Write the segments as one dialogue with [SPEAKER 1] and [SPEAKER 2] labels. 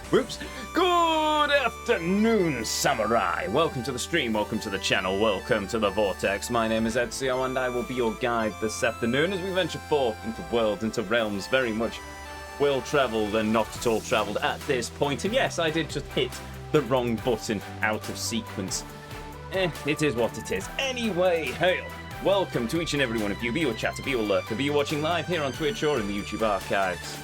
[SPEAKER 1] Whoops. Good afternoon, samurai. Welcome to the stream, welcome to the channel, welcome to the Vortex. My name is Ezio, and I will be your guide this afternoon as we venture forth into worlds, into realms very much well-travelled and not at all travelled at this point. And yes, I did just hit the wrong button out of sequence. It is what it is. Anyway, hail. Welcome to each and every one of you, be your chatter, be your lurker, be you watching live here on Twitch or in the YouTube archives.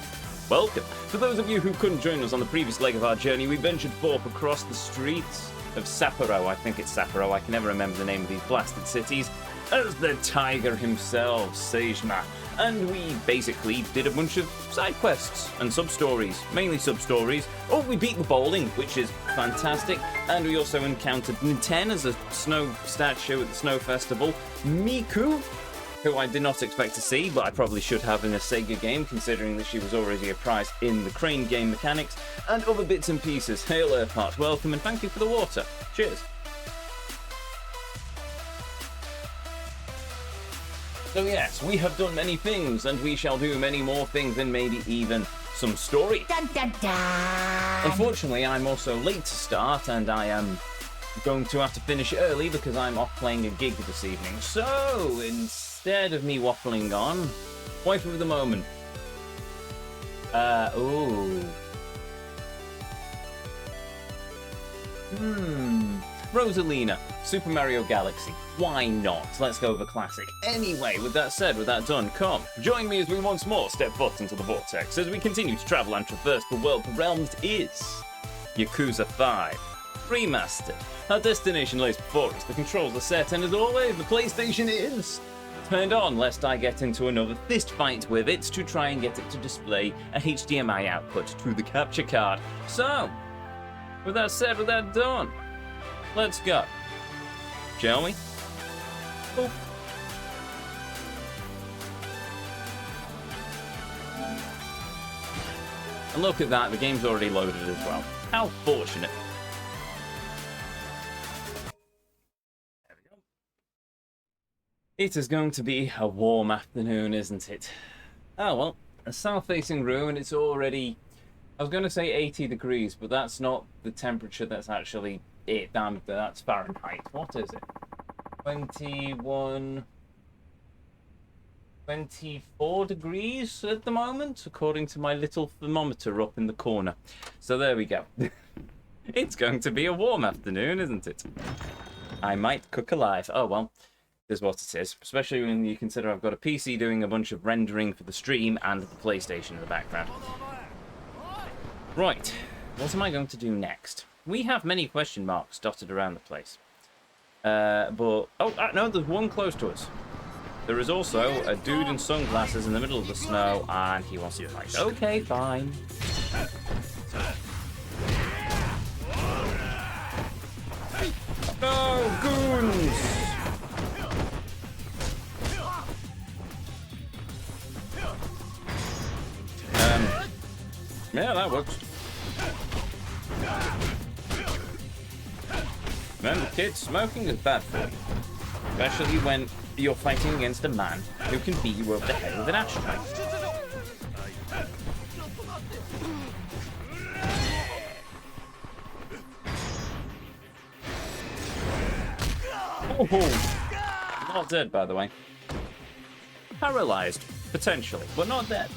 [SPEAKER 1] Welcome. For those of you who couldn't join us on the previous leg of our journey, we ventured forth across the streets of Sapporo. I think it's Sapporo. I can never remember the name of these blasted cities. As the tiger himself, Seijima. And we basically did a bunch of side quests and sub-stories. Mainly sub-stories. Oh, we beat the bowling, which is fantastic. And we also encountered Ninten as a snow statue at the Snow Festival. Miku, who I did not expect to see, but I probably should have in a Sega game, considering that she was already a prize in the crane game mechanics, and other bits and pieces. Hail Earthheart, welcome, and thank you for the water. Cheers. So yes, we have done many things, and we shall do many more things, and maybe even some story.
[SPEAKER 2] Dun, dun, dun.
[SPEAKER 1] Unfortunately, I'm also late to start, and I am going to have to finish early because I'm off playing a gig this evening. So, instead of me waffling on, waifu of the moment. Rosalina, Super Mario Galaxy. Why not? Let's go with a classic. Anyway, with that said, with that done, come, join me as we once more step foot into the Vortex as we continue to travel and traverse the world the realm that is Yakuza 5. Remastered. Our destination lays before us, the controls are set, and as always, the PlayStation is turned on, lest I get into another fist fight with it to try and get it to display a HDMI output to the capture card. So, with that said, with that done, let's go. Shall we? Oh. And look at that, the game's already loaded as well. How fortunate. It is going to be a warm afternoon, isn't it? Oh, well, a south-facing room, and it's already, I was going to say 80 degrees, but that's not the temperature that's actually it. Damn, that's Fahrenheit. What is it? 24 degrees at the moment, according to my little thermometer up in the corner. So there we go. It's going to be a warm afternoon, isn't it? I might cook alive. Oh, well. Is what it is, especially when you consider I've got a PC doing a bunch of rendering for the stream and the PlayStation in the background. Right, what am I going to do next? We have many question marks dotted around the place. No, there's one close to us. There is also a dude in sunglasses in the middle of the snow, and he wants to fight. Okay, fine. No, goons! Yeah, that works. Remember, kids, smoking is bad for you. Especially when you're fighting against a man who can beat you over the head with an ashtray. Oh, not dead, by the way. Paralyzed, potentially, but not dead.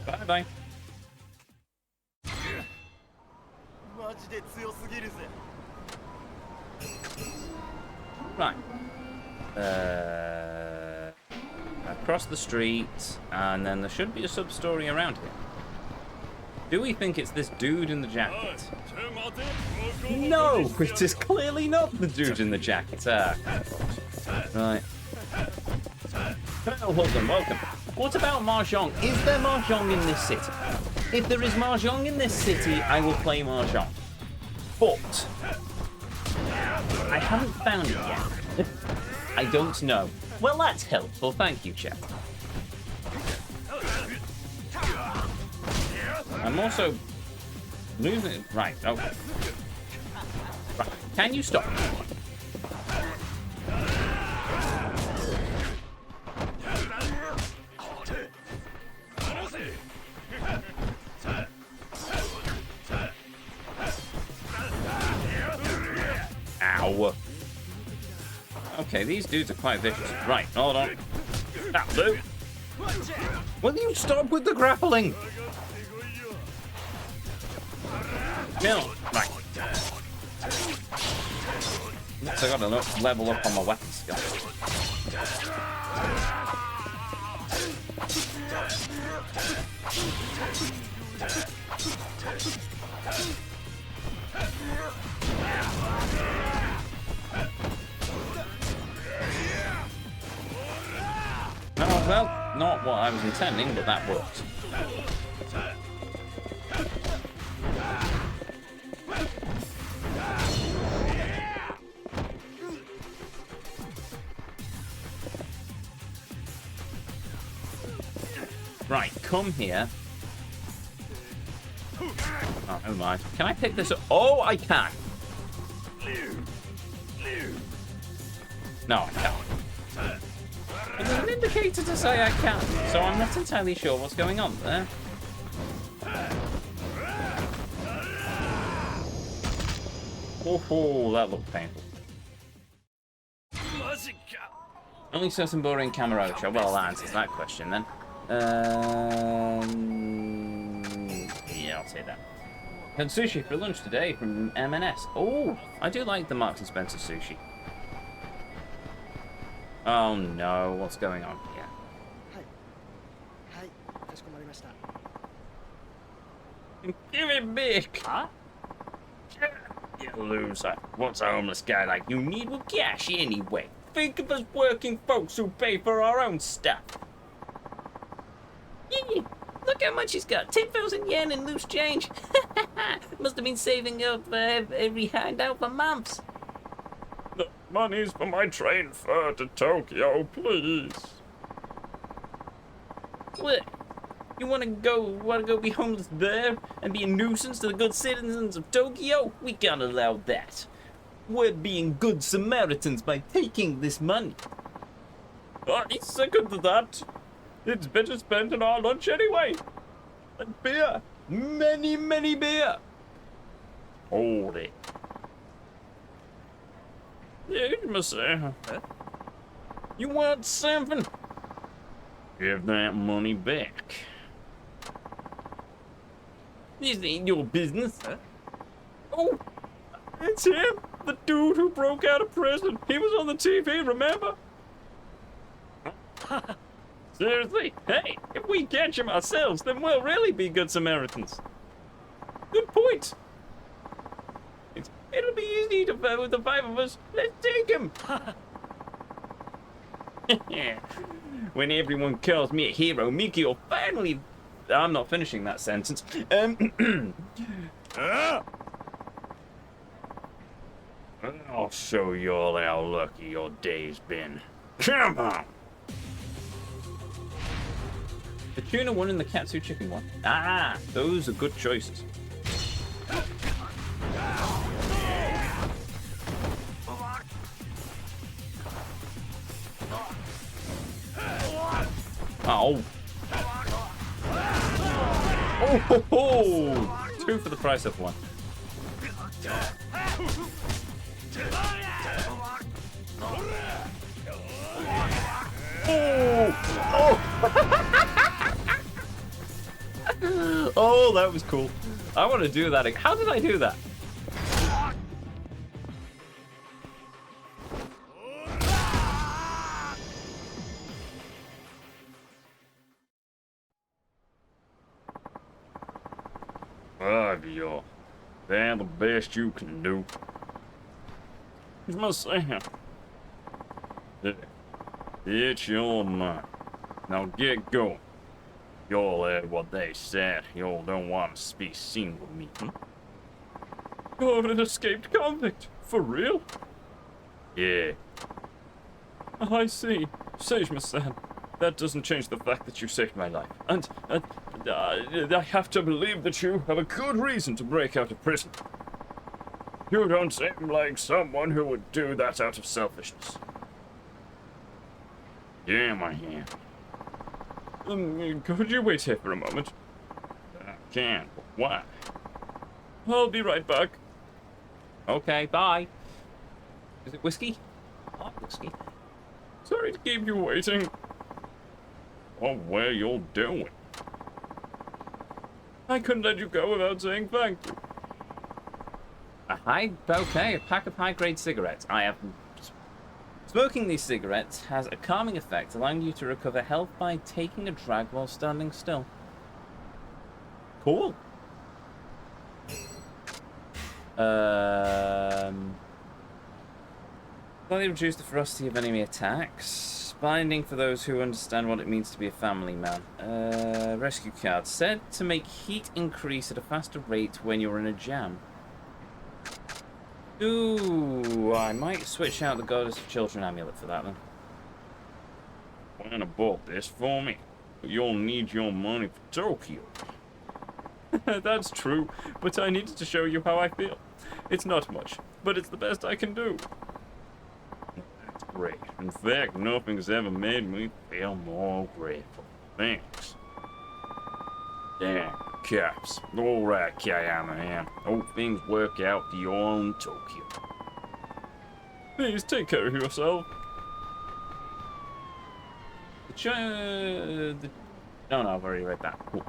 [SPEAKER 1] Bye-bye. Right. Across the street, and then there should be a sub-story around here. Do we think it's this dude in the jacket? No, it is clearly not the dude in the jacket. Right. Colonel Holden, welcome. What about Mahjong? Is there Mahjong in this city? If there is Mahjong in this city, I will play Mahjong. But I haven't found it yet. I don't know. Well, that's helpful. Thank you, chat. I'm also losing. Right, okay. Right. Can you stop? Ow. Okay, these dudes are quite vicious. Right, hold on. That'll do. Will you stop with the grappling? No. Right. Next, I gotta level up on my weapon skill. Oh, well, not what I was intending, but that worked. Right, come here. Oh, never mind. Can I pick this up? Oh, I can. No, I can't. But there's an indicator to say I can, so I'm not entirely sure what's going on there. Oh, that looked painful. Only certain boring Camarocho. Well, that answers that question then. Yeah, I'll say that. Had sushi for lunch today from M&S. Oh, I do like the Marks and Spencer sushi. Oh no, what's going on here? Give it back! Huh? You loser. What's a homeless guy like you need with cash anyway? Think of us working folks who pay for our own stuff. Yeah, look how much he's got. 10,000 yen in loose change. Must have been saving up every handout for months.
[SPEAKER 3] The money's for my train fare to Tokyo, please.
[SPEAKER 1] What? You wanna go be homeless there and be a nuisance to the good citizens of Tokyo? We can't allow that. We're being good Samaritans by taking this money.
[SPEAKER 3] I second that. It's better spent on our lunch anyway. And beer.
[SPEAKER 1] Many, many beer.
[SPEAKER 3] Hold it. You must say.
[SPEAKER 1] You want something?
[SPEAKER 3] Give that money back.
[SPEAKER 1] This ain't your business.
[SPEAKER 3] Oh, it's him. The dude who broke out of prison. He was on the TV, remember?
[SPEAKER 1] Seriously? Hey, if we catch him ourselves, then we'll really be good Samaritans.
[SPEAKER 3] Good point.
[SPEAKER 1] It'll be easy to fight with the 5 of us. Let's take him. When everyone calls me a hero, Miki will finally... I'm not finishing that sentence.
[SPEAKER 3] I'll show you all how lucky your day's been. Come on.
[SPEAKER 1] The tuna one and the katsu chicken one. Ah, those are good choices. Oh. Oh, ho, ho. 2 for the price of 1. Oh, that was cool. I want to do that. How did I do that?
[SPEAKER 3] Ezio, they're the best you can do. You must say, it's your money. Now get going. Y'all heard what they said. Y'all don't want to be seen with me.
[SPEAKER 2] You're an escaped convict. For real?
[SPEAKER 3] Yeah.
[SPEAKER 2] I see. Sejima-san, that doesn't change the fact that you saved my life. And I have to believe that you have a good reason to break out of prison.
[SPEAKER 3] You don't seem like someone who would do that out of selfishness. Yeah, my hand.
[SPEAKER 2] Could you wait here for a moment?
[SPEAKER 3] I can, but why?
[SPEAKER 2] I'll be right back.
[SPEAKER 1] Okay, bye. Is it whiskey? I like whiskey.
[SPEAKER 2] Sorry to keep you waiting.
[SPEAKER 3] Oh, where you're doing?
[SPEAKER 2] I couldn't let you go without saying thank you.
[SPEAKER 1] A pack of high-grade cigarettes. I have... Smoking these cigarettes has a calming effect, allowing you to recover health by taking a drag while standing still. Cool. Slightly reduce the ferocity of enemy attacks. Binding for those who understand what it means to be a family man. Rescue card. Said to make heat increase at a faster rate when you're in a jam. Ooh, I might switch out the Goddess of Children amulet for that then.
[SPEAKER 3] Plan to bought this for me, but you'll need your money for Tokyo.
[SPEAKER 2] That's true, but I needed to show you how I feel. It's not much, but it's the best I can do.
[SPEAKER 3] That's great. In fact, nothing's ever made me feel more grateful. Thanks. Damn, Caps. Alright, Kayama, man. Hope things work out for you all in Tokyo.
[SPEAKER 2] Please take care of yourself.
[SPEAKER 1] No, I've already read that. Cool.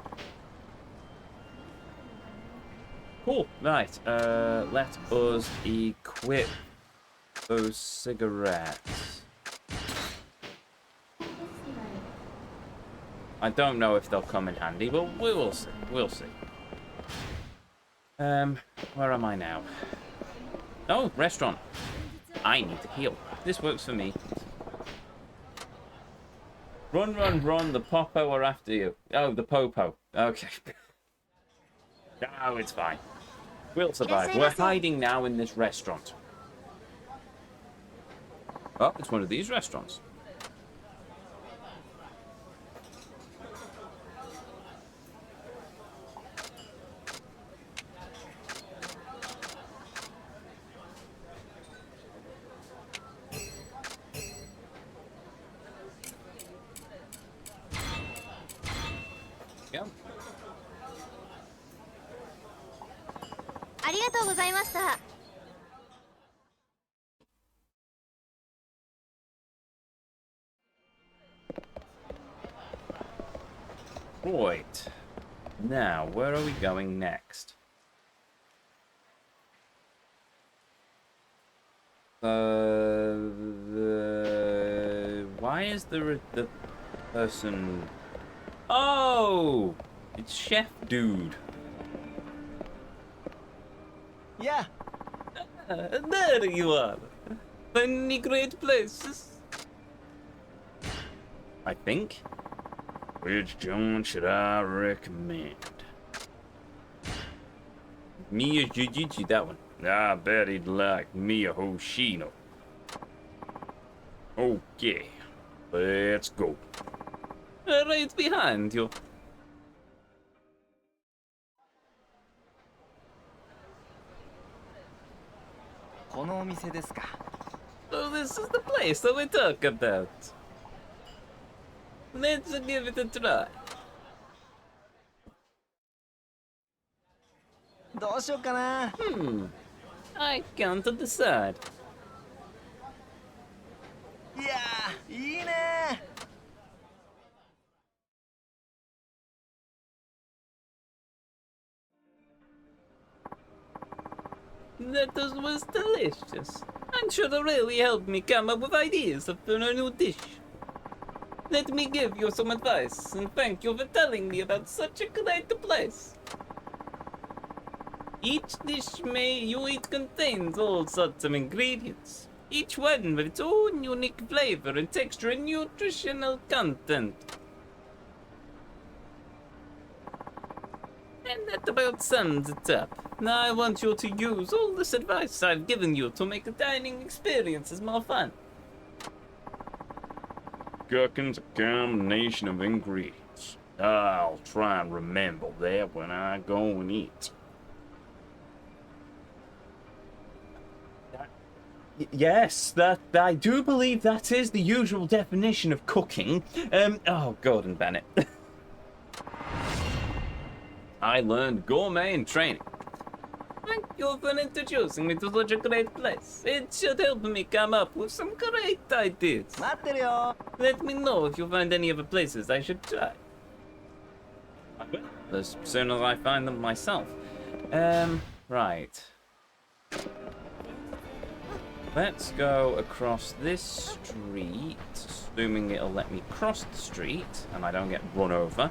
[SPEAKER 1] Cool. Right. Let us equip those cigarettes. I don't know if they'll come in handy, but we will see. We'll see. Where am I now? Oh, restaurant. I need to heal. This works for me. Run, run, run. The Popo are after you. Oh, the Popo. Okay. No, it's fine. We'll survive. We're hiding now in this restaurant. Oh, it's one of these restaurants. Yeah.
[SPEAKER 4] ありがとうございました。
[SPEAKER 1] Right. Now, where are we going next? Why is there the person... Oh! It's Chef Dude.
[SPEAKER 5] Yeah.
[SPEAKER 1] There you are. Many great places. I think.
[SPEAKER 3] Which joint should I recommend?
[SPEAKER 1] Miya Jujiji, that one.
[SPEAKER 3] I bet he'd like Miya Hoshino. Okay, let's go.
[SPEAKER 1] Right behind you. So this is the place that we talk about. Let's give it a try.
[SPEAKER 5] どうしようかな。
[SPEAKER 1] I can't decide.
[SPEAKER 5] いやー、いいね。
[SPEAKER 1] That was delicious. I'm sure it really helped me come up with ideas for a new dish. Let me give you some advice and thank you for telling me about such a great place. Each dish you eat contains all sorts of ingredients, each one with its own unique flavor and texture and nutritional content. And that about sums it up. Now I want you to use all this advice I've given you to make the dining experiences more fun.
[SPEAKER 3] Cooking's a combination of ingredients. I'll try and remember that when I go and eat.
[SPEAKER 1] Yes, that I do believe that is the usual definition of cooking. Oh, Gordon Bennett. I learned gourmet in training. Thank you for introducing me to such a great place. It should help me come up with some great ideas.
[SPEAKER 5] 待ってるよ。
[SPEAKER 1] Let me know if you find any other places I should try. I will, as soon as I find them myself. Right. Let's go across this street, assuming it'll let me cross the street and I don't get run over.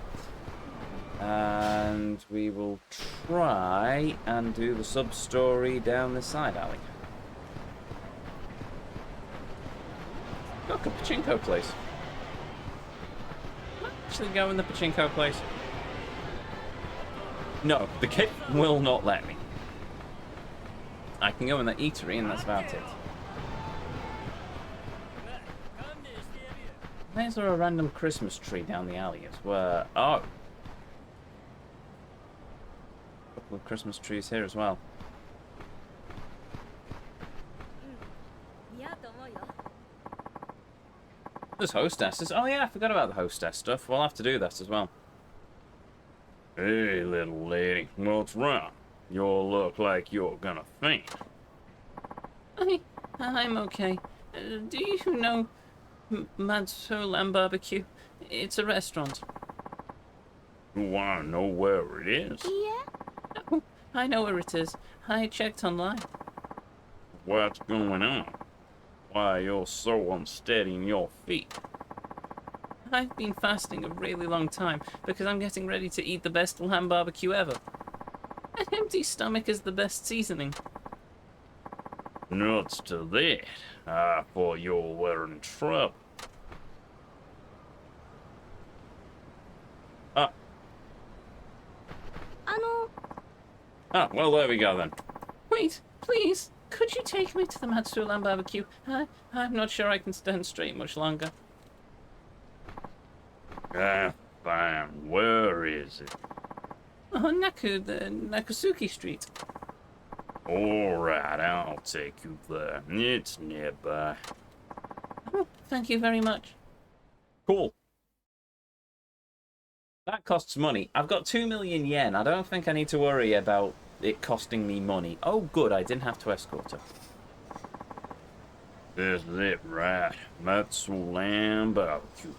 [SPEAKER 1] And we will try and do the sub-story down this side alley. Look, a pachinko place. Can I actually go in the pachinko place? No, the game will not let me. I can go in the eatery and that's about it. Why is there a random Christmas tree down the alley as well? Oh! A couple of Christmas trees here as well. There's hostesses. Oh yeah, I forgot about the hostess stuff. We'll have to do that as well.
[SPEAKER 3] Hey, little lady, what's wrong? You look like you're gonna faint.
[SPEAKER 1] I'm okay. Do you know Matsu Lamb Barbecue? It's a restaurant.
[SPEAKER 3] You wanna know where it is?
[SPEAKER 4] Yeah?
[SPEAKER 1] No, I know where it is. I checked online.
[SPEAKER 3] What's going on? Why you're so unsteady in your feet?
[SPEAKER 1] I've been fasting a really long time because I'm getting ready to eat the best lamb barbecue ever. An empty stomach is the best seasoning.
[SPEAKER 3] Nuts to that. I thought you were in trouble.
[SPEAKER 1] Ah, well, there we go then. Wait, please, could you take me to the Matsu Lamb Barbecue? I'm not sure I can stand straight much longer.
[SPEAKER 3] Fine. Where is it?
[SPEAKER 1] Oh, the Nakusuki Street.
[SPEAKER 3] Alright, I'll take you there. It's nearby.
[SPEAKER 1] Oh, thank you very much. Cool. That costs money. I've got 2 million yen. I don't think I need to worry about it costing me money. Oh, good, I didn't have to escort her.
[SPEAKER 3] Is it right? Matsu Lamb Barbecue.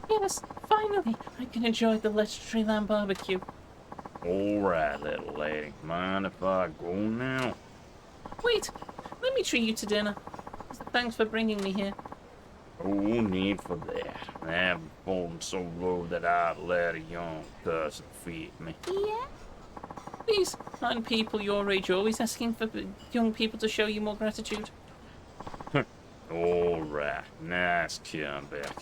[SPEAKER 1] Yes, finally, I can enjoy the legendary lamb barbecue.
[SPEAKER 3] Alright, little lady. Mind if I go now?
[SPEAKER 1] Wait, let me treat you to dinner. Thanks for bringing me here.
[SPEAKER 3] No need for that. I haven't fallen so low that I'd let a young person feed me.
[SPEAKER 4] Yeah?
[SPEAKER 1] Please, aren't people your age always asking for young people to show you more gratitude?
[SPEAKER 3] Alright, nice comeback.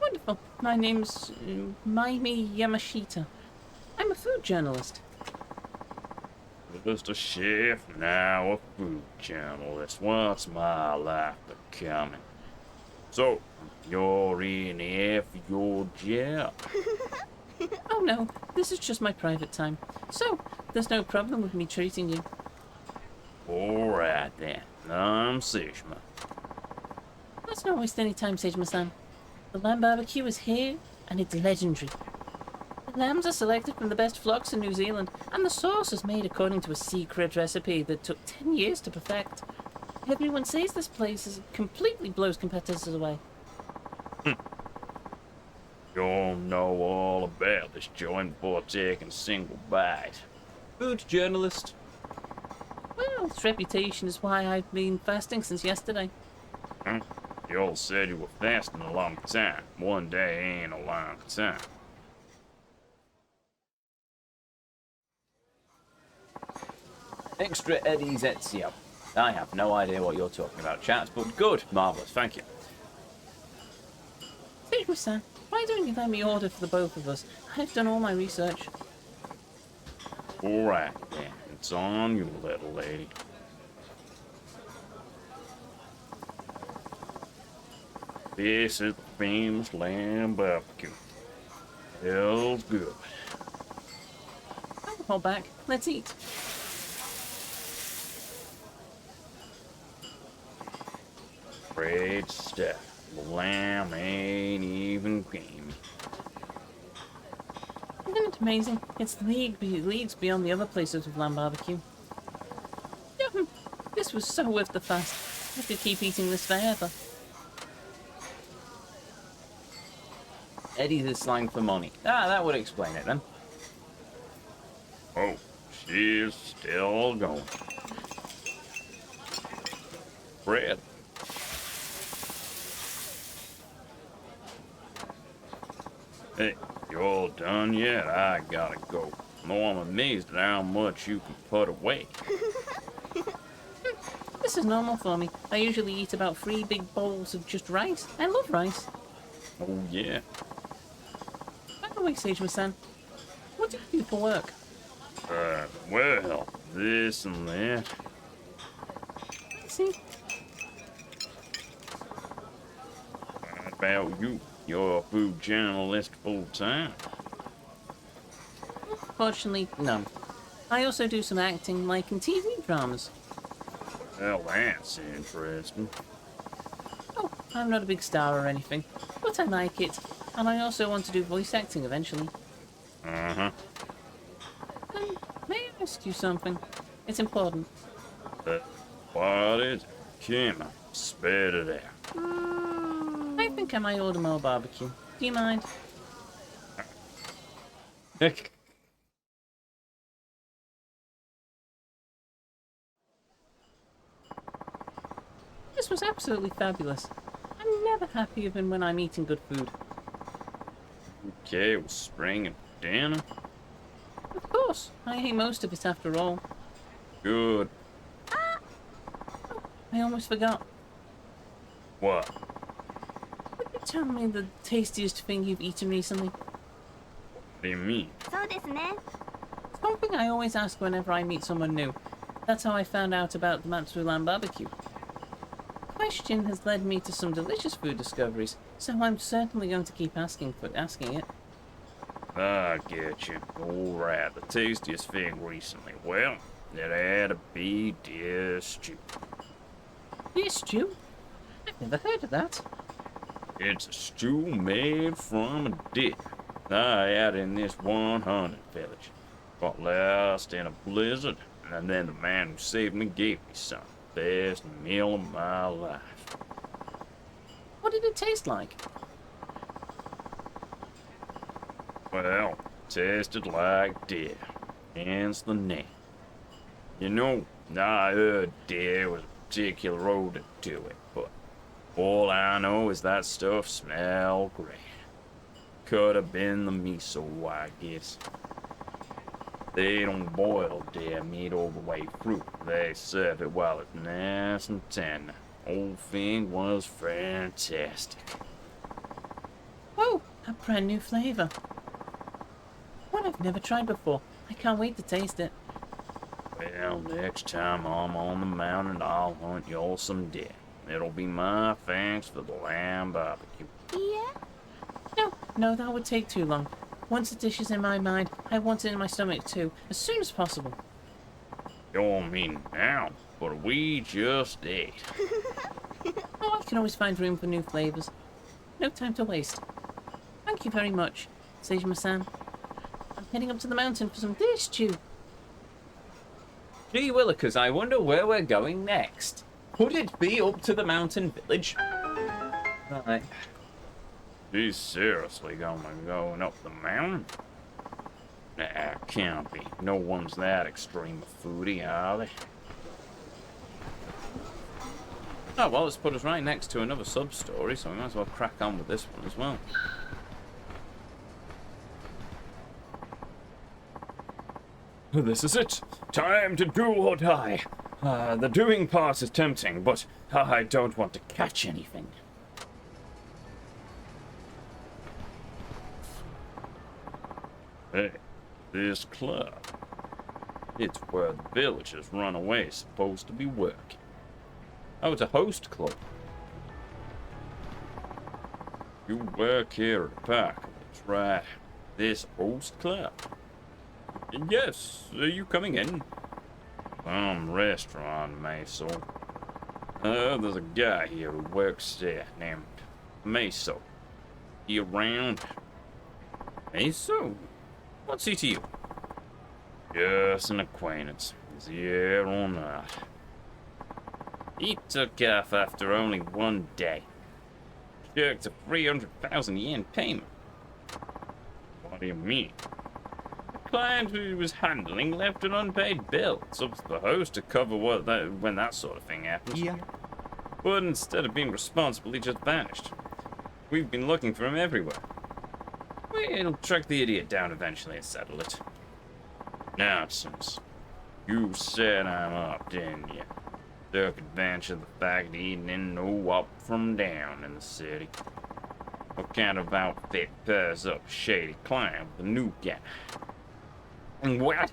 [SPEAKER 1] Wonderful. My name's Maimi Yamashita. I'm a food journalist.
[SPEAKER 3] Just a chef, now a food journalist. What's my life becoming? So, you're in here for your job?
[SPEAKER 1] Oh no, this is just my private time. So, there's no problem with me treating you.
[SPEAKER 3] Alright then, I'm Sejima.
[SPEAKER 1] Let's not waste any time, Sejima-san. The lamb barbecue is here, and it's legendary. The lambs are selected from the best flocks in New Zealand, and the sauce is made according to a secret recipe that took 10 years to perfect. Everyone says this place completely blows competitors away.
[SPEAKER 3] You'll know all about this joint before taking a single bite.
[SPEAKER 1] Food journalist. Well, its reputation is why I've been fasting since yesterday.
[SPEAKER 3] You all said you were fasting a long time. One day ain't a long time.
[SPEAKER 1] Extra Eddie's Ezio. I have no idea what you're talking about, chat, but good. Marvellous, thank you. Sejima-san, why don't you let me order for the both of us? I've done all my research.
[SPEAKER 3] Alright then, it's on you, little lady. This is the famous lamb barbecue. Feels good.
[SPEAKER 1] Don't hold back. Let's eat.
[SPEAKER 3] Great stuff. The lamb ain't even creamy.
[SPEAKER 1] And
[SPEAKER 6] amazing. It's leagues beyond the other places with lamb barbecue. Yum! This was so worth the fast. I could keep eating this forever.
[SPEAKER 1] Eddie's is slang for money. Ah, that would explain it then.
[SPEAKER 3] Oh, she's still going. Bread. Hey, you all done yet? I gotta go. No, I'm amazed at how much you can put away.
[SPEAKER 6] This is normal for me. I usually eat about 3 big bowls of just rice. I love rice.
[SPEAKER 3] Oh, yeah.
[SPEAKER 6] By the way, Sage-san, what do you do for work?
[SPEAKER 3] Well, this and that.
[SPEAKER 6] I see.
[SPEAKER 3] What about you? You're a food journalist full time?
[SPEAKER 6] Fortunately, no. I also do some acting, like in TV dramas.
[SPEAKER 3] Well, that's interesting.
[SPEAKER 6] Oh, I'm not a big star or anything, but I like it, and I also want to do voice acting eventually.
[SPEAKER 3] Uh-huh.
[SPEAKER 6] May I ask you something? It's important.
[SPEAKER 3] What is it? Come on, spit it out.
[SPEAKER 6] I think I might order more barbecue. Do you mind? This was absolutely fabulous. I'm never happier than when I'm eating good food.
[SPEAKER 3] Okay, well, spring and dinner.
[SPEAKER 6] Of course, I ate most of it after all.
[SPEAKER 3] Good.
[SPEAKER 6] I almost forgot.
[SPEAKER 3] What?
[SPEAKER 6] Would you tell me the tastiest thing you've eaten recently?
[SPEAKER 3] What do you mean?
[SPEAKER 4] そうですね
[SPEAKER 6] Something I always ask whenever I meet someone new. That's how I found out about the Matsulan barbecue. The question has led me to some delicious food discoveries, so I'm certainly going to keep asking it.
[SPEAKER 3] I get you. Alright, the tastiest thing recently. Well, it had to be deer stew.
[SPEAKER 6] Deer stew? I've never heard of that.
[SPEAKER 3] It's a stew made from a deer. I had in this one hunting village. Got lost in a blizzard, and then the man who saved me gave me some. Best meal of my life.
[SPEAKER 6] What did it taste like?
[SPEAKER 3] Well, tasted like deer. Hence the name. You know, I heard deer was a particular odor to it, but all I know is that stuff smelled great. Could have been the miso, I guess. They don't boil deer meat all the way through. They serve it while it's nice and tender. Whole thing was fantastic.
[SPEAKER 6] Oh, a brand new flavor. One I've never tried before. I can't wait to taste it.
[SPEAKER 3] Well, next time I'm on the mountain, I'll hunt you all some deer. It'll be my thanks for the lamb barbecue.
[SPEAKER 4] いいえ
[SPEAKER 6] No, that would take too long. Once the dish is in my mind, I want it in my stomach too, as soon as possible.
[SPEAKER 3] You don't mean now, but we just ate.
[SPEAKER 6] Oh, I can always find room for new flavors. No time to waste. Thank you very much, Sejima-san. I'm heading up to the mountain for some deer stew.
[SPEAKER 1] Gee willikers, I wonder where we're going next. Could it be up to the mountain village? Right.
[SPEAKER 3] He's seriously going up the mountain? Nah, can't be. No one's that extreme a foodie, are they?
[SPEAKER 1] Oh, well, it's put us right next to another sub-story, so we might as well crack on with this one as well.
[SPEAKER 2] This is it. Time to do or die. The doing part is tempting, but I don't want to catch anything.
[SPEAKER 3] Hey, this club. It's where the villagers run away supposed to be working.
[SPEAKER 1] Oh, it's a host club.
[SPEAKER 3] You work here at the park, that's right. This host club.
[SPEAKER 2] Yes, are you coming in?
[SPEAKER 3] Some restaurant, Meso. There's a guy here who works there named Meso. He around?
[SPEAKER 2] Ezio? What's he to you?
[SPEAKER 3] Just an acquaintance. Is he here or not?
[SPEAKER 2] He took off after only one day. Jerked a 300,000 yen payment.
[SPEAKER 3] What do you mean?
[SPEAKER 2] The client who he was handling left an unpaid bill. It's up to the host to cover when that sort of thing happens.
[SPEAKER 5] Yeah.
[SPEAKER 2] But instead of being responsible, he just vanished. We've been looking for him everywhere. We'll track the idiot down eventually and settle it.
[SPEAKER 3] Nonsense. You set him up, didn't you? Took advantage of the fact that he didn't know up from down in the city. What kind of outfit pairs up a shady client with a new guy?
[SPEAKER 2] And what?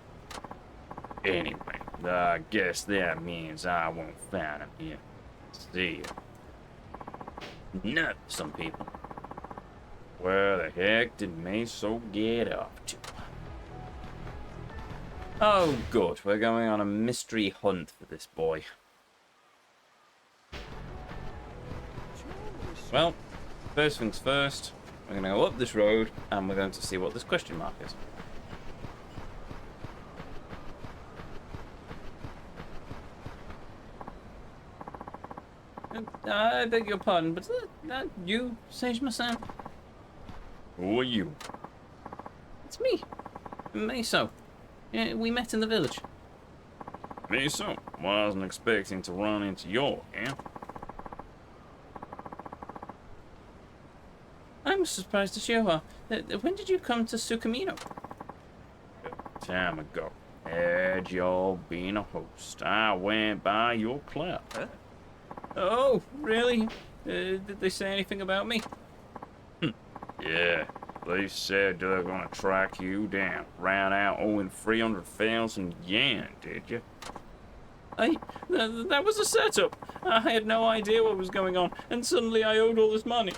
[SPEAKER 3] Anyway, I guess that means I won't find him here. See ya.
[SPEAKER 2] No, some people.
[SPEAKER 3] Where the heck did Meso get up to?
[SPEAKER 2] Oh, good. We're going on a mystery hunt for this boy. Well, first things first, we're going to go up this road and we're going to see what this question mark is. I beg your pardon, but is that you, Seijima-san?
[SPEAKER 3] Who are you?
[SPEAKER 2] It's me, Meso. Yeah, we met in the village.
[SPEAKER 3] Meso? Wasn't expecting to run into your camp.
[SPEAKER 2] I'm surprised as you are. When did you come to Sukamino?
[SPEAKER 3] Time ago. Had y'all been a host, I went by your club.
[SPEAKER 2] Oh, really? Did they say anything about me?
[SPEAKER 3] Yeah, they said they're gonna track you down. Ran out owing 300,000 yen, did you?
[SPEAKER 2] That was a setup. I had no idea what was going on, and suddenly I owed all this money.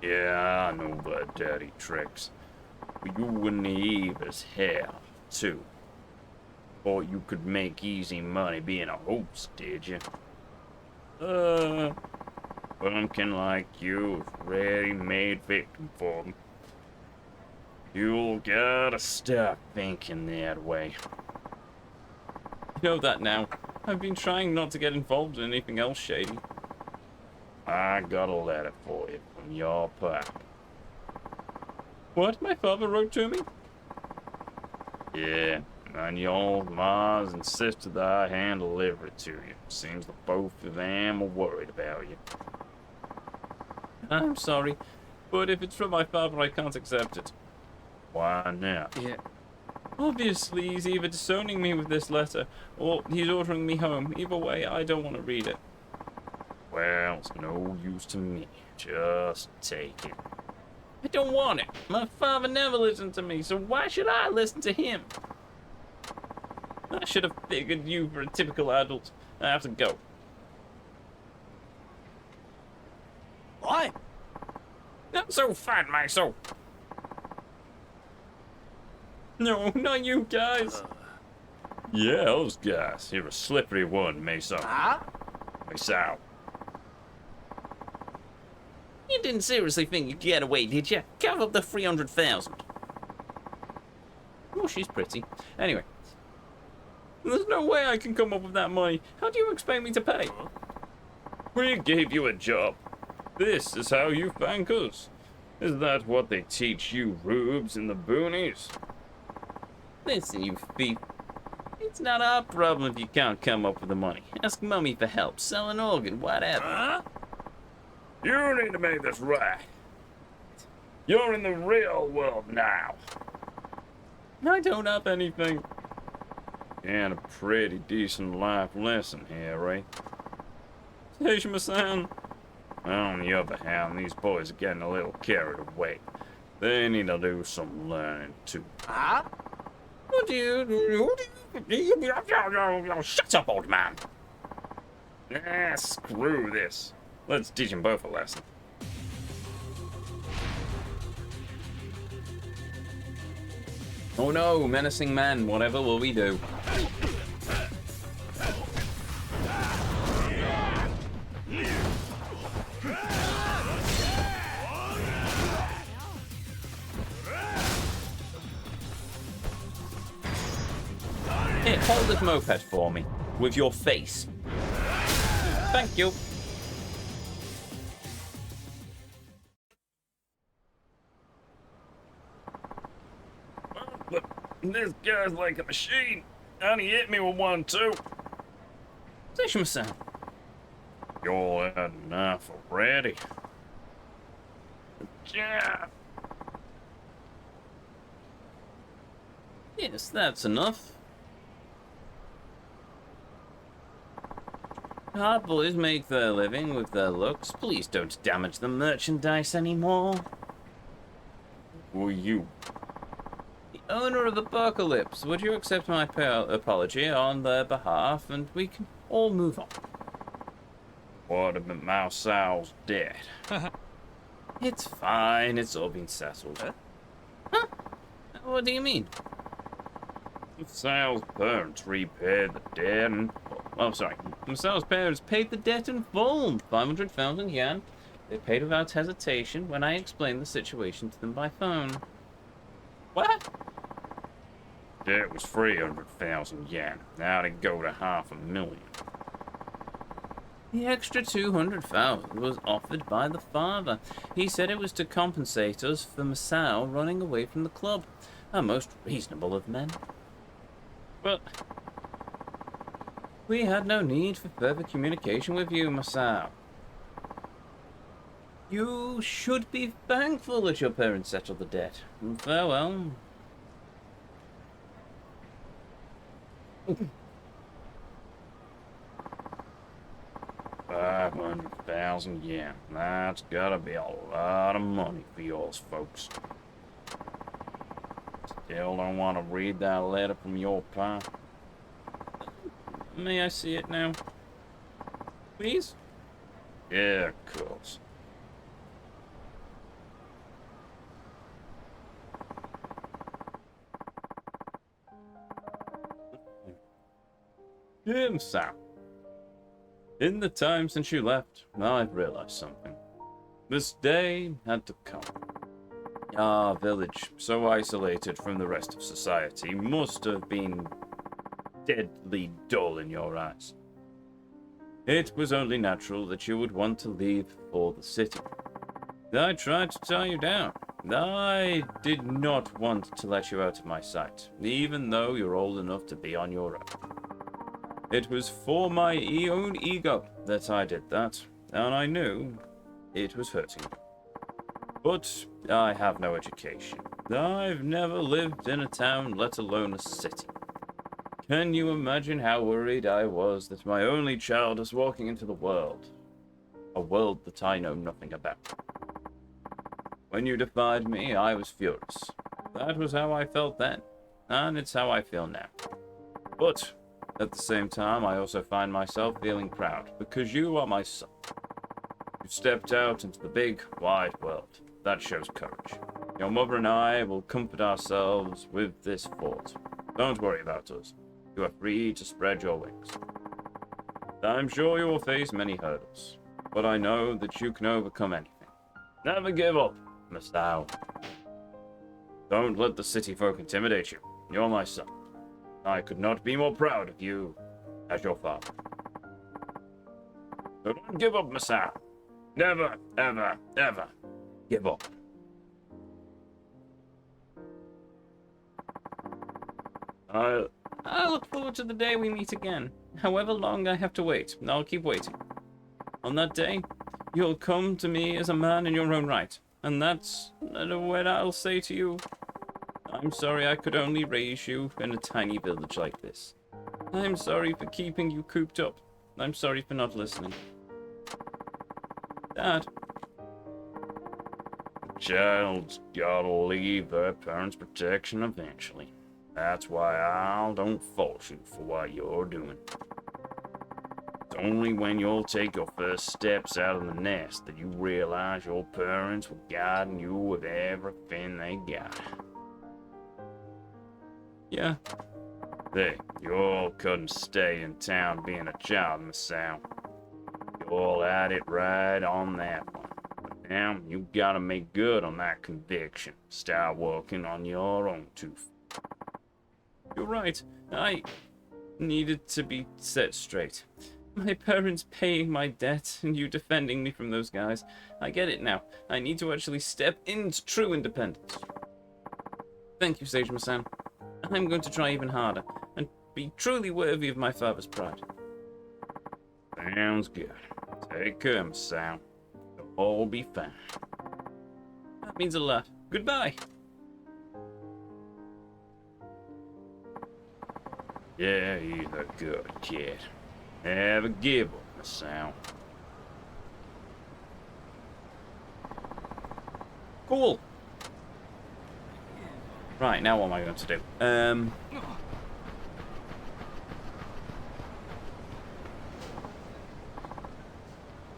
[SPEAKER 3] Yeah, I know the dirty tricks. But you were naive as hell, too. Thought you could make easy money being a host, did you? Pumpkin like you is ready-made victim for them. You'll gotta stop thinking that way.
[SPEAKER 2] You know that now. I've been trying not to get involved in anything else shady.
[SPEAKER 3] I got a letter for you from your papa.
[SPEAKER 2] What? My father wrote to me?
[SPEAKER 3] Yeah, and your ma's insisted that I hand deliver it to you. Seems that both of them are worried about you.
[SPEAKER 2] I'm sorry, but if it's from my father, I can't accept it.
[SPEAKER 3] Why not?
[SPEAKER 2] Yeah. Obviously, he's either disowning me with this letter, or he's ordering me home. Either way, I don't want to read it.
[SPEAKER 3] Well, it's no use to me. Just take it.
[SPEAKER 2] I don't want it. My father never listened to me, so why should I listen to him? I should have figured you were a typical adult. I have to go.
[SPEAKER 5] What?
[SPEAKER 2] Not so fat, Meso. No, not you guys.
[SPEAKER 3] Yeah, those guys. You're a slippery one, Meso.
[SPEAKER 5] Huh?
[SPEAKER 3] Peace out.
[SPEAKER 2] You didn't seriously think you'd get away, did you? Cover up the 300,000. Oh, she's pretty. Anyway. There's no way I can come up with that money. How do you expect me to pay?
[SPEAKER 3] We gave you a job. This is how you thank us. Is that what they teach you rubes in the boonies?
[SPEAKER 2] Listen, you thief. It's not our problem if you can't come up with the money. Ask Mummy for help, sell an organ, whatever.
[SPEAKER 3] Huh? You need to make this right. You're in the real world now.
[SPEAKER 2] I don't have anything.
[SPEAKER 3] And a pretty decent life lesson here, right?
[SPEAKER 2] Seijima-san.
[SPEAKER 3] On the other hand, these boys are getting a little carried away. They need to do some learning, too.
[SPEAKER 5] Huh?
[SPEAKER 2] What do you... Shut up, old man.
[SPEAKER 3] Ah, screw this. Let's teach them both a lesson.
[SPEAKER 2] Oh no, menacing man, whatever will we do?
[SPEAKER 1] Here, hold this moped for me. With your face. Thank you.
[SPEAKER 3] But this guy's like a machine, and he hit me with one too.
[SPEAKER 6] Seishima-san.
[SPEAKER 3] You all had enough already. Yeah.
[SPEAKER 6] Yes, that's enough. Hard boys make their living with their looks. Please don't damage the merchandise anymore.
[SPEAKER 3] Who are you?
[SPEAKER 6] The owner of Apocalypse, would you accept my apology on their behalf and we can all move on?
[SPEAKER 3] What about Mao Sao's dead?
[SPEAKER 6] It's fine, it's all been settled. Huh? What do you mean?
[SPEAKER 3] Sao's parents repaid the debt and...
[SPEAKER 6] Oh, sorry. Masao's parents paid the debt in full, 500,000 yen. They paid without hesitation when I explained the situation to them by phone. What?
[SPEAKER 3] Debt was 300,000 yen. Now it go to 500,000.
[SPEAKER 6] The extra 200,000 was offered by the father. He said it was to compensate us for Masao running away from the club. A most reasonable of men. But we had no need for further communication with you, Masao. You should be thankful that your parents settled the debt. Farewell.
[SPEAKER 3] 500,000 yen. That's gotta be a lot of money for yours folks. Still don't want to read that letter from your pa?
[SPEAKER 6] May I see it now? Please?
[SPEAKER 3] Yeah, of course.
[SPEAKER 6] Dear Masao, in the time since you left, I've realized something. This day had to come. Our village, so isolated from the rest of society, must have been deadly dull in your eyes. It was only natural that you would want to leave for the city. I tried to tie you down. I did not want to let you out of my sight, even though you're old enough to be on your own. It was for my own ego that I did that, and I knew it was hurting you. But I have no education. I've never lived in a town, let alone a city. Can you imagine how worried I was that my only child is walking into the world? A world that I know nothing about. When you defied me, I was furious. That was how I felt then, and it's how I feel now. But at the same time, I also find myself feeling proud, because you are my son. You stepped out into the big, wide world. That shows courage. Your mother and I will comfort ourselves with this fort. Don't worry about us. You are free to spread your wings. I'm sure you will face many hurdles, but I know that you can overcome anything. Never give up, Masao. Don't let the city folk intimidate you. You're my son. I could not be more proud of you as your father. So don't give up, Masao. Never, ever, ever give up. I look forward to the day we meet again. However long I have to wait, I'll keep waiting. On that day, you'll come to me as a man in your own right. And that's what I'll say to you. I'm sorry I could only raise you in a tiny village like this. I'm sorry for keeping you cooped up. I'm sorry for not listening. Dad.
[SPEAKER 3] Child's gotta leave their parents' protection eventually. That's why I don't fault you for what you're doing. It's only when you'll take your first steps out of the nest that you realize your parents were guiding you with everything they got.
[SPEAKER 6] Yeah.
[SPEAKER 3] Hey, you all couldn't stay in town being a child, Masao. You all had it right on that one. But now, you gotta make good on that conviction. Start working on your own two feet.
[SPEAKER 6] You're right.
[SPEAKER 2] needed to be set straight. My parents paying my debt and you defending me from those guys. I get it now. I need to actually step into true independence. Thank you, Sejima-san. I'm going to try even harder and be truly worthy of my father's pride.
[SPEAKER 3] Sounds good. Take care, Miss Sam. It'll all be fine.
[SPEAKER 2] That means a lot. Goodbye.
[SPEAKER 3] Yeah, he's a good kid. Have a good one, Miss Sam.
[SPEAKER 2] Cool. Right, now what am I going to do?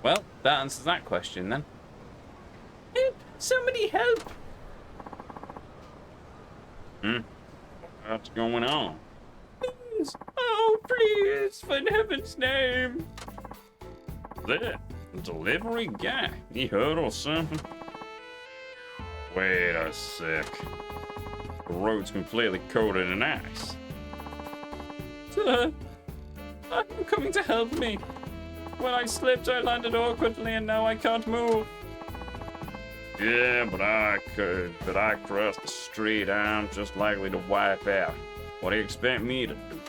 [SPEAKER 2] Well, that answers that question then. Help! Somebody help!
[SPEAKER 3] What's going on?
[SPEAKER 2] Please! Oh, please! For in heaven's name!
[SPEAKER 3] That delivery guy. He hurt or something? Wait a sec. The road's completely coated in ice.
[SPEAKER 2] Sir, are you coming to help me? When I slipped, I landed awkwardly, and now I can't move.
[SPEAKER 3] Yeah, but I crossed the street. I'm just likely to wipe out. What do you expect me to do?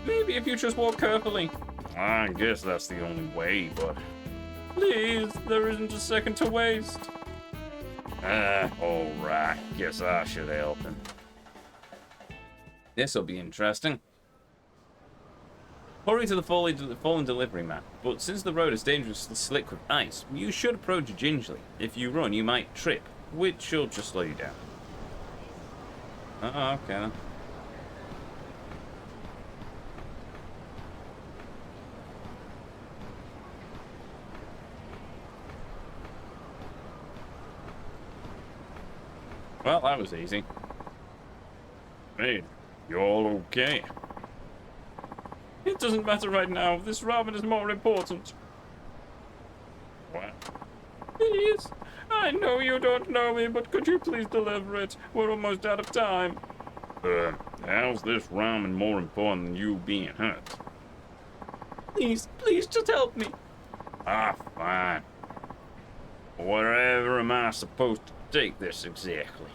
[SPEAKER 2] Maybe if you just walk carefully.
[SPEAKER 3] I guess that's the only way, but...
[SPEAKER 2] Please, there isn't a second to waste.
[SPEAKER 3] Alright. Guess I should help him.
[SPEAKER 2] This'll be interesting. Hurry to the fallen delivery man, but since the road is dangerously slick with ice, you should approach gingerly. If you run, you might trip, which will just slow you down. Oh, okay then. Well, that was easy.
[SPEAKER 3] Hey, you all okay?
[SPEAKER 2] It doesn't matter right now. This ramen is more important.
[SPEAKER 3] What?
[SPEAKER 2] Please. I know you don't know me, but could you please deliver it? We're almost out of time.
[SPEAKER 3] How's this ramen more important than you being hurt?
[SPEAKER 2] Please, please, just help me.
[SPEAKER 3] Ah, fine. Wherever am I supposed to take this exactly?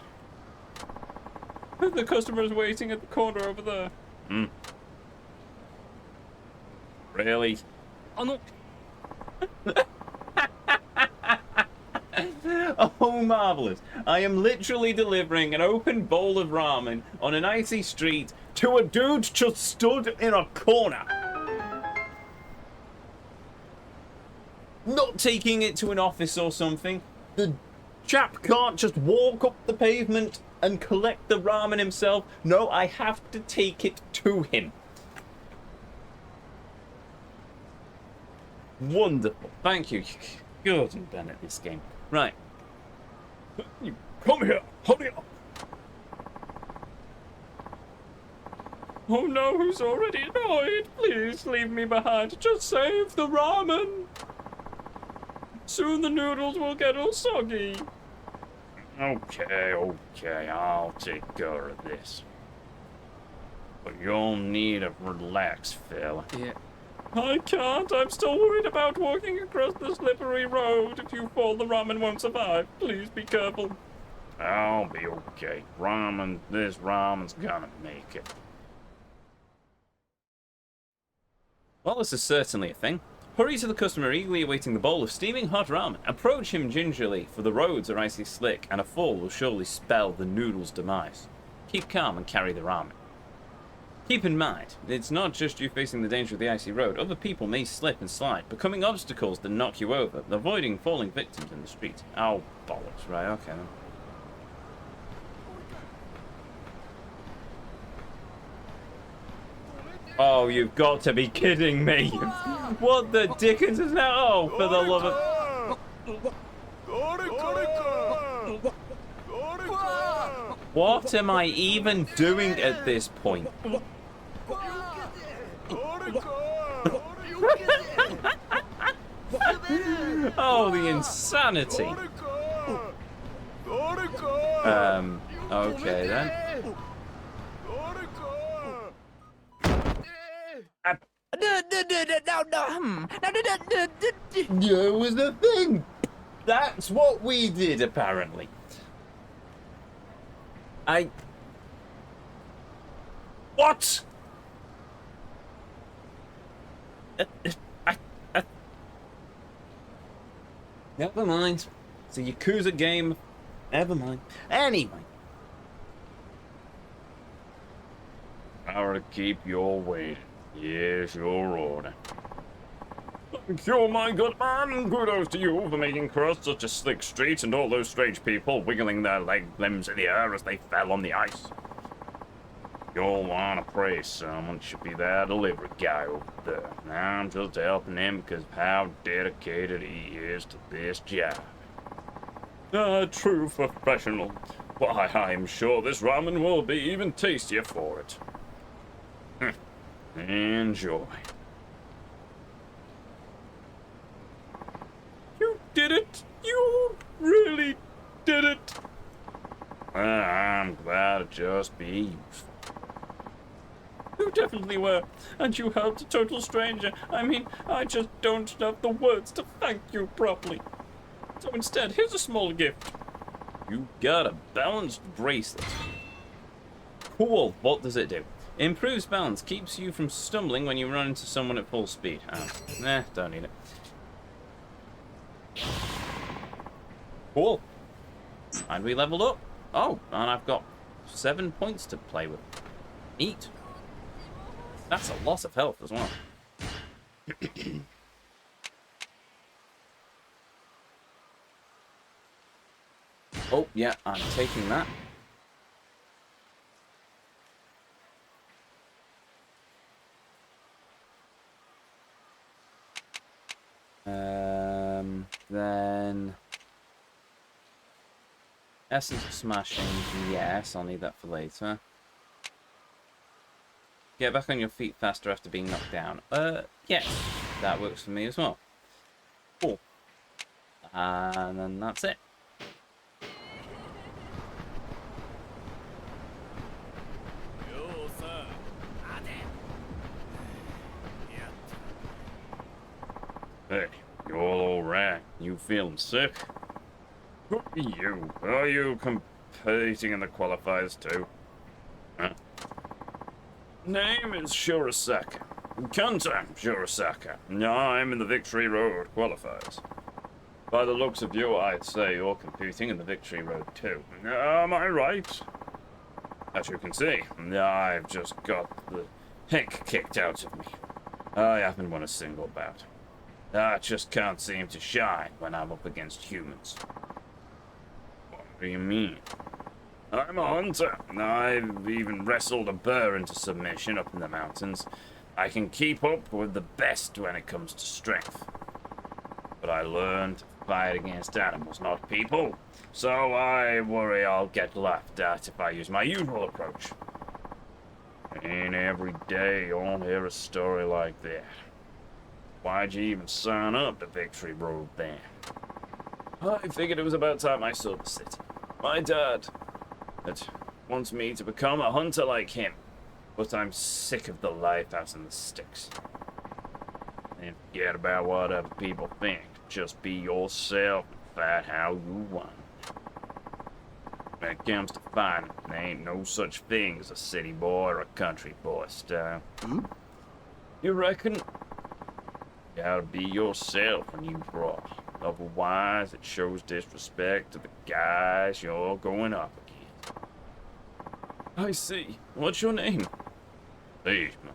[SPEAKER 2] The customer's waiting at the corner over there.
[SPEAKER 3] Really?
[SPEAKER 2] Oh, marvelous. I am literally delivering an open bowl of ramen on an icy street to a dude just stood in a corner. Not taking it to an office or something. The chap can't just walk up the pavement and collect the ramen himself. No, I have to take it to him. Wonderful. Thank you. Good and done at this game. Right. You come here. Hurry up. Oh no, who's already annoyed? Please leave me behind. Just save the ramen. Soon the noodles will get all soggy.
[SPEAKER 3] Okay, I'll take care of this. But you'll need to relax, fella.
[SPEAKER 2] Yeah. I can't. I'm still worried about walking across the slippery road. If you fall, the ramen won't survive. Please be careful.
[SPEAKER 3] I'll be okay. This ramen's gonna make it.
[SPEAKER 2] Well, this is certainly a thing. Hurry to the customer eagerly awaiting the bowl of steaming hot ramen. Approach him gingerly, for the roads are icy slick, and a fall will surely spell the noodle's demise. Keep calm and carry the ramen. Keep in mind, it's not just you facing the danger of the icy road. Other people may slip and slide, becoming obstacles that knock you over, avoiding falling victims in the street. Oh, bollocks. Right, okay then. Oh, you've got to be kidding me. What the dickens is that? Oh, for the love of... What am I even doing at this point? Oh, the insanity. Okay then.
[SPEAKER 1] That was the thing. That's what we did, apparently. What? Never mind. It's a Yakuza game. Never mind. Anyway.
[SPEAKER 3] Power to keep your waiting. Yes, your order. Thank you, my good man. Kudos to you for making crust such a slick street and all those strange people wiggling their limbs in the air as they fell on the ice. You'll want to praise someone should be that delivery guy over there. Now I'm just helping him because of how dedicated he is to this job. A true professional. Why, I'm sure this ramen will be even tastier for it. Enjoy. You did it! You really did it! I'm glad to just be useful.
[SPEAKER 2] You definitely were, and you helped a total stranger. I mean, I just don't have the words to thank you properly. So instead, here's a small gift.
[SPEAKER 1] You got a balanced bracelet. Cool. What does it do?
[SPEAKER 2] Improves balance, keeps you from stumbling when you run into someone at full speed. Oh, don't need it.
[SPEAKER 1] Cool.
[SPEAKER 2] And we leveled up. Oh, and I've got 7 points to play with. Neat. That's a lot of health as well. Oh, yeah, I'm taking that. Then essence of smashing, yes, I'll need that for later. Get back on your feet faster after being knocked down. Yes, that works for me as well. Cool. And then that's it.
[SPEAKER 3] Hey, you all alright? You feeling sick? Who are you? Are you competing in the qualifiers too? Huh? Name is Shurasaka. Kanta Shurasaka. I'm in the Victory Road qualifiers. By the looks of you, I'd say you're competing in the Victory Road too. Am I right? As you can see, I've just got the heck kicked out of me. I haven't won a single bout. I just can't seem to shine when I'm up against humans. What do you mean? I'm a hunter. I've even wrestled a bear into submission up in the mountains. I can keep up with the best when it comes to strength. But I learned to fight against animals, not people. So I worry I'll get laughed at if I use my usual approach. Ain't every day you'll hear a story like that. Why'd you even sign up to Victory Road then? I figured it was about time I saw the city. My dad wants me to become a hunter like him, but I'm sick of the life out in the sticks. And forget about what other people think. Just be yourself and fight how you want. When it comes to fighting, there ain't no such thing as a city boy or a country boy style. You reckon? You gotta be yourself when you brawl. Otherwise, it shows disrespect to the guys you're going up against. I see. What's your name? Sejima.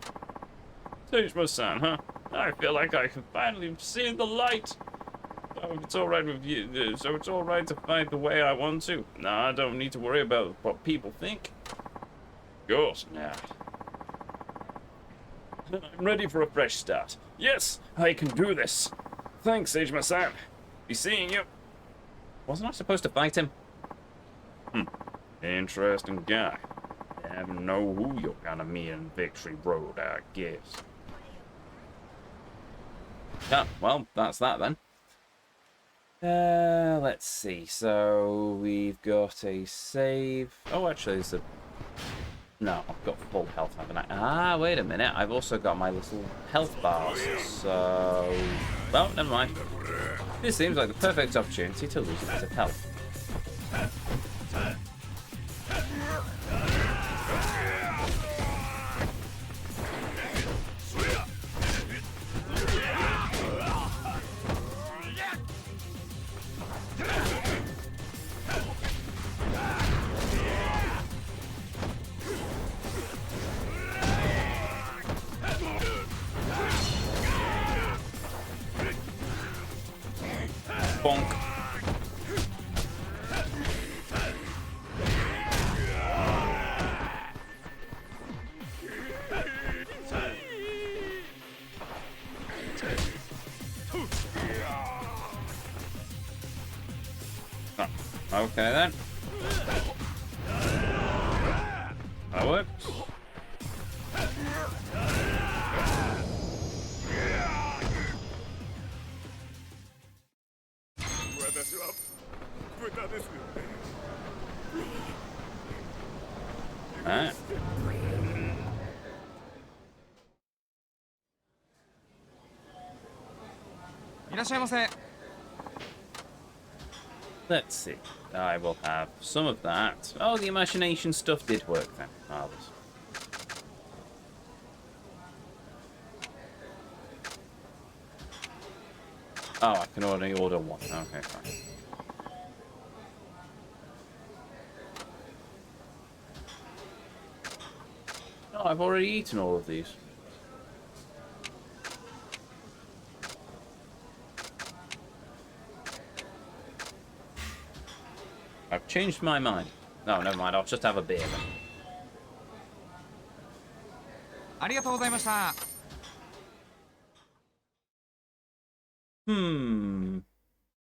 [SPEAKER 3] Sejima-san, huh? I feel like I can finally see the light. So it's alright with you. So it's alright to fight the way I want to. Nah, I don't need to worry about what people think. Of course not. I'm ready for a fresh start. Yes, I can do this. Thanks, Sejima-san. Be seeing you.
[SPEAKER 2] Wasn't I supposed to fight him?
[SPEAKER 3] Interesting guy. Never know who you're gonna meet in Victory Road, I guess.
[SPEAKER 2] Yeah, well, that's that then. Let's see. So we've got a save. Oh, actually, there's a No, I've got full health, haven't I? Ah, wait a minute. I've also got my little health bars. So... Well, never mind. This seems like the perfect opportunity to lose a bit of health. Bonk. Oh, okay then. That works. Ah. Let's see. I will have some of that. Oh, the imagination stuff did work then. Marvelous. Oh, I can only order one. Okay, fine. Oh, I've already eaten all of these. I've changed my mind. No, never mind. I'll just have a beer then.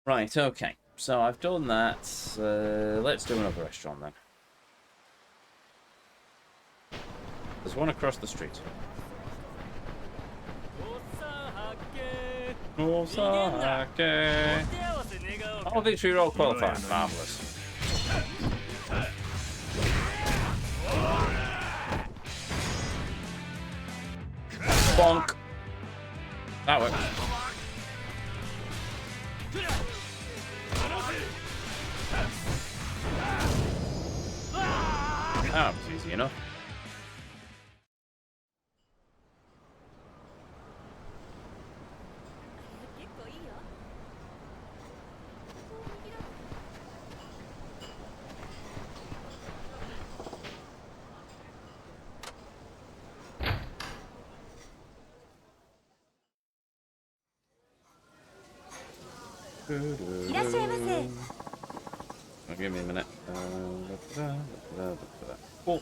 [SPEAKER 2] Right, okay. So I've done that. Let's do another restaurant then. There's one across the street. Osaka. Oh, victory roll qualified. Marvelous. Bonk. That works. That was easy enough. Oh, give me a minute. Cool.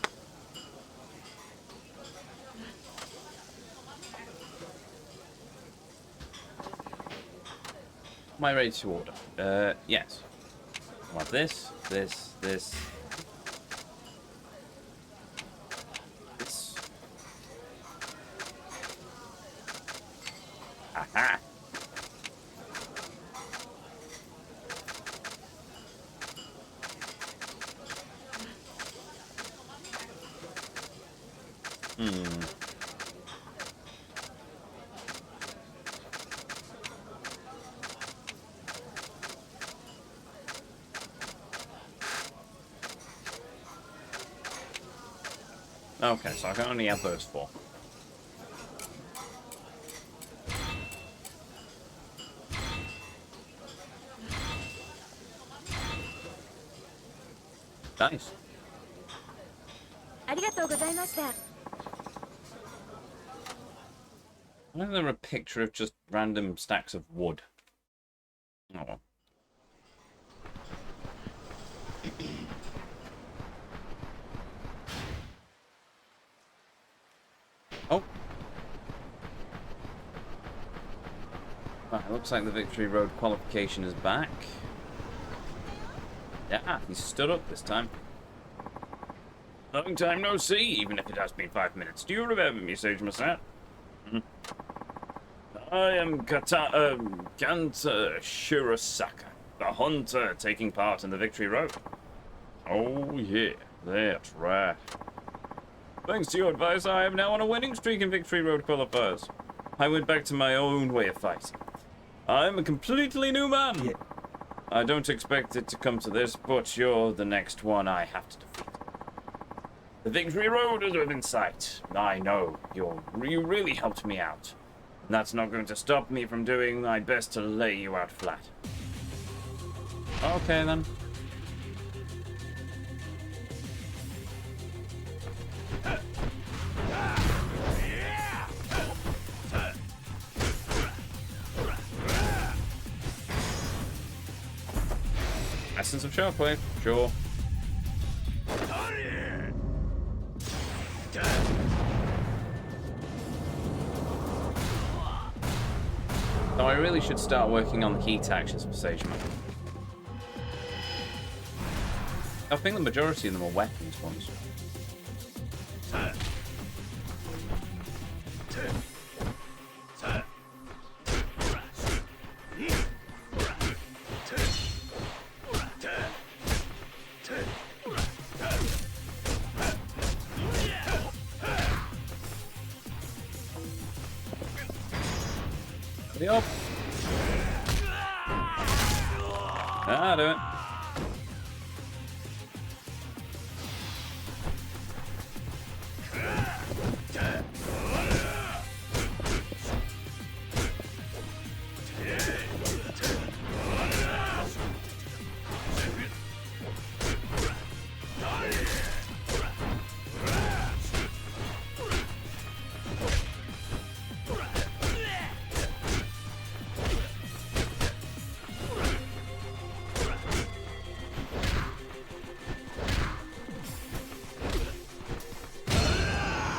[SPEAKER 2] Am I ready to order? Yes. I want this. This. Aha! Okay, so I can only have those four. Nice. Why is there a picture of just random stacks of wood? Oh well. Oh. Right, looks like the Victory Road qualification is back. Yeah, he stood up this time. Long time no see, even if it has been 5 minutes. Do you remember me, Sage Masat? I am Kanta Shirasaka, the hunter taking part in the Victory Road. Oh yeah, that's right. Thanks to your advice, I am now on a winning streak in Victory Road qualifiers. I went back to my own way of fighting. I'm a completely new man.
[SPEAKER 5] Yeah.
[SPEAKER 2] I don't expect it to come to this, but you're the next one I have to defeat. The Victory Road is within sight. I know you really helped me out. And that's not going to stop me from doing my best to lay you out flat. Okay then. Essence of Shockwave, sure. So I really should start working on the heat actions for Sage Man. I think the majority of them are weapons ones. Yup. Ah, do it.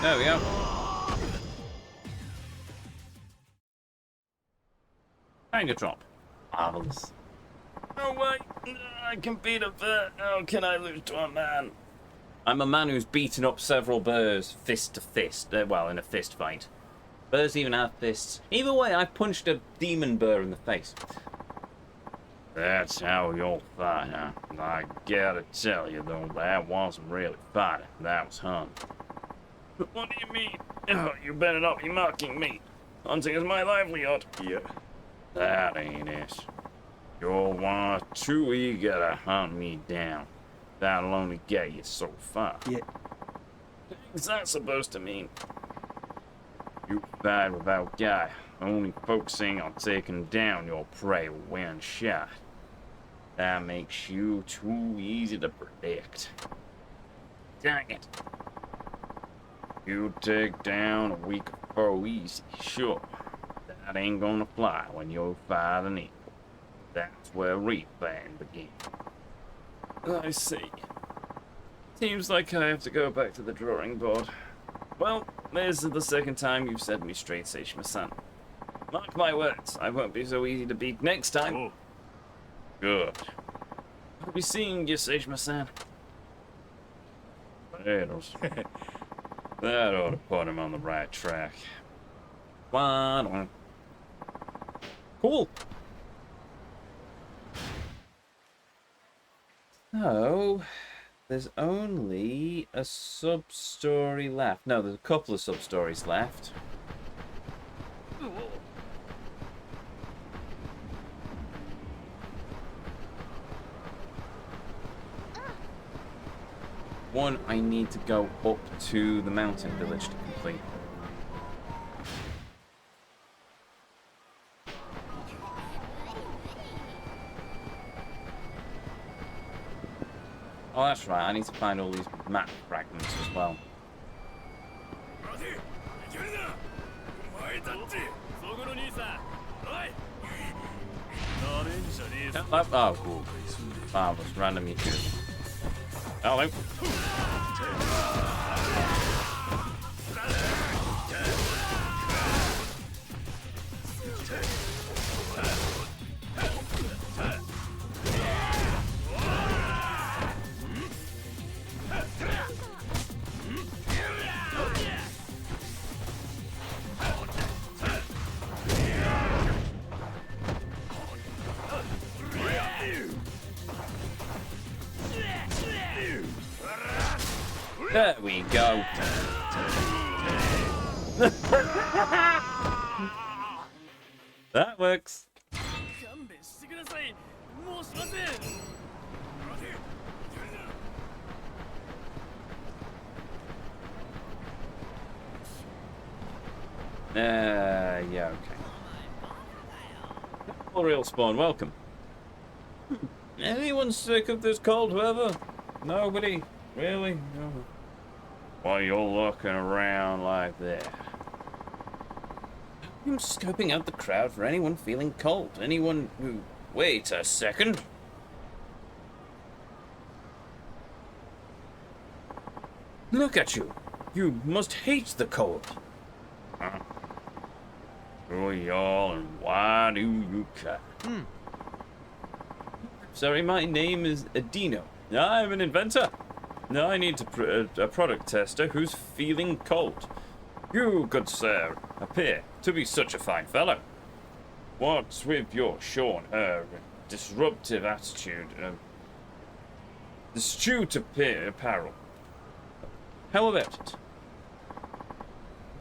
[SPEAKER 2] There we go. Anger drop. Marvelous.
[SPEAKER 3] No way. I can beat a bear. How can I lose to a man?
[SPEAKER 2] I'm a man who's beaten up several bears fist to fist. Well, in a fist fight. Bears even have fists. Either way, I punched a demon bear in the face.
[SPEAKER 3] That's how you'll fight, huh? I gotta tell you, though, that wasn't really fighting. That was hunting. What do you mean? Oh, you better not be mocking me. Hunting is my livelihood. Yeah. That ain't it. You're one too eager to hunt me down. That'll only get you so far.
[SPEAKER 5] Yeah.
[SPEAKER 3] What's that supposed to mean? You fight without guy, only focusing on taking down your prey with one shot. That makes you too easy to predict. Dang it. You take down a weak foe easy, sure. That ain't gonna fly when you're fighting it. That's where refang begins. I see. Seems like I have to go back to the drawing board. Well, this is the second time you've set me straight, Seishima-san. Mark my words, I won't be so easy to beat next time. Oh. Good. I'll be seeing you, Seishima-san. Potatoes. That ought to put him on the right track.
[SPEAKER 2] Cool. So, there's only a sub-story left. No, there's a couple of sub-stories left. One, I need to go up to the mountain village to complete. Oh, that's right, I need to find all these map fragments as well. Oh, cool. Marvelous, random Yakuza. Hello. There we go. That works.
[SPEAKER 5] 勘弁してください。もうしません。
[SPEAKER 2] Yeah, okay. Well, real spawn, welcome. Anyone sick of this cold weather? Nobody? Really? No. Why you're looking around like that? I'm scoping out the crowd for anyone feeling cold. Anyone who... Wait a second. Look at you. You must hate the cold. Huh? Who are y'all and why do you care? Sorry, my name is Adino. I'm an inventor. I need a product tester who's feeling cold. You, good sir, appear to be such a fine fellow. What's with your short hair, disruptive attitude, astute apparel? How about it?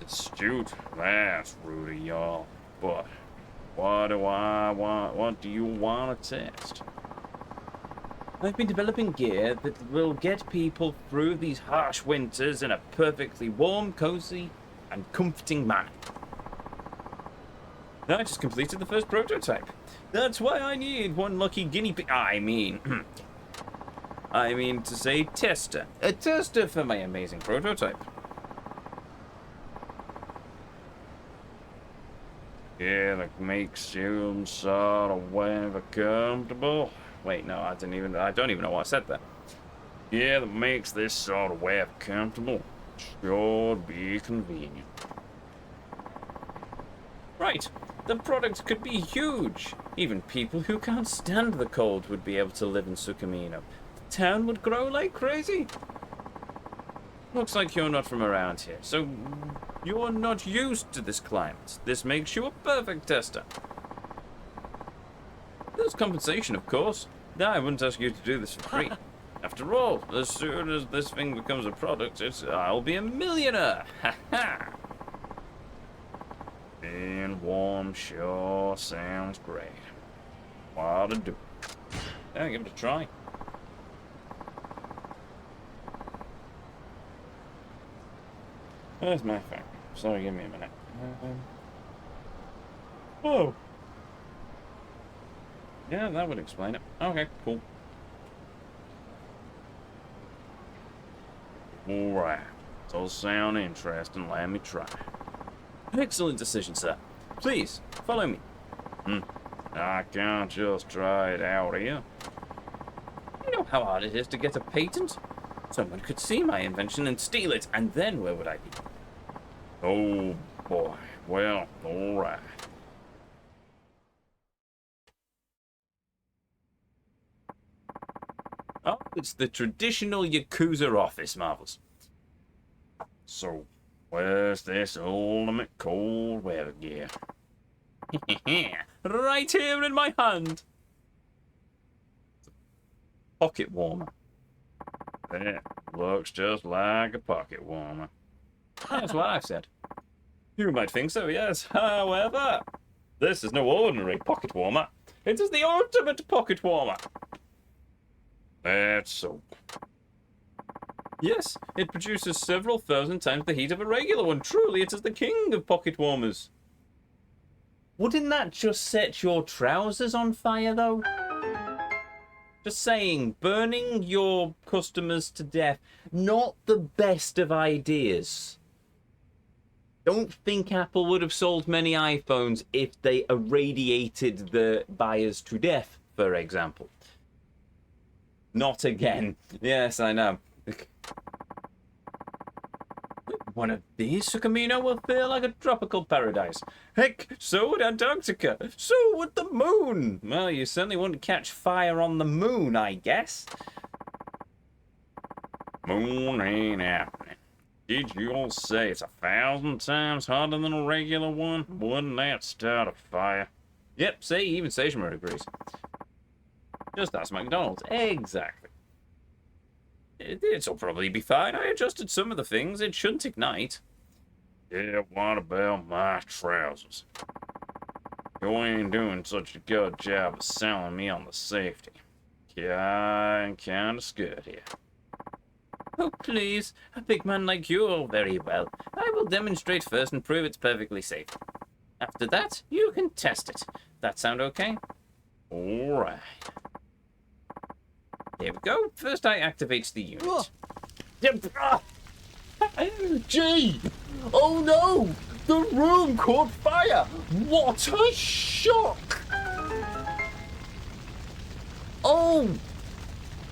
[SPEAKER 2] Astute? That's rude of y'all. But what do I want? What do you want to test? I've been developing gear that will get people through these harsh winters in a perfectly warm, cozy, and comforting manner. I just completed the first prototype. That's why I need one lucky guinea pig. I mean to say tester. A tester for my amazing prototype. Yeah, that makes you sort of weather comfortable. Wait, no, I don't even know what I said there. Yeah, that makes this sort of weather comfortable. Sure be convenient. Right, the product could be huge. Even people who can't stand the cold would be able to live in Sukamino. The town would grow like crazy. Looks like you're not from around here, so you're not used to this climate. This makes you a perfect tester. There's compensation, of course. I wouldn't ask you to do this for free. After all, as soon as this thing becomes a product, I'll be a millionaire. Ha ha! Being warm sure sounds great. What to do? Yeah, give it a try. Where's my phone? Sorry, give me a minute. Oh! Yeah, that would explain it. Okay, cool. Alright. Does sound interesting. Let me try. Excellent decision, sir. Please, follow me. I can't just try it out here. You know how hard it is to get a patent? Someone could see my invention and steal it, and then where would I be? Oh, boy. Well, alright. Oh, it's the traditional Yakuza office, Marvels. So, where's this ultimate cold weather gear? Right here in my hand. Pocket warmer. That looks just like a pocket warmer. That's what I said. You might think so, yes. However, this is no ordinary pocket warmer. It is the ultimate pocket warmer. That's so. Yes, it produces several thousand times the heat of a regular one. Truly, it is the king of pocket warmers. Wouldn't that just set your trousers on fire, though? Just saying, burning your customers to death, not the best of ideas. Don't think Apple would have sold many iPhones if they irradiated the buyers to death, for example. Not again. Yes, I know. One of these, Sukamino will feel like a tropical paradise. Heck, so would Antarctica. So would the moon. Well, you certainly wouldn't catch fire on the moon, I guess. Moon ain't happening. Did you all say it's 1,000 times hotter than a regular one? Wouldn't that start a fire? Yep, see, even Sejima agrees. Just ask McDonald's. Exactly. It'll probably be fine. I adjusted some of the things. It shouldn't ignite.
[SPEAKER 3] Yeah, what about my trousers? You ain't doing such a good job of selling me on the safety. Yeah, I'm kinda scared here.
[SPEAKER 6] Oh, please. A big man like you, oh, very well. I will demonstrate first and prove it's perfectly safe. After that, you can test it. That sound okay?
[SPEAKER 3] Alright.
[SPEAKER 6] Here we go. First, I activate the unit.
[SPEAKER 2] Gee! Oh no! The room caught fire! What a shock! Oh!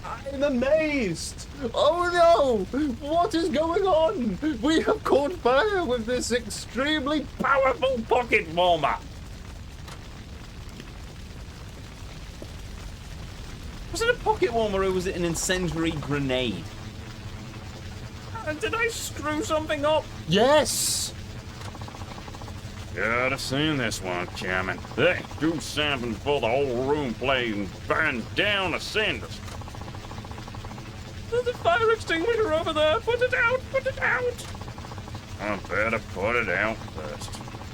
[SPEAKER 2] I'm amazed! Oh no! What is going on? We have caught fire with this extremely powerful pocket warmer!
[SPEAKER 6] Was it a pocket warmer or was it an incendiary grenade?
[SPEAKER 2] Did I screw something up?
[SPEAKER 3] Yes! Gotta seen this one coming. Hey, do something before the whole room plays and burn down the cinders.
[SPEAKER 2] There's a fire extinguisher over there! Put it out! Put it out!
[SPEAKER 3] I better put it out first.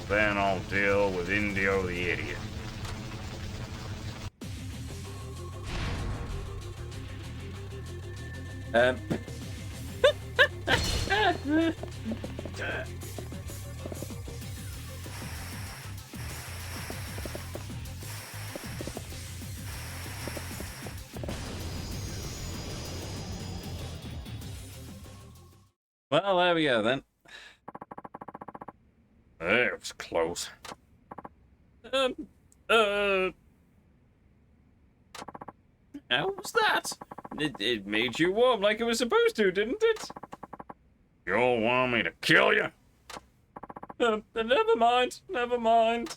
[SPEAKER 3] Then I'll deal with Indio the idiot.
[SPEAKER 2] Well, there we go then.
[SPEAKER 3] That was close.
[SPEAKER 2] How was that? It made you warm like it was supposed to, didn't it?
[SPEAKER 3] You all want me to kill you?
[SPEAKER 2] Never mind, never mind.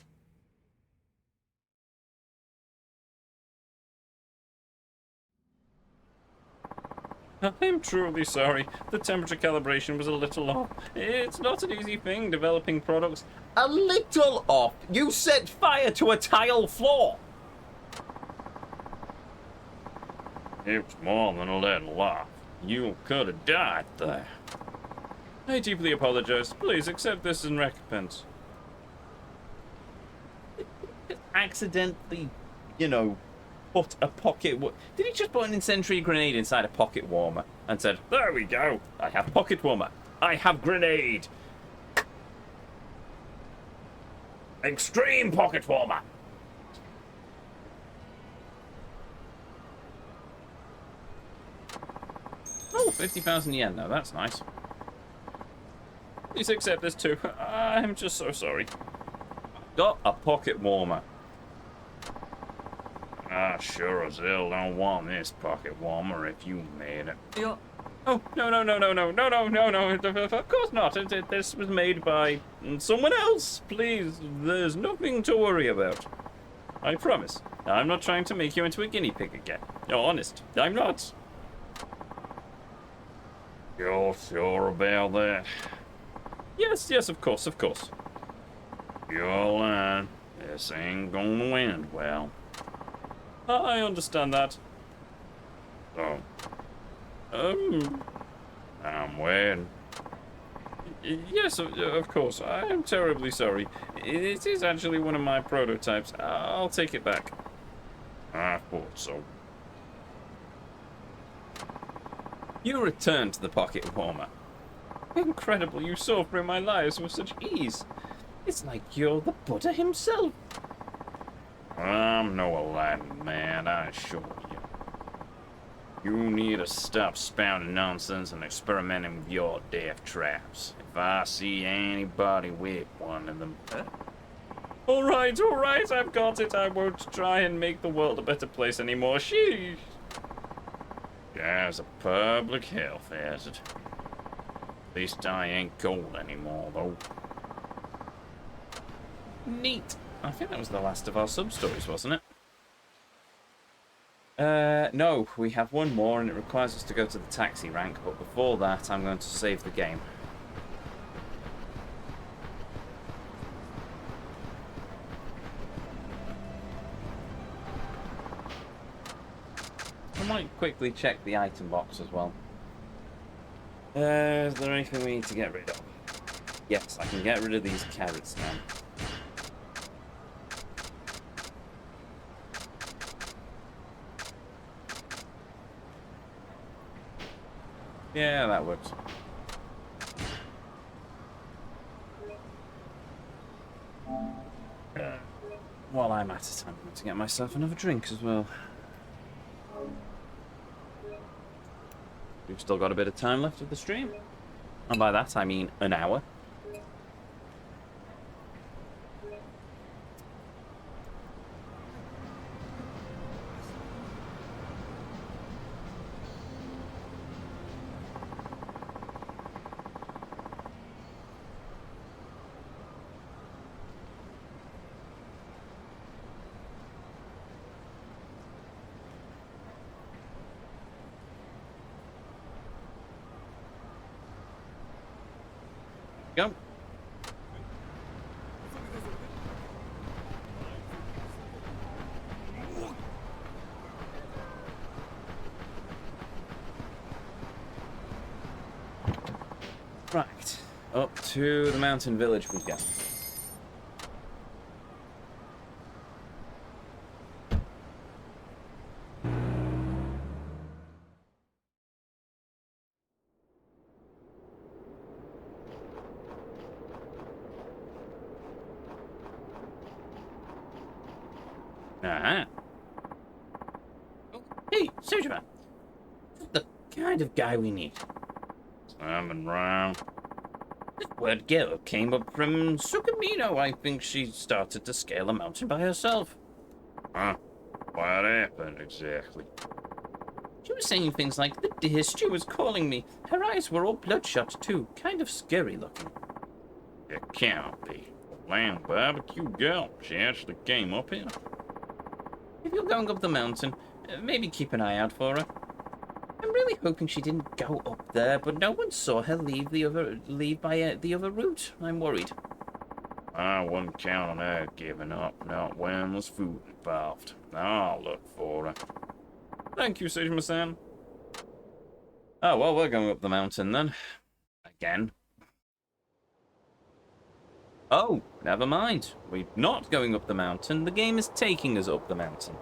[SPEAKER 2] I'm truly sorry. The temperature calibration was a little off. It's not an easy thing developing products.
[SPEAKER 1] A little off. You set fire to a tile floor.
[SPEAKER 3] It was more than a little off. You could have died there.
[SPEAKER 2] I deeply apologize. Please accept this as recompense.
[SPEAKER 1] Accidentally, put a pocket... Did he just put an incendiary grenade inside a pocket warmer and said, there we go, I have pocket warmer, I have grenade. Extreme pocket warmer.
[SPEAKER 2] Oh, 50,000 yen now. That's nice. Please accept this too. I'm just so sorry.
[SPEAKER 1] Got a pocket warmer.
[SPEAKER 3] I sure as hell don't want this pocket warmer if you made it.
[SPEAKER 2] Oh, no. Of course not. This was made by someone else. Please, there's nothing to worry about. I promise. I'm not trying to make you into a guinea pig again. No, honest, I'm not.
[SPEAKER 3] You're sure about that?
[SPEAKER 2] Yes, of course.
[SPEAKER 3] You're lying. This ain't gonna end well.
[SPEAKER 2] I understand that.
[SPEAKER 3] So, I'm waiting.
[SPEAKER 2] Yes, of course. I am terribly sorry. It is actually one of my prototypes. I'll take it back.
[SPEAKER 3] I thought so.
[SPEAKER 2] You return to the pocket warmer. Incredible, you saw through my lies with such ease. It's like you're the Buddha himself.
[SPEAKER 3] I'm no Aladdin, man, I assure you. You need to stop spouting nonsense and experimenting with your death traps. If I see anybody with one of them...
[SPEAKER 2] All right, I've got it. I won't try and make the world a better place anymore. Sheesh.
[SPEAKER 3] That's a public health hazard. At least I ain't cold anymore, though.
[SPEAKER 2] Neat. I think that was the last of our sub-stories, wasn't it?
[SPEAKER 1] No, we have one more and it requires us to go to the taxi rank, but before that I'm going to save the game. I might quickly check the item box as well. Is there anything we need to get rid of?
[SPEAKER 2] Yes, I can get rid of these carrots now. Yeah, that works. While I'm at it, I'm going to get myself another drink as well. We've still got a bit of time left of the stream. And by that, I mean an hour. Go. Right, up to the mountain village we go. Ah. Oh, hey, Sujiman. The kind of guy we need.
[SPEAKER 3] Something wrong?
[SPEAKER 2] This word girl came up from Sukamino. I think she started to scale a mountain by herself.
[SPEAKER 3] Huh? What happened exactly?
[SPEAKER 2] She was saying things like, the deer stew was calling me. Her eyes were all bloodshot too, kind of scary looking.
[SPEAKER 3] It can't be. Lamb barbecue girl. She actually came up here.
[SPEAKER 2] If you're going up the mountain, maybe keep an eye out for her. I'm really hoping she didn't go up there, but no one saw her leave the other route. I'm worried.
[SPEAKER 3] I wouldn't count on her giving up, not when there's food involved. I'll look for her.
[SPEAKER 2] Thank you, Sejima-san. Oh, well, we're going up the mountain then. Again. Oh, never mind. We're not going up the mountain. The game is taking us up the mountain.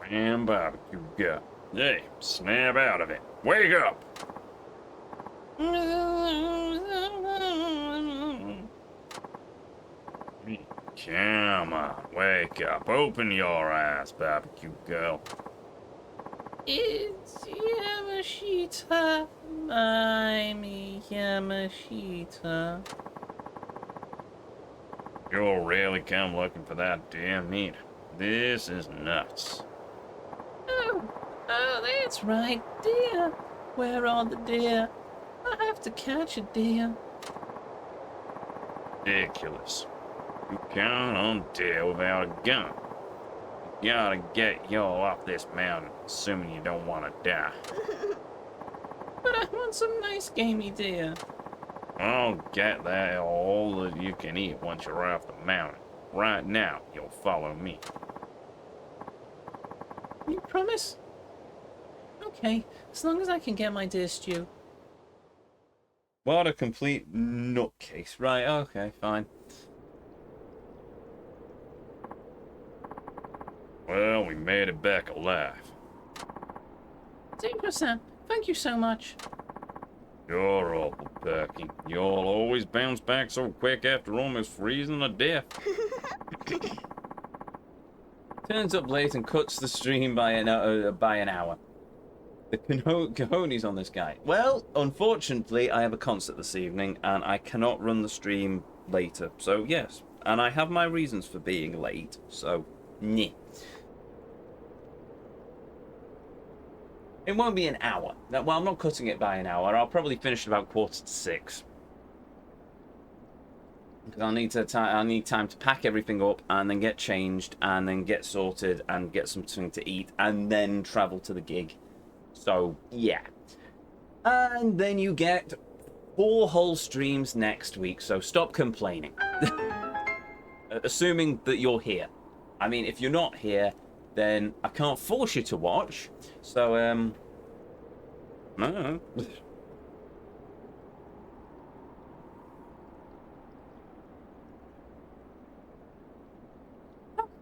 [SPEAKER 3] Lamb barbecue girl. Hey, snap out of it. Wake up! Come on, wake up. Open your eyes, barbecue girl.
[SPEAKER 6] It's Yamashita. I'm Yamashita.
[SPEAKER 3] You'll really come looking for that damn meat. This is nuts.
[SPEAKER 6] Oh, that's right, deer. Where are the deer? I have to catch a deer.
[SPEAKER 3] Ridiculous. You can't on deer without a gun. You gotta get y'all off this mountain, assuming you don't want to die.
[SPEAKER 6] But I want some nice gamey deer.
[SPEAKER 3] I'll get that all that you can eat once you're off the mountain. Right now, you'll follow me.
[SPEAKER 6] You promise? Okay, as long as I can get my deer stew.
[SPEAKER 2] What a complete nutcase. Right, okay, fine.
[SPEAKER 3] Well, we made it back alive.
[SPEAKER 6] 0%. Thank you so much.
[SPEAKER 3] You're awful perky. You'll always bounce back so quick after almost freezing to death.
[SPEAKER 2] Turns up late and cuts the stream by an hour. The cojones on this guy. Well, unfortunately, I have a concert this evening, and I cannot run the stream later. So, yes. And I have my reasons for being late, so, nyeh. It won't be an hour. Well, I'm not cutting it by an hour. I'll probably finish at about 5:45. Because I'll need time to pack everything up and then get changed and then get sorted and get something to eat and then travel to the gig. So, yeah. And then you get 4 whole streams next week, so stop complaining. Assuming that you're here. I mean, if you're not here, then I can't force you to watch. So, no.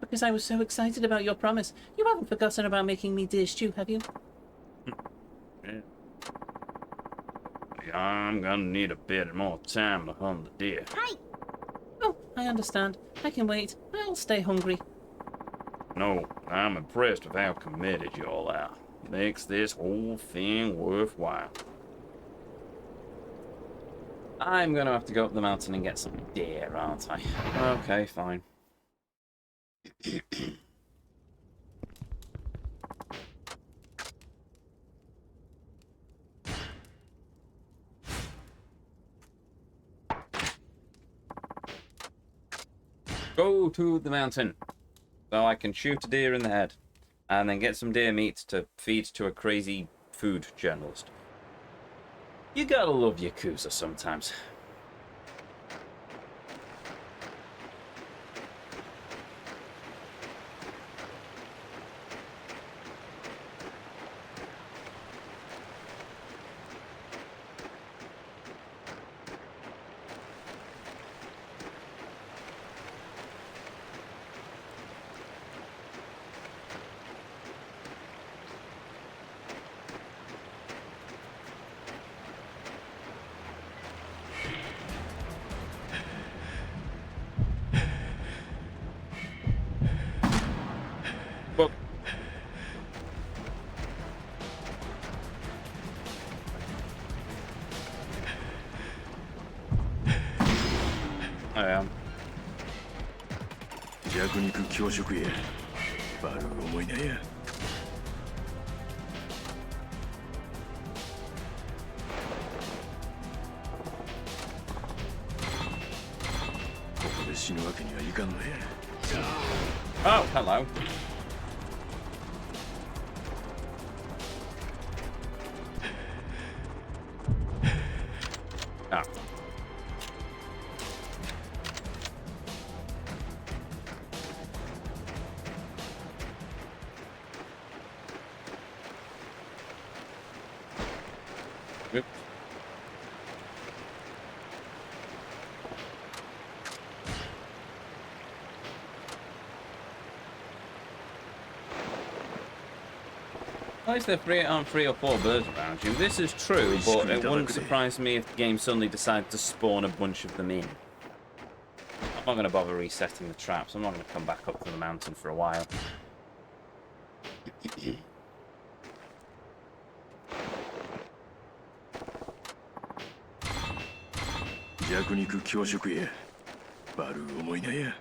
[SPEAKER 6] Because I was so excited about your promise. You haven't forgotten about making me deer stew, have you?
[SPEAKER 3] Yeah. I'm gonna need a bit more time to hunt the deer.
[SPEAKER 6] Oh, I understand. I can wait. I'll stay hungry.
[SPEAKER 3] No, I'm impressed with how committed you all are. Makes this whole thing worthwhile.
[SPEAKER 2] I'm gonna have to go up the mountain and get some deer, aren't I? Okay, fine. Go to the mountain so I can shoot a deer in the head and then get some deer meat to feed to a crazy food journalist. You gotta love Yakuza sometimes. But I am.
[SPEAKER 5] 弱肉強食へ悪い思いだやここで死ぬわけにはいかんのや
[SPEAKER 2] Oh, hello. Ah. Oops. At least there aren't 3 or 4 birds around you. This is true, but it wouldn't surprise me if the game suddenly decided to spawn a bunch of them in. I'm not going to bother resetting the traps. I'm not going to come back up to the mountain for a while.
[SPEAKER 5] 弱肉強食へ悪い思いだや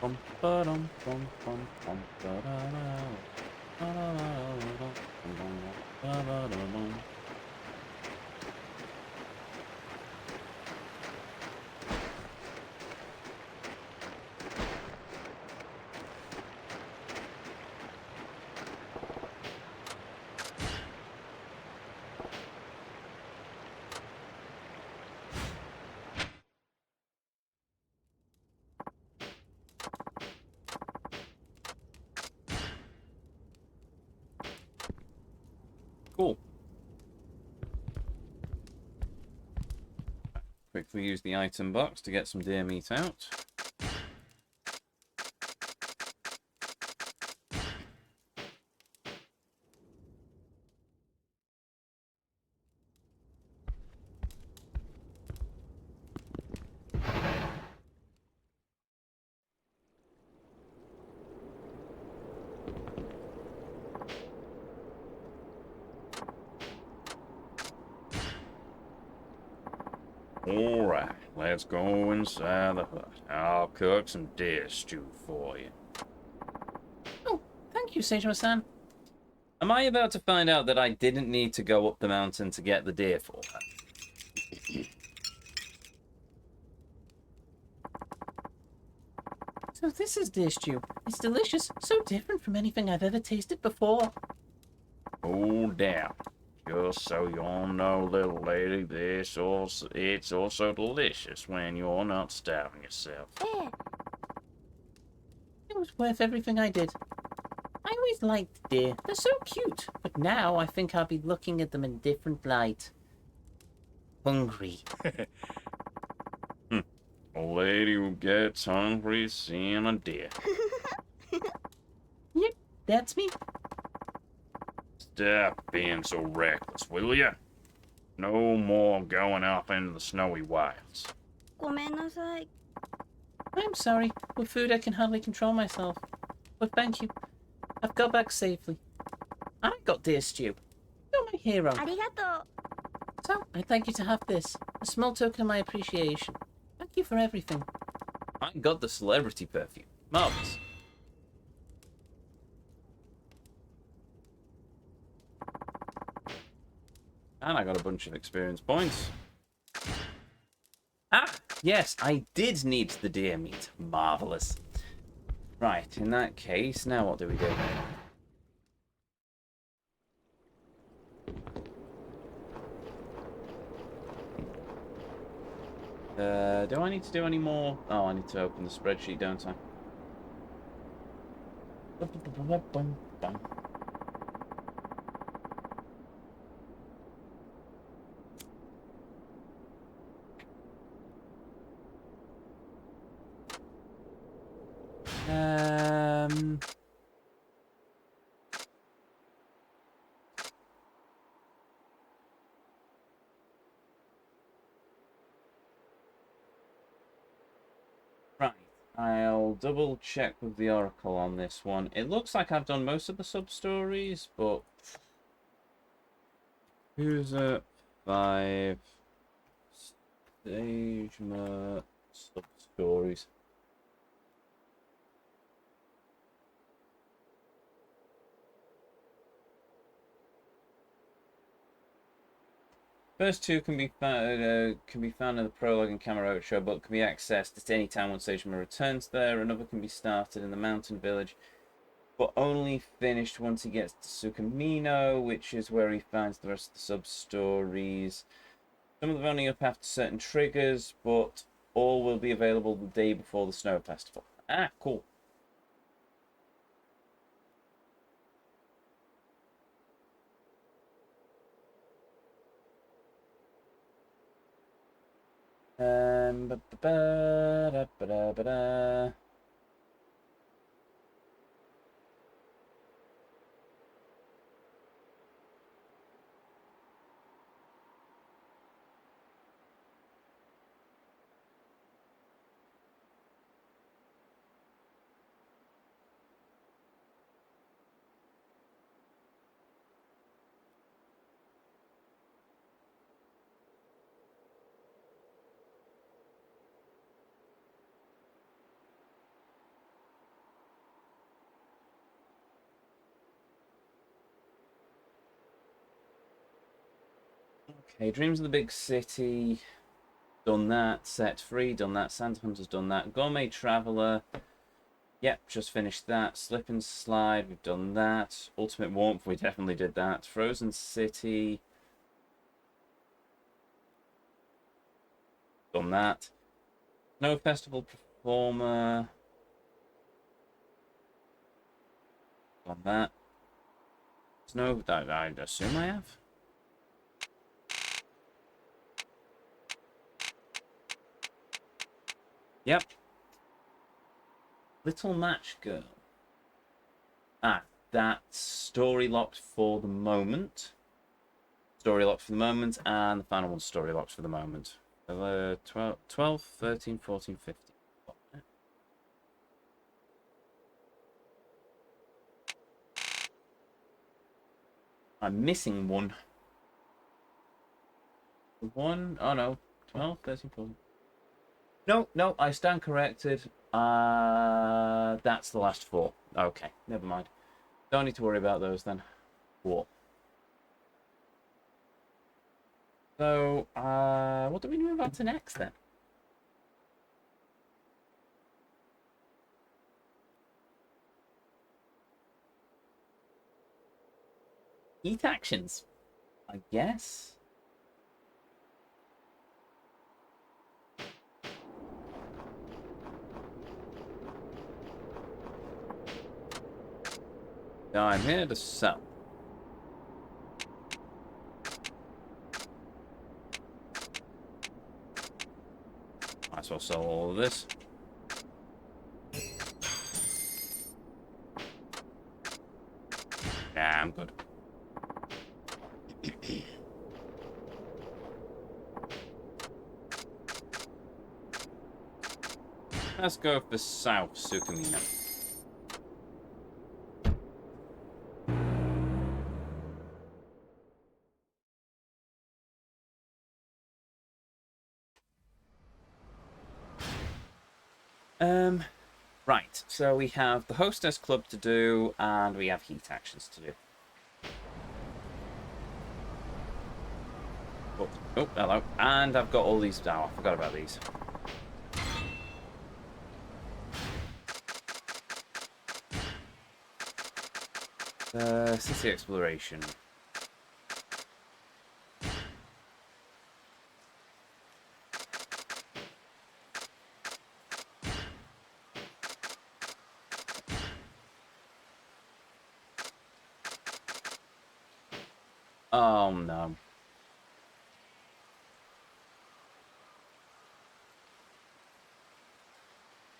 [SPEAKER 2] Bum, ba-dum, bum, bum, bum, ba-da-da. Ba-da-da-da-da. Ba-da-da-da. Cool. Quickly use the item box to get some deer meat out.
[SPEAKER 3] Alright, let's go inside the hut. I'll cook some deer stew for you.
[SPEAKER 6] Oh, thank you, Seijima-san.
[SPEAKER 2] Am I about to find out that I didn't need to go up the mountain to get the deer for her?
[SPEAKER 6] So this is deer stew. It's delicious. So different from anything I've ever tasted before.
[SPEAKER 3] Hold down. Just so you all know, little lady, it's also delicious when you're not starving yourself.
[SPEAKER 4] ええ
[SPEAKER 6] It was worth everything I did. I always liked deer. They're so cute. But now I think I'll be looking at them in a different light. Hungry.
[SPEAKER 3] A lady who gets hungry seeing a deer.
[SPEAKER 6] Yep, that's me.
[SPEAKER 3] Stop being so reckless, will ya? No more going off into the snowy wilds.
[SPEAKER 4] ごめんなさい
[SPEAKER 6] I'm sorry. With food I can hardly control myself. But thank you. I've got back safely. I got deer stew. You're my hero.
[SPEAKER 4] ありがとう
[SPEAKER 6] So, I'd like you to have this. A small token of my appreciation. Thank you for everything.
[SPEAKER 2] I got the celebrity perfume. Marvelous. And I got a bunch of experience points. Ah, yes, I did need the deer meat. Marvelous. Right, in that case, now what do we do? Do I need to do any more? Oh, I need to open the spreadsheet, don't I? Um... Right, I'll double check with the Oracle on this one. It looks like I've done most of the sub-stories, but... Who's it? 5... Stage sub-stories. First two can be found in the prologue and camera show, but can be accessed at any time one stage returns there. Another can be started in the mountain village, but only finished once he gets to Sukamino, which is where he finds the rest of the sub-stories. Some of them only up after certain triggers, but all will be available the day before the Snow Festival. Ah, cool. Ba-ba-da-ba-da-ba-da. Okay, Dreams of the Big City. Done that. Set Free. Done that. Santa Hunter's done that. Gourmet Traveler. Yep, just finished that. Slip and Slide. We've done that. Ultimate Warmth. We definitely did that. Frozen City. Done that. Snow Festival Performer. Done that. Snow. I assume I have. Yep. Little Match Girl. Ah, that's story locked for the moment. Story locked for the moment, and the final one's story locked for the moment. 12, 13, 14, 15. I'm missing one. One? Oh no. 12, 13, 14. No, I stand corrected. That's the last four. Okay, never mind. Don't need to worry about those then. Cool. So, what do we move on to next then? Eat actions. I guess. So I'm here to sell. Might as well sell all of this. Yeah, I'm good. Let's go for South Sukamina. Right, so we have the Hostess Club to do, and we have heat actions to do. Oh, hello. And I've got all these. Oh, I forgot about these. City exploration. Oh no.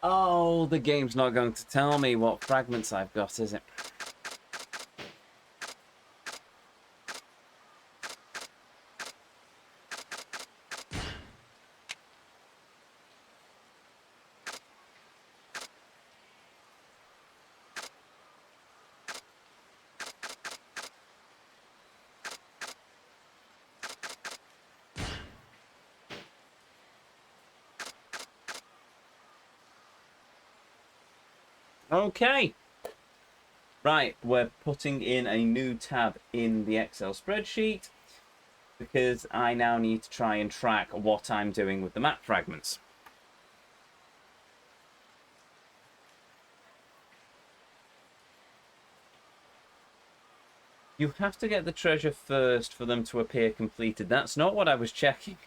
[SPEAKER 2] Oh, the game's not going to tell me what fragments I've got, is it? Okay. Right, we're putting in a new tab in the Excel spreadsheet because I now need to try and track what I'm doing with the map fragments. You have to get the treasure first for them to appear completed. That's not what I was checking.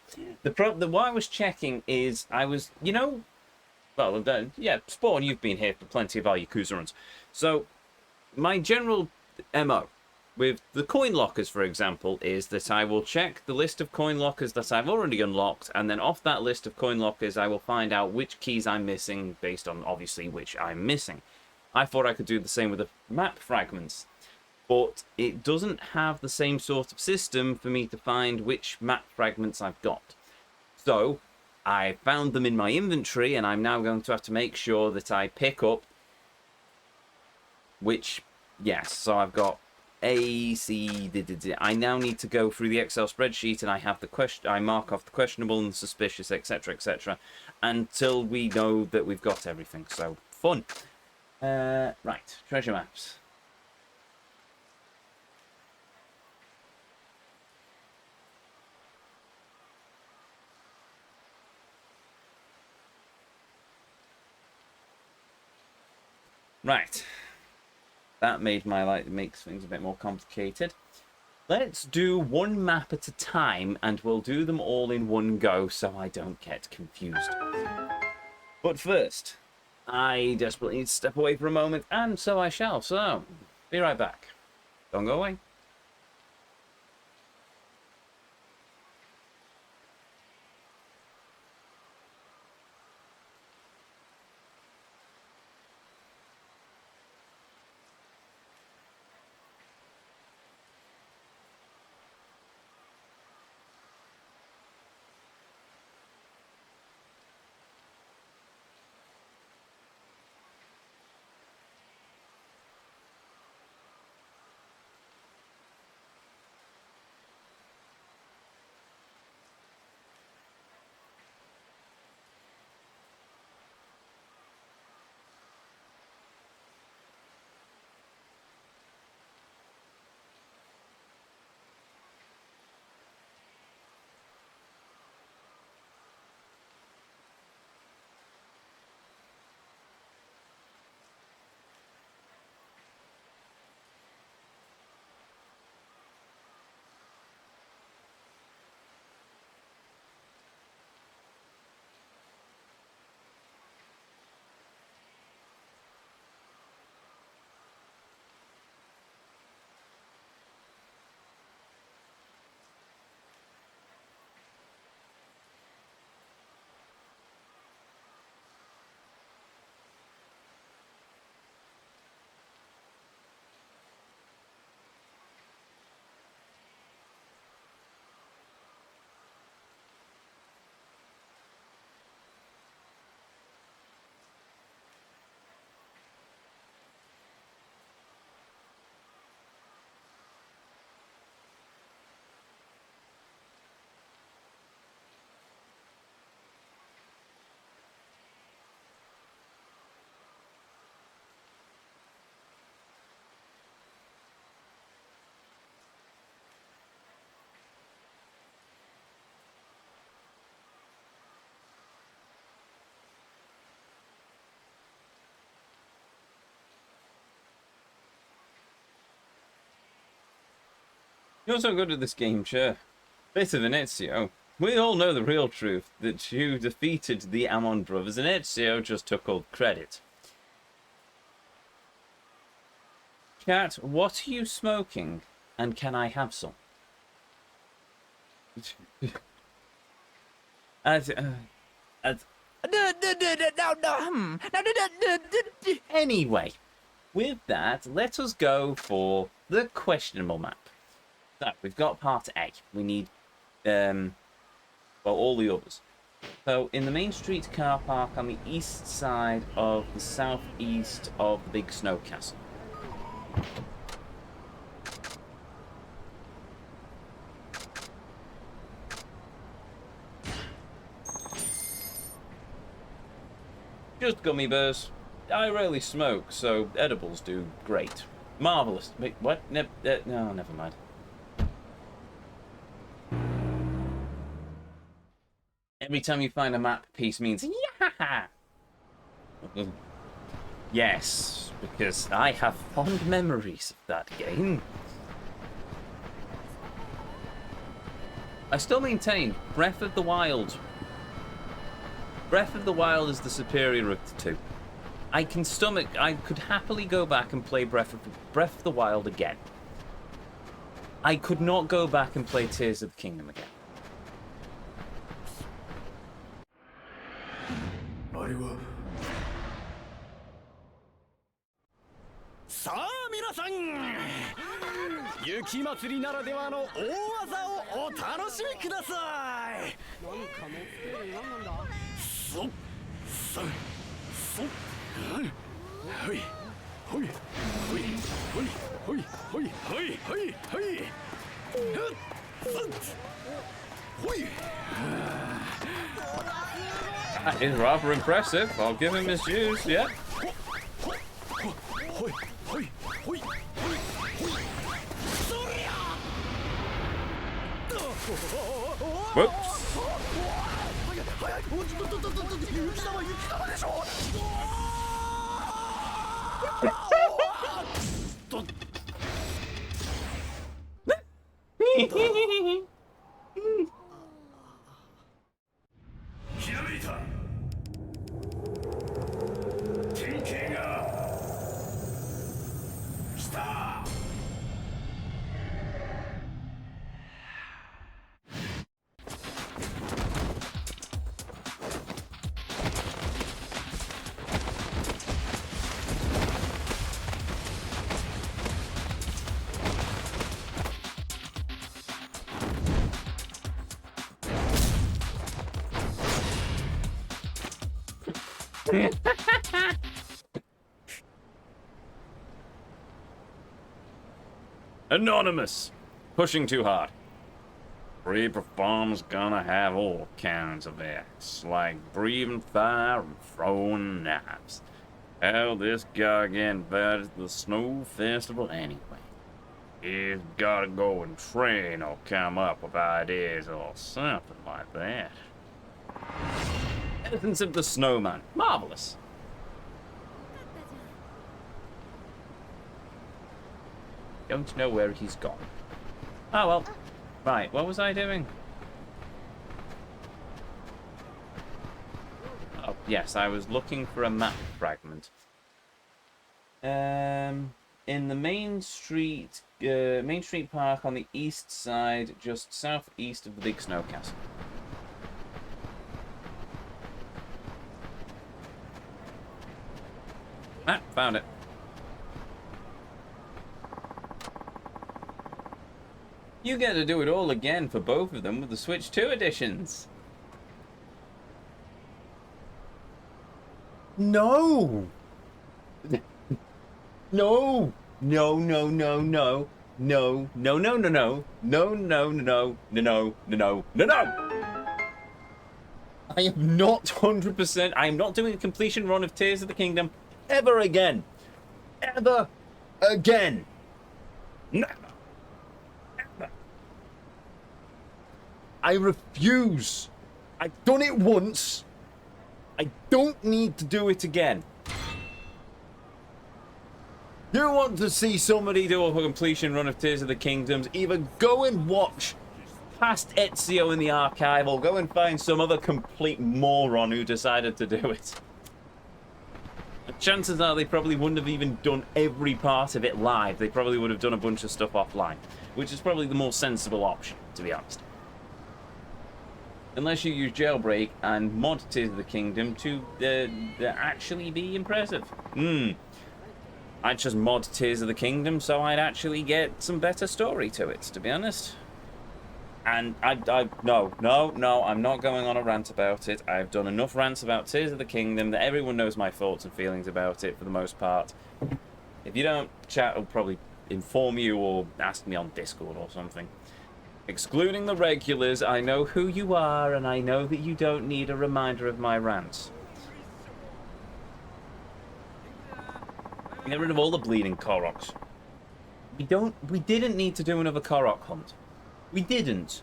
[SPEAKER 2] What I was checking is you know, well, yeah, Spawn, you've been here for plenty of our Yakuza runs. So, my general MO with the coin lockers, for example, is that I will check the list of coin lockers that I've already unlocked, and then off that list of coin lockers, I will find out which keys I'm missing based on, obviously, which I'm missing. I thought I could do the same with the map fragments, but it doesn't have the same sort of system for me to find which map fragments I've got. So, I found them in my inventory, and I'm now going to have to make sure that I pick up which, yes, so I've got A, C, D, D, D. I now need to go through the Excel spreadsheet, and I have the question. I mark off the questionable and suspicious, etc., until we know that we've got everything. So, fun. Right, treasure maps. Right. That makes things a bit more complicated. Let's do one map at a time, and we'll do them all in one go so I don't get confused. But first, I desperately need to step away for a moment, and so I shall. So, be right back. Don't go away. You're so good at this game, sure. Bit of an Ezio. We all know the real truth, that you defeated the Amon brothers and Ezio just took all the credit. Chat, what are you smoking? And can I have some? Anyway, with that, let us go for the questionable map. So, we've got part A. We need, well, all the others. So, in the Main Street car park on the east side of the southeast of the big snow castle. Just gummy bears. I rarely smoke, so edibles do great. Marvelous. Wait, what? No, never mind. Every time you find a map piece means yeah. Yes, because I have fond memories of that game. I still maintain Breath of the Wild. Breath of the Wild is the superior of the two. I could happily go back and play Breath of the Wild again. I could not go back and play Tears of the Kingdom again.
[SPEAKER 5] あれは
[SPEAKER 7] さあ皆さん、雪祭りならではの大技をお楽しみください。そっそっそっほいほいほいほいほいほいほいほいほいほい。
[SPEAKER 2] That is rather impressive. I'll give him his dues, yeah. Whoops. Anonymous. Pushing too hard. Free perform's gonna have all kinds of acts, like breathing fire and throwing knives. How this guy get invited to the snow festival anyway? He's gotta go and train or come up with ideas or something like that. Essence of the Snowman. Marvelous. Don't know where he's gone. Oh well. Right, what was I doing? Oh, yes, I was looking for a map fragment. In the Main Street Park on the east side, just southeast of the big snow castle. Ah, found it. You get to do it all again for both of them with the Switch 2 editions. No! No! No, no, no, no. No, no, no, no, no. No, no, no, no, no, no, no, no! I am not 100%. I am not doing a completion run of Tears of the Kingdom ever again. Ever again. Never. I refuse. I've done it once. I don't need to do it again.
[SPEAKER 1] You want to see somebody do a completion run of Tears of the Kingdoms? Either go and watch past Ezio in the archive, or go and find some other complete moron who decided to do it. Chances are they probably wouldn't have even done every part of it live. They probably would have done a bunch of stuff offline, which is probably the more sensible option, to be honest. Unless you use Jailbreak and mod Tears of the Kingdom to actually be impressive. I'd just mod Tears of the Kingdom so I'd actually get some better story to it, to be honest. And no, I'm not going on a rant about it. I've done enough rants about Tears of the Kingdom that everyone knows my thoughts and feelings about it for the most part. If you don't, chat will probably inform you or ask me on Discord or something. Excluding the regulars, I know who you are, and I know that you don't need a reminder of my rants. Get rid of all the bleeding Koroks. We didn't need to do another Korok hunt. We didn't.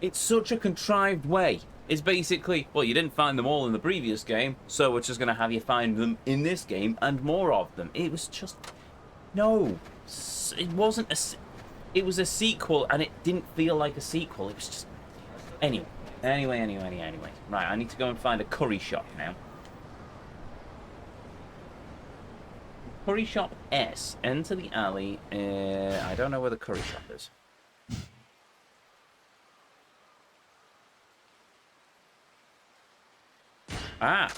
[SPEAKER 1] It's such a contrived way. It's basically, well, you didn't find them all in the previous game, so we're just going to have you find them in this game and more of them. It was just... No. It wasn't a... It was a sequel, and it didn't feel like a sequel. It was just... Anyway. Right, I need to go and find a curry shop now. Curry shop S. Enter the alley. I don't know where the curry shop is. Ah.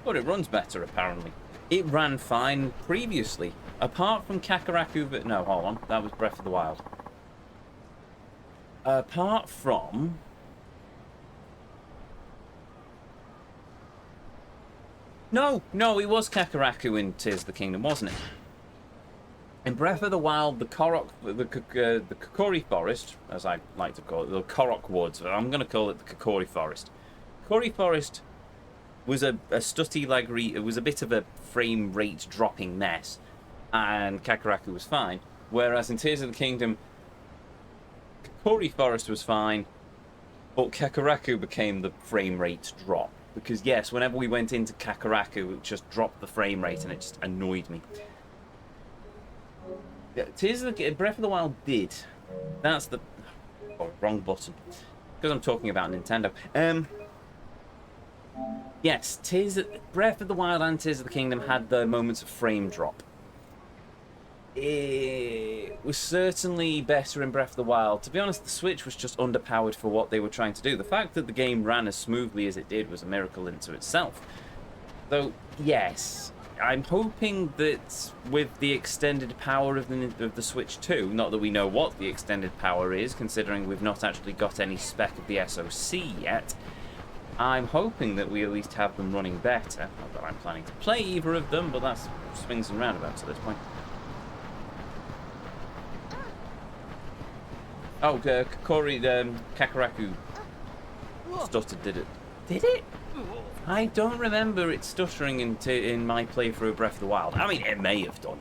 [SPEAKER 1] But it runs better, apparently. It ran fine previously. Apart from Kakaraku... But no, hold on. That was Breath of the Wild. Apart from... No, it was Kakaraku in Tears of the Kingdom, wasn't it? In Breath of the Wild, the Kokori Forest, as I like to call it, the Korok Woods, I'm going to call it the Kokori Forest. Kokori Forest was a stutty it was a bit of a frame rate dropping mess, and Kakaraku was fine. Whereas in Tears of the Kingdom, Kokori Forest was fine, but Kakaraku became the frame rate drop. Because yes, whenever we went into Kakaraku, it just dropped the frame rate, and it just annoyed me. Tears of the Breath of the Wild did. That's the wrong button. Because I'm talking about Nintendo. Yes, Breath of the Wild and Tears of the Kingdom had the moments of frame drop. It was certainly better in Breath of the Wild. To be honest, the Switch was just underpowered for what they were trying to do. The fact that the game ran as smoothly as it did was a miracle into itself. Though, yes, I'm hoping that with the extended power of the Switch 2, not that we know what the extended power is, considering we've not actually got any spec of the SoC yet, I'm hoping that we at least have them running better. Not that I'm planning to play either of them, but that's swings and roundabouts at this point. Oh, Kakaraku stuttered, did it? Did it? I don't remember it stuttering in my playthrough of Breath of the Wild. I mean, it may have done.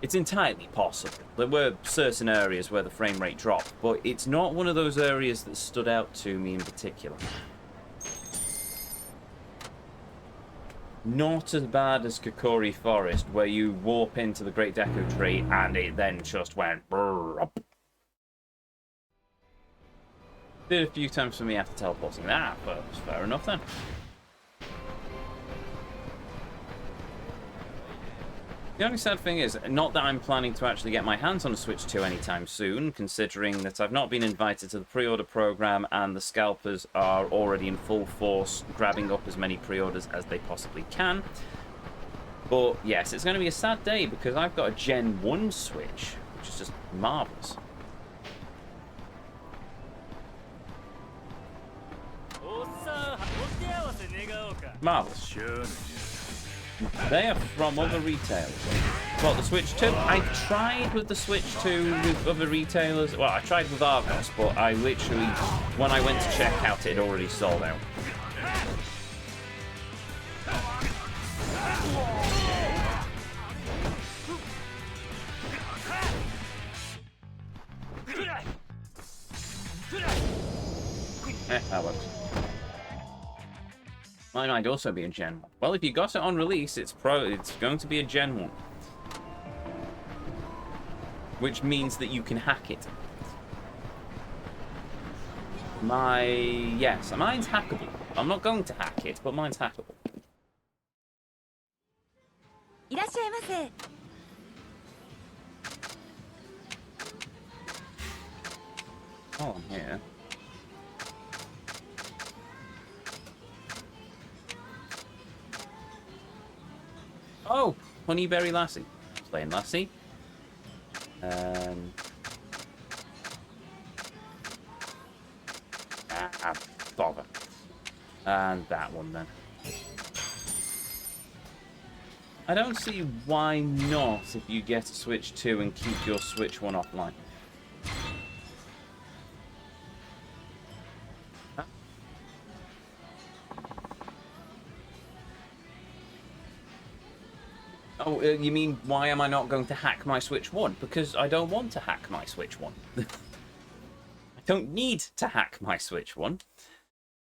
[SPEAKER 1] It's entirely possible. There were certain areas where the frame rate dropped, but it's not one of those areas that stood out to me in particular. Not as bad as Kokori Forest, where you warp into the Great Deku Tree and it then just went brrr. Did a few times for me after teleporting that, but it was fair enough then. The only sad thing is, not that I'm planning to actually get my hands on a Switch 2 anytime soon, considering that I've not been invited to the pre-order program and the scalpers are already in full force grabbing up as many pre-orders as they possibly can. But yes, it's going to be a sad day because I've got a Gen 1 Switch, which is just marvellous. Marvellous.
[SPEAKER 7] Sure.
[SPEAKER 1] They are from other retailers. Well, the Switch 2, I tried with the Switch 2 with other retailers. Well, I tried with Argos, but I literally, when I went to check out, it had already sold out.
[SPEAKER 2] I might also be a Gen 1. Well, if you got it on release, it's going to be a Gen 1. Which means that you can hack it. Yes, mine's hackable. I'm not going to hack it, but mine's hackable.
[SPEAKER 4] いらっしゃいませ。
[SPEAKER 2] Oh, I'm here. Oh, Honeyberry Lassie. Plain Lassie. Bother. And that one then. I don't see why not if you get a Switch 2 and keep your Switch 1 offline. Oh, you mean why am I not going to hack my Switch 1? Because I don't want to hack my Switch 1. I don't need to hack my Switch 1.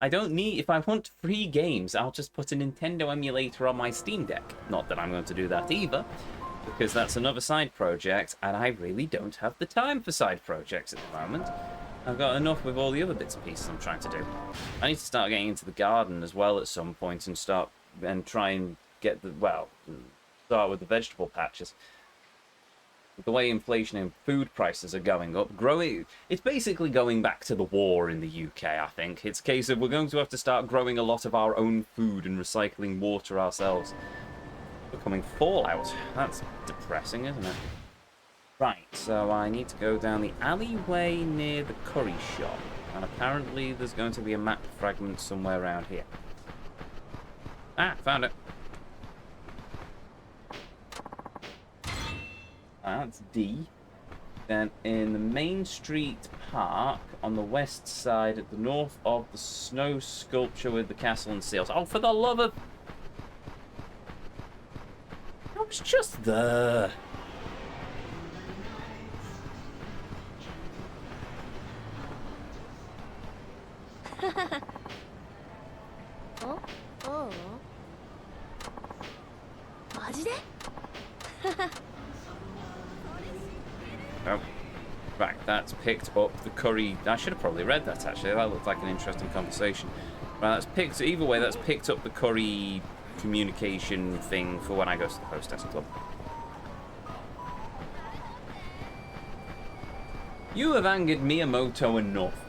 [SPEAKER 2] I don't need... If I want free games, I'll just put a Nintendo emulator on my Steam Deck. Not that I'm going to do that either, because that's another side project, and I really don't have the time for side projects at the moment. I've got enough with all the other bits and pieces I'm trying to do. I need to start getting into the garden as well at some point and try and get the... Well... Start with the vegetable patches. The way inflation and food prices are going up, it's basically going back to the war in the UK, I think. It's a case of we're going to have to start growing a lot of our own food and recycling water ourselves. Becoming Fallout. That's depressing, isn't it? Right, so I need to go down the alleyway near the curry shop. And apparently there's going to be a map fragment somewhere around here. Ah, found it. That's D. Then in the Main Street Park on the west side at the north of the snow sculpture with the castle and seals. Oh, for the love of... I was just there.
[SPEAKER 4] Oh? Oh? マジで?
[SPEAKER 2] Oh. Right, that's picked up the curry. I should have probably read that, actually. That looked like an interesting conversation. Right, that's picked... Either way, that's picked up the curry communication thing for when I go to the hostess club. You have angered Miyamoto enough.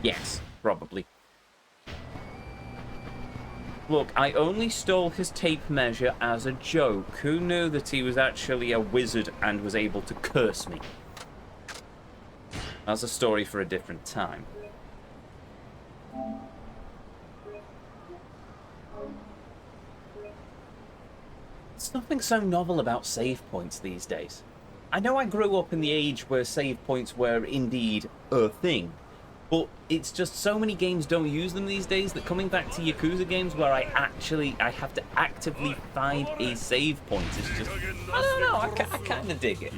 [SPEAKER 2] Yes, probably. Look, I only stole his tape measure as a joke. Who knew that he was actually a wizard and was able to curse me? That's a story for a different time. There's nothing so novel about save points these days. I know I grew up in the age where save points were indeed a thing. But it's just so many games don't use them these days that coming back to Yakuza games where I have to actively find a save point is just... I don't know, I kind of dig it.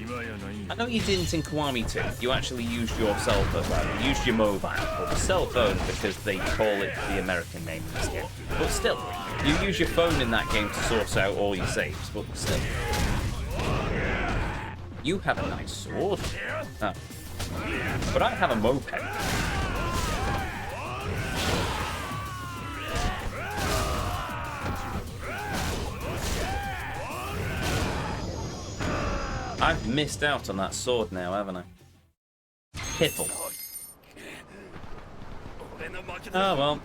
[SPEAKER 2] I know you didn't in Kiwami 2. You actually used your cell phone, well, you used your mobile, or the cell phone because they call it the American name in this game. But still, you use your phone in that game to source out all your saves, but still. You have a nice sword. Oh. But I have a moped. I've missed out on that sword now, haven't I? Piffle. Oh well.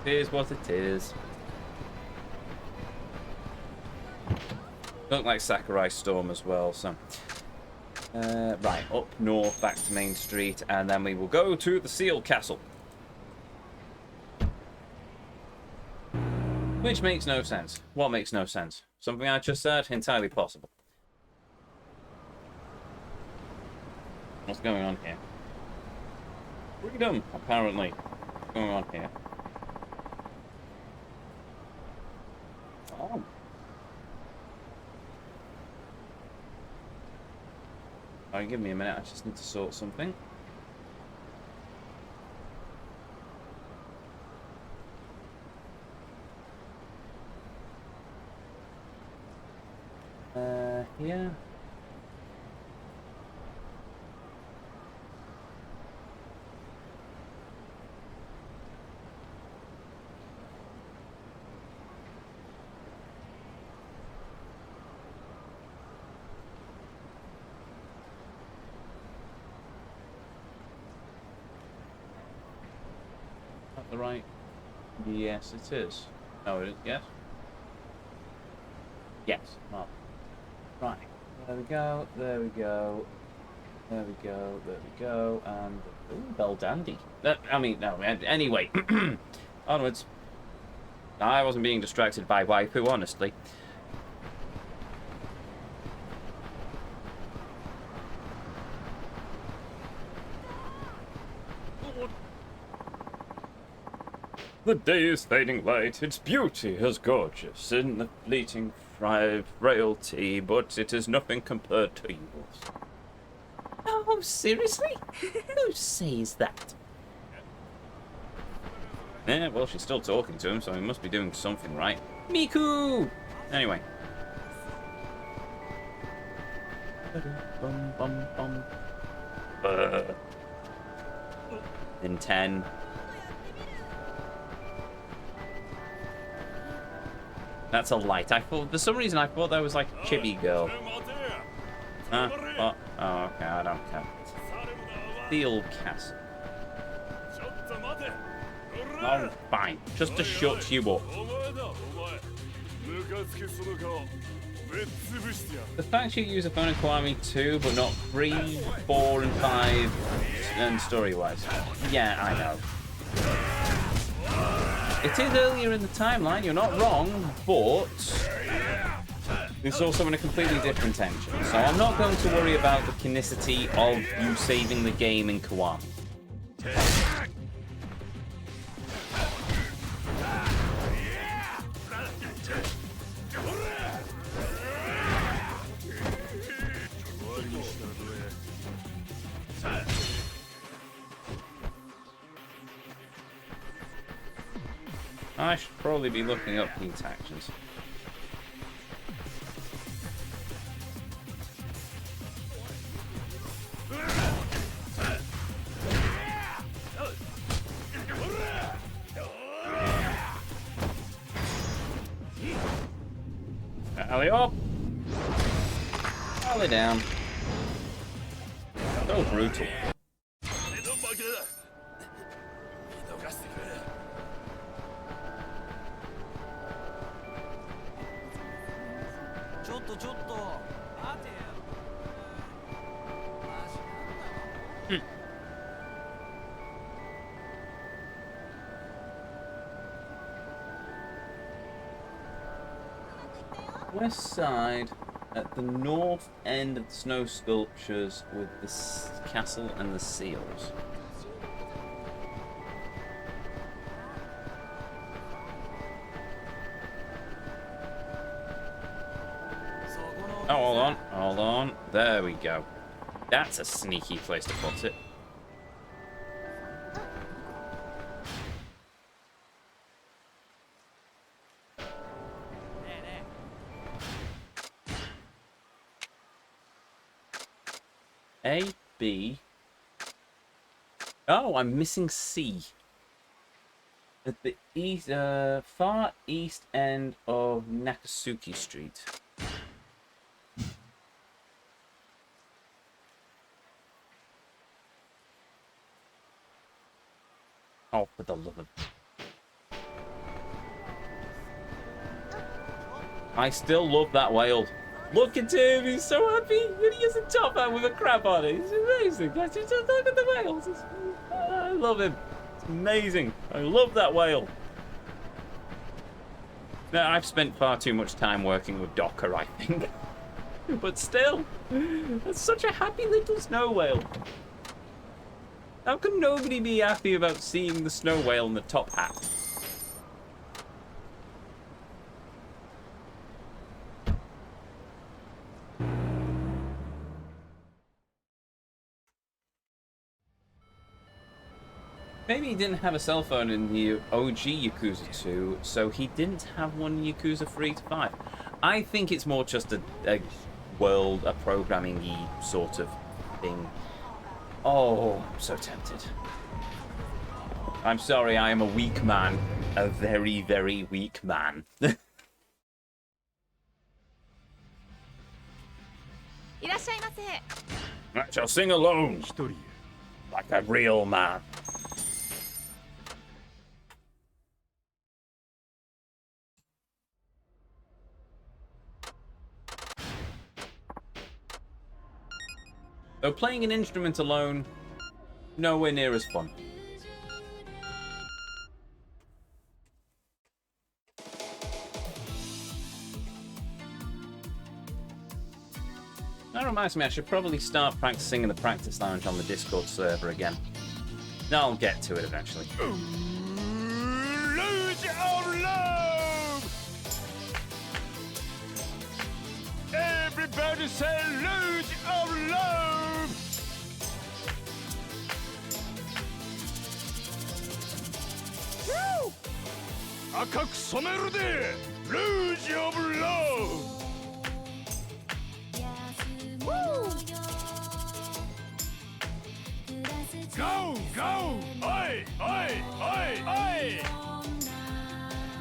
[SPEAKER 2] It is what it is. Look like Sakurai Storm as well, so... right, up north, back to Main Street, and then we will go to the Seal Castle. Which makes no sense. What makes no sense? Something I just said? Entirely possible. What's going on here? Freedom, apparently. What's going on here? Oh. Alright, give me a minute, I just need to sort something. Yeah. Not the right. Yes, it is. No, it is. Yes. Yes. Well, right. There we go. There we go. There we go. There we go. And ooh, bell dandy. I mean, no. Anyway, onwards. I wasn't being distracted by waifu, honestly.
[SPEAKER 3] The day is fading light, its beauty is gorgeous in the fleeting frailty, but it is nothing compared to yours.
[SPEAKER 6] Oh, seriously? Who says that?
[SPEAKER 2] Yeah, well, she's still talking to him, so he must be doing something right.
[SPEAKER 6] Miku!
[SPEAKER 2] Anyway. Bum, bum, bum. In 10. That's a light. I thought, for some reason, I thought that was like a chibi girl. Huh? What? Oh, okay, I don't care. Steel Castle. Oh, fine. Just to shut you up. The fact you use a phone in Kiwami 2, but not 3, 4, and 5, and story-wise. Yeah, I know. It is earlier in the timeline, you're not wrong, but it's also in a completely different engine. So I'm not going to worry about the canonicity of you saving the game in Kiwami. I should probably be looking up these actions. Alley up! Alley down. So brutal. West side, at the north end of the snow sculptures with the castle and the seals. Oh, hold on. There we go. That's a sneaky place to put it. A, B. Oh, I'm missing C. At the east, far east end of Nakasuki Street. Oh, for the love of... I still love that whale. Look at him, he's so happy. And he has a top hat with a crab on it. It's amazing. Just look at the whales. I love him. It's amazing. I love that whale. Now, I've spent far too much time working with Docker, I think. But still, that's such a happy little snow whale. How can nobody be happy about seeing the snow whale in the top hat? Maybe he didn't have a cell phone in the OG Yakuza 2, so he didn't have one in Yakuza 3 to 5. I think it's more just a world, a programming-y sort of thing. Oh, I'm so tempted. I'm sorry, I am a weak man. A very, very weak man.
[SPEAKER 3] I shall sing alone,
[SPEAKER 7] 一人
[SPEAKER 3] like a real man.
[SPEAKER 2] Though playing an instrument alone, nowhere near as fun. That reminds me, I should probably start practicing in the practice lounge on the Discord server again. I'll get to it eventually.
[SPEAKER 3] Lose of love! Everybody say lose of love! Woo! 赤く染めるで Lose of love! Go, go! Oi, oi, oi, oi!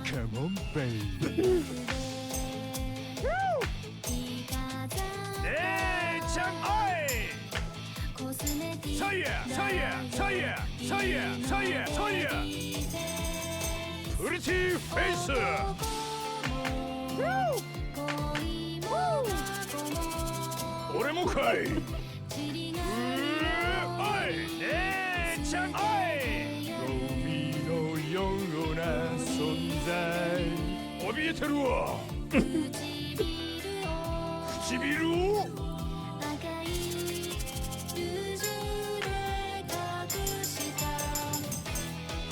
[SPEAKER 7] Come on, baby.
[SPEAKER 3] Hey, Chang, oi! So yeah, so yeah, so yeah, so yeah, so yeah, so yeah! Pretty face! Woo! Woo! 俺もかい ちゃんおい
[SPEAKER 7] 海のような存在
[SPEAKER 3] 怯えてるわ唇を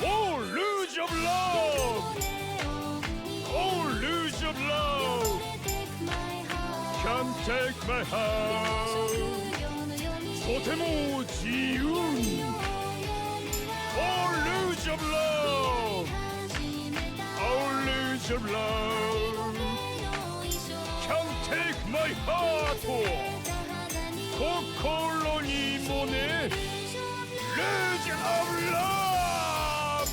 [SPEAKER 3] Oh, lose of love Oh, lose of love Can't take my heart とても自由に Oh, lose of love Oh, lose of love Can't take my heart 心にもね Lose of love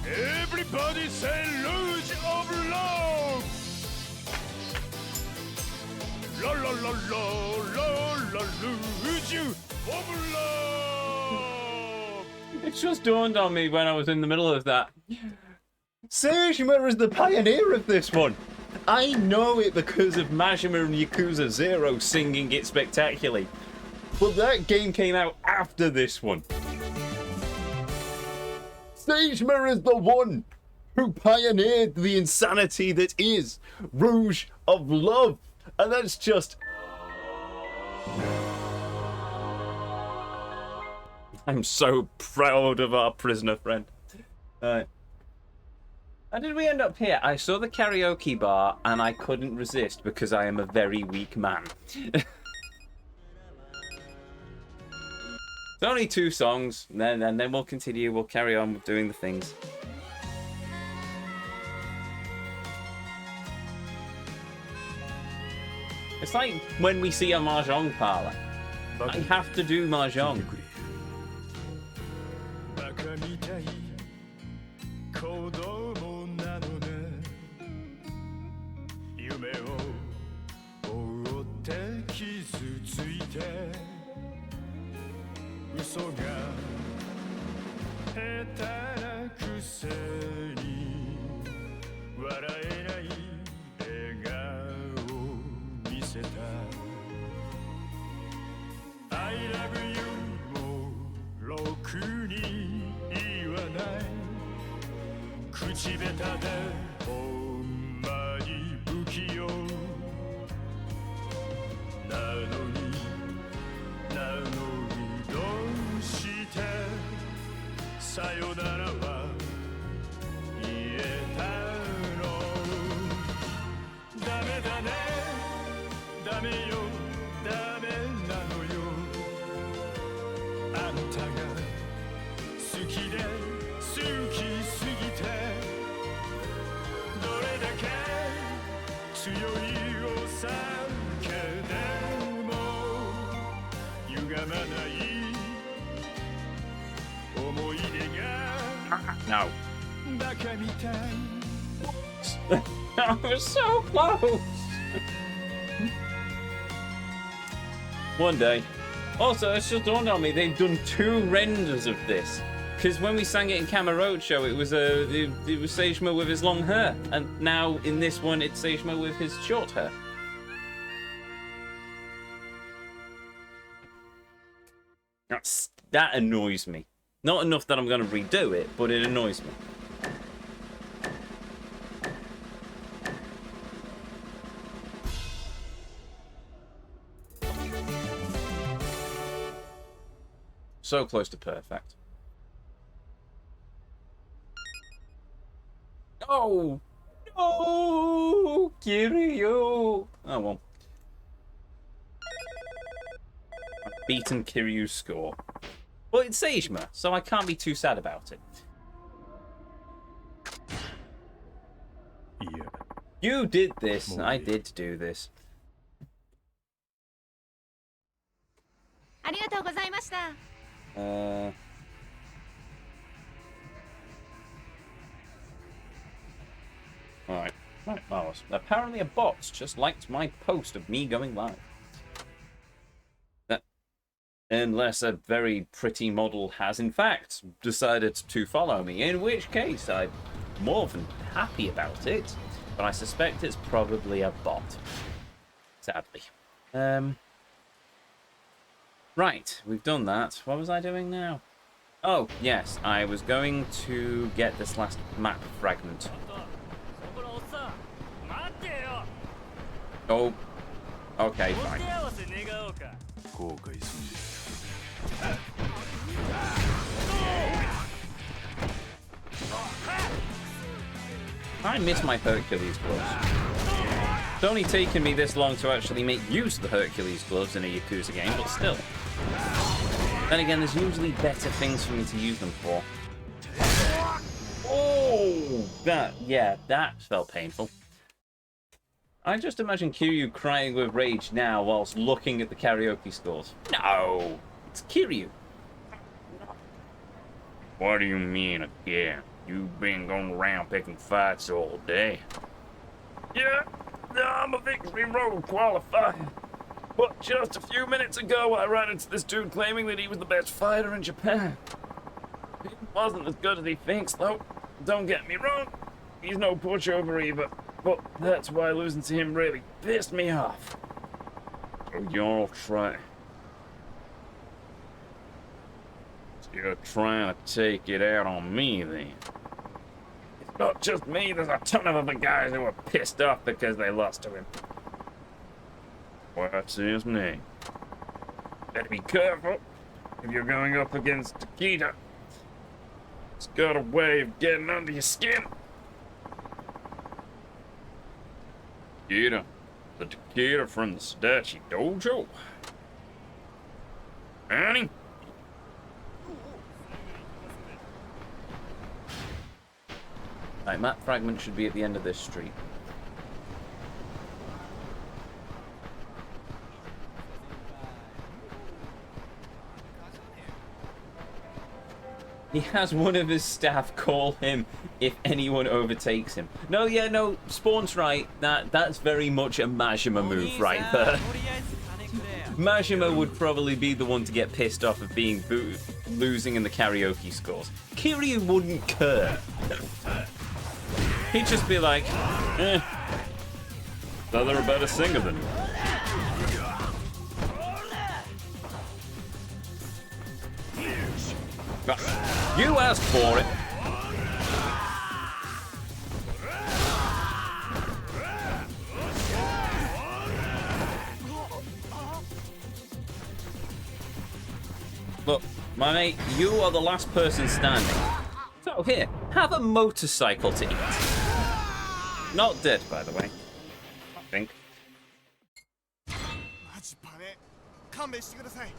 [SPEAKER 3] Everybody say lose of love La la la la la la lose you of love
[SPEAKER 2] It just dawned on me when I was in the middle of that. Seijima is the pioneer of this one. I know it because of Majima and Yakuza 0 singing it spectacularly. But that game came out after this one. Seijima is the one who pioneered the insanity that is Rouge of Love. And that's just... I'm so proud of our prisoner friend. How did we end up here? I saw the karaoke bar and I couldn't resist because I am a very weak man. It's only 2 songs, and then we'll continue. We'll carry on with doing the things. It's like when we see a mahjong parlor. I have to do mahjong.
[SPEAKER 7] バカみたい子供なのね夢を追って傷ついて嘘が下手なくせに笑えない笑顔を見せた I love you もろくに言わない口下手でほんまに不器用なのにどうしてさよならは言えたのダメだねダメよダメなのよあんたが好きで好きすぎてどれだけ強い
[SPEAKER 1] No.
[SPEAKER 7] バカみたい
[SPEAKER 1] I was so close. One day. Also, it's just dawned on me they've done 2 renders of this. Because when we sang it in Kamurocho, it was Seishima with his long hair, and now in this one it's Seishima with his short hair. That annoys me. Not enough that I'm going to redo it, but it annoys me. So close to perfect. Oh! No! Kiryu! Oh well. I've beaten Kiryu's score. Well, it's Seishima, so I can't be too sad about it.
[SPEAKER 5] いや
[SPEAKER 1] You did this. I did do this.
[SPEAKER 4] ありがとうございました
[SPEAKER 1] Alright. Right, marvelous. Apparently a bot just liked my post of me going live. Unless a very pretty model has in fact decided to follow me, in which case I'm more than happy about it, but I suspect it's probably a bot. Sadly. Right, we've done that. What was I doing now? Oh, yes, I was going to get this last map fragment. Oh, okay, fine.
[SPEAKER 5] 後悔すんで
[SPEAKER 1] I miss my Hercules gloves. It's only taken me this long to actually make use of the Hercules gloves in a Yakuza game, but still. Then again, there's usually better things for me to use them for. Oh! That felt painful. I just imagine Kiryu crying with rage now whilst looking at the karaoke scores. No! It's Kiryu.
[SPEAKER 3] What do you mean again? You've been going around picking fights all day.
[SPEAKER 1] Yeah, I'm a victory road qualifier. But just a few minutes ago, I ran into this dude claiming that he was the best fighter in Japan. He wasn't as good as he thinks, though. Don't get me wrong. He's no pushover either. But that's why losing to him really pissed me off.
[SPEAKER 3] So you're trying to take it out on me, then?
[SPEAKER 1] It's not just me, there's a ton of other guys who are pissed off because they lost to him.
[SPEAKER 3] What's his name?
[SPEAKER 1] Better be careful if you're going up against Takeda. It's got a way of getting under your skin.
[SPEAKER 3] Takeda. The Takeda from the Sadachi Dojo. Annie?
[SPEAKER 1] Right, map fragment should be at the end of this street. He has one of his staff call him if anyone overtakes him. No, yeah, no, Spawn's right. That's very much a Majima move right there. Majima would probably be the one to get pissed off of being losing in the karaoke scores. Kiryu wouldn't care. He'd just be like,
[SPEAKER 3] Thought they were a better singer than you.
[SPEAKER 1] you asked for it. Look, my mate, you are the last person standing. So here, have a motorcycle to eat. Not dead, by the way. I think.
[SPEAKER 7] マジパネ勘弁してください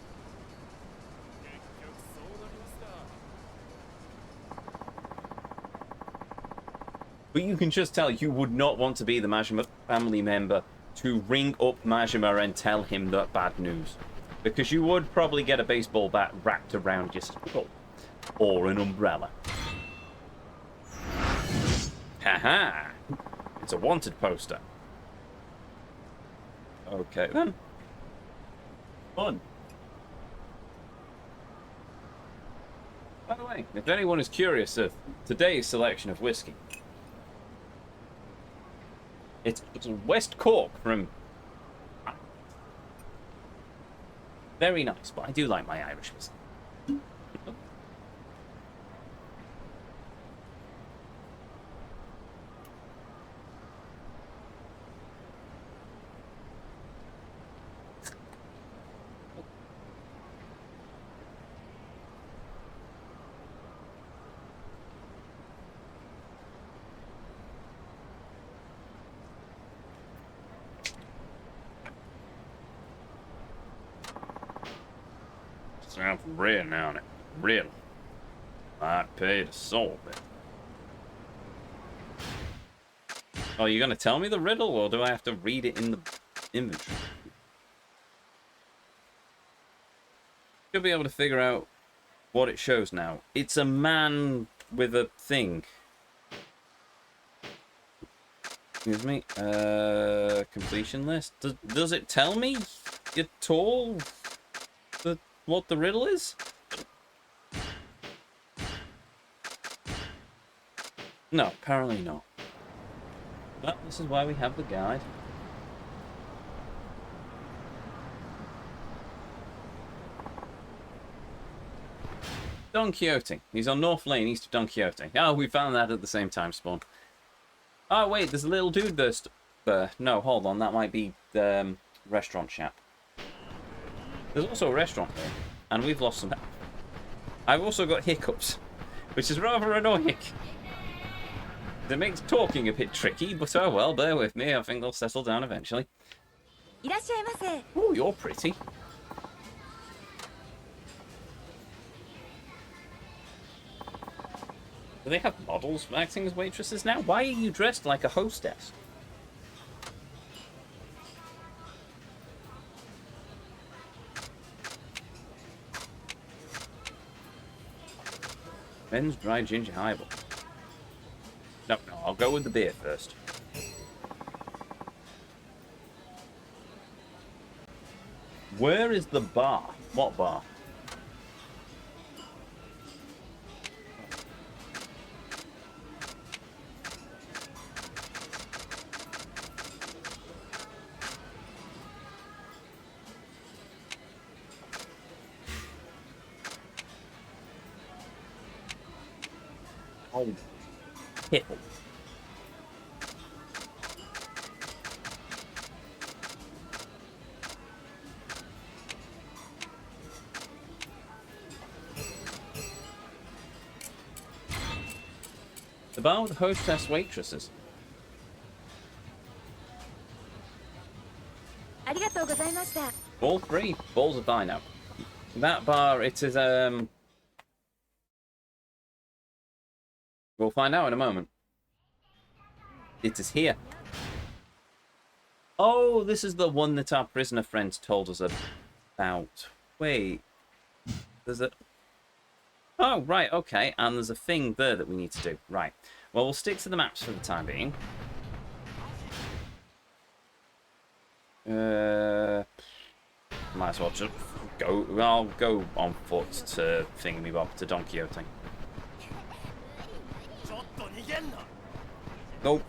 [SPEAKER 1] But you can just tell you would not want to be the Majima family member to ring up Majima and tell him that bad news. Because you would probably get a baseball bat wrapped around your skull. Or an umbrella.
[SPEAKER 2] Haha! It's a wanted poster. Okay then. Fun. By the way, if anyone is curious of today's selection of whiskey, it's West Cork from... Very nice, but I do like my Irish whiskey.
[SPEAKER 3] Sounds red now, it. Riddle. Might pay to solve it.
[SPEAKER 2] Oh, you're gonna tell me the riddle, or do I have to read it in the inventory? Should be able to figure out what it shows now. It's a man with a thing. Excuse me. Completion list. Does it tell me at all what the riddle is? No, apparently not. But this is why we have the guide. Don Quixote. He's on North Lane, east of Don Quixote. Oh, we found that at the same time, Spawn. Oh, wait, there's a little dude there. No, hold on, that might be the restaurant chap. There's also a restaurant here, and we've lost some... I've also got hiccups, which is rather annoying. It makes talking a bit tricky, but oh well, bear with me. I think they'll settle down eventually. Oh, you're pretty. Do they have models acting as waitresses now? Why are you dressed like a hostess? Ben's dry ginger highball. No, I'll go with the beer first. Where is the bar? What bar? Oh, pickle. The bar with hostess waitresses. All three balls of dino. That bar, it is we'll find out in a moment. It is here. Oh, this is the one that our prisoner friends told us about. Wait. There's a... Oh, right, okay. And there's a thing there that we need to do. Right. Well, we'll stick to the maps for the time being. Might as well just go... I'll go on foot to Thingamy-Bob, to Don Quixote. Nope.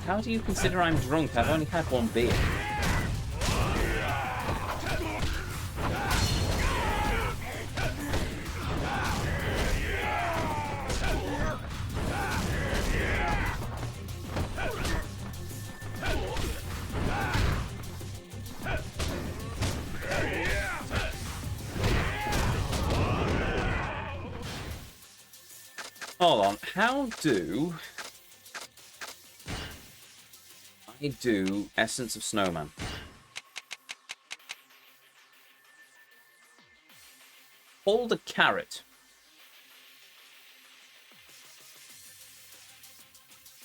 [SPEAKER 2] How do you consider I'm drunk? I've only had one beer. Hold on, how do I do Essence of Snowman? Hold a carrot.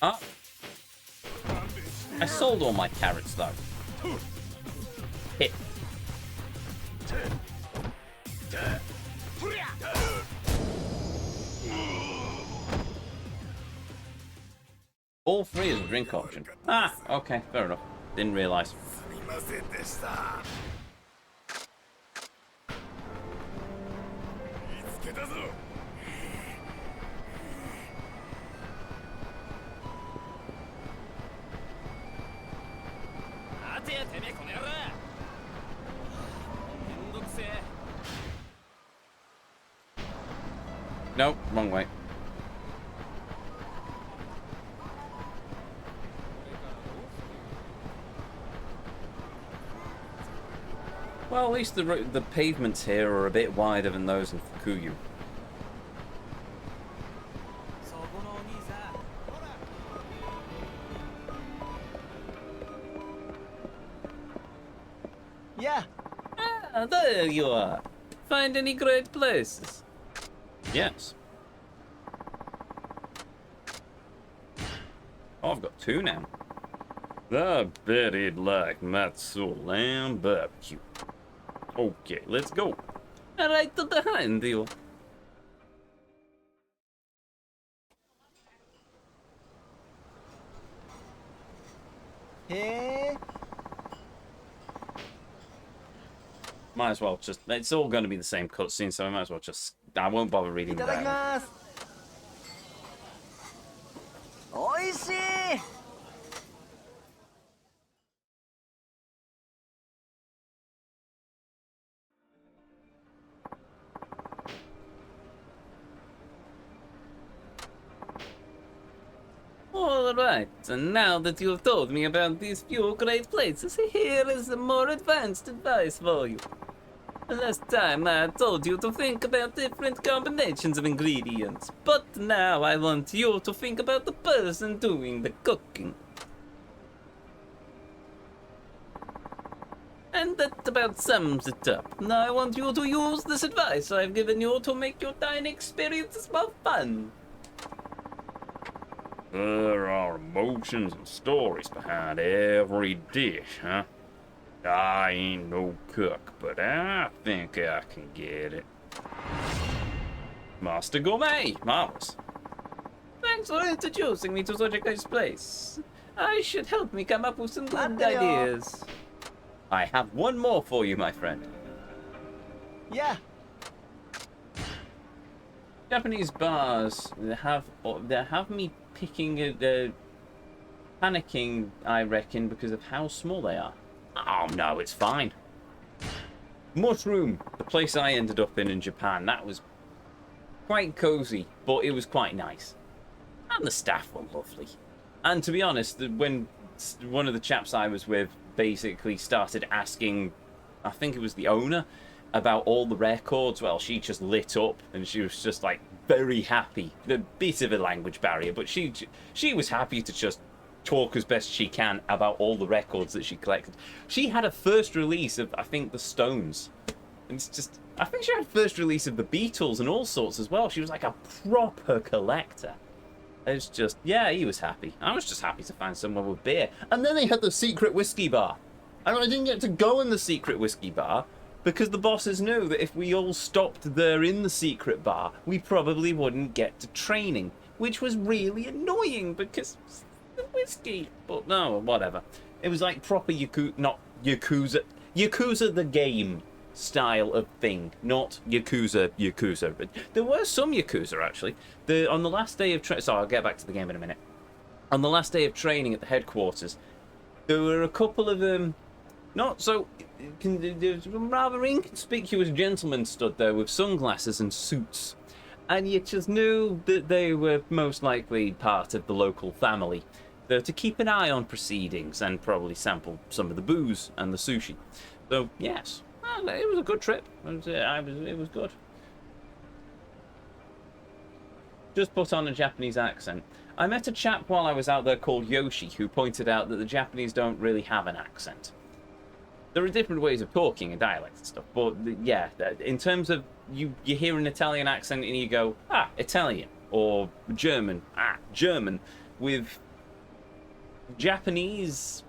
[SPEAKER 2] Up. I sold all my carrots, though. Hit. All three is a drink option. Ah, okay, fair enough. Didn't realise.
[SPEAKER 7] すみませんでした。見つけたぞ。待てやてめえこの野郎。めんどくせえ。
[SPEAKER 2] No, wrong way. Well, at least the pavements here are a bit wider than those in Fukuyu.
[SPEAKER 7] そこのお兄さん。ほら。Yeah.
[SPEAKER 2] Ah, there you are. Find any great places? Yes. Oh, I've got two now. I bet he'd like matzo lamb barbecue. Okay, let's go. Right behind you.
[SPEAKER 7] Hey.
[SPEAKER 2] Might as well just... It's all going to be the same cutscene, so I might as well just... I won't bother reading the dialogue.
[SPEAKER 7] ます。おいしい。
[SPEAKER 2] Alright, and now that you've told me about these few great places, here is some more advanced advice for you. Last time I told you to think about different combinations of ingredients, but now I want you to think about the person doing the cooking. And that about sums it up. Now I want you to use this advice I've given you to make your dining experiences more fun. There are emotions and stories behind every dish, huh? I ain't no cook, but I think I can get it. Master Gourmet! Marvelous. Thanks for introducing me to such a nice place. I should help me come up with some good ideas. I have one more for you, my friend.
[SPEAKER 7] Yeah.
[SPEAKER 2] Japanese bars have me panicking, I reckon, because of how small they are. Oh no, it's fine. Mushroom, the place I ended up in Japan, that was quite cozy, but it was quite nice. And the staff were lovely. And to be honest, when one of the chaps I was with basically started asking, I think it was the owner, about all the records, well, she just lit up and she was just like very happy. A bit of a language barrier, but she was happy to just talk as best she can about all the records that she collected. She had a first release of, I think, the Stones. And it's just, I think she had first release of the Beatles and all sorts as well. She was like a proper collector. It's just, yeah, he was happy. I was just happy to find someone with beer. And then they had the secret whiskey bar. And I didn't get to go in the secret whiskey bar because the bosses knew that if we all stopped there in the secret bar, we probably wouldn't get to training, which was really annoying because the whiskey. But no, whatever. It was like proper Yakuza the game style of thing, not Yakuza. But there were some Yakuza actually. On the last day of so I'll get back to the game in a minute. On the last day of training at the headquarters, there were a couple of not so. There's a rather inconspicuous gentlemen stood there with sunglasses and suits, and you just knew that they were most likely part of the local family. They're to keep an eye on proceedings and probably sample some of the booze and the sushi. So yes, well, it was a good trip. It was good. Just put on a Japanese accent. I met a chap while I was out there called Yoshi who pointed out that the Japanese don't really have an accent. There are different ways of talking and dialects and stuff, but yeah, in terms of you hear an Italian accent and you go, ah, Italian, or German, ah, German, with Japanese,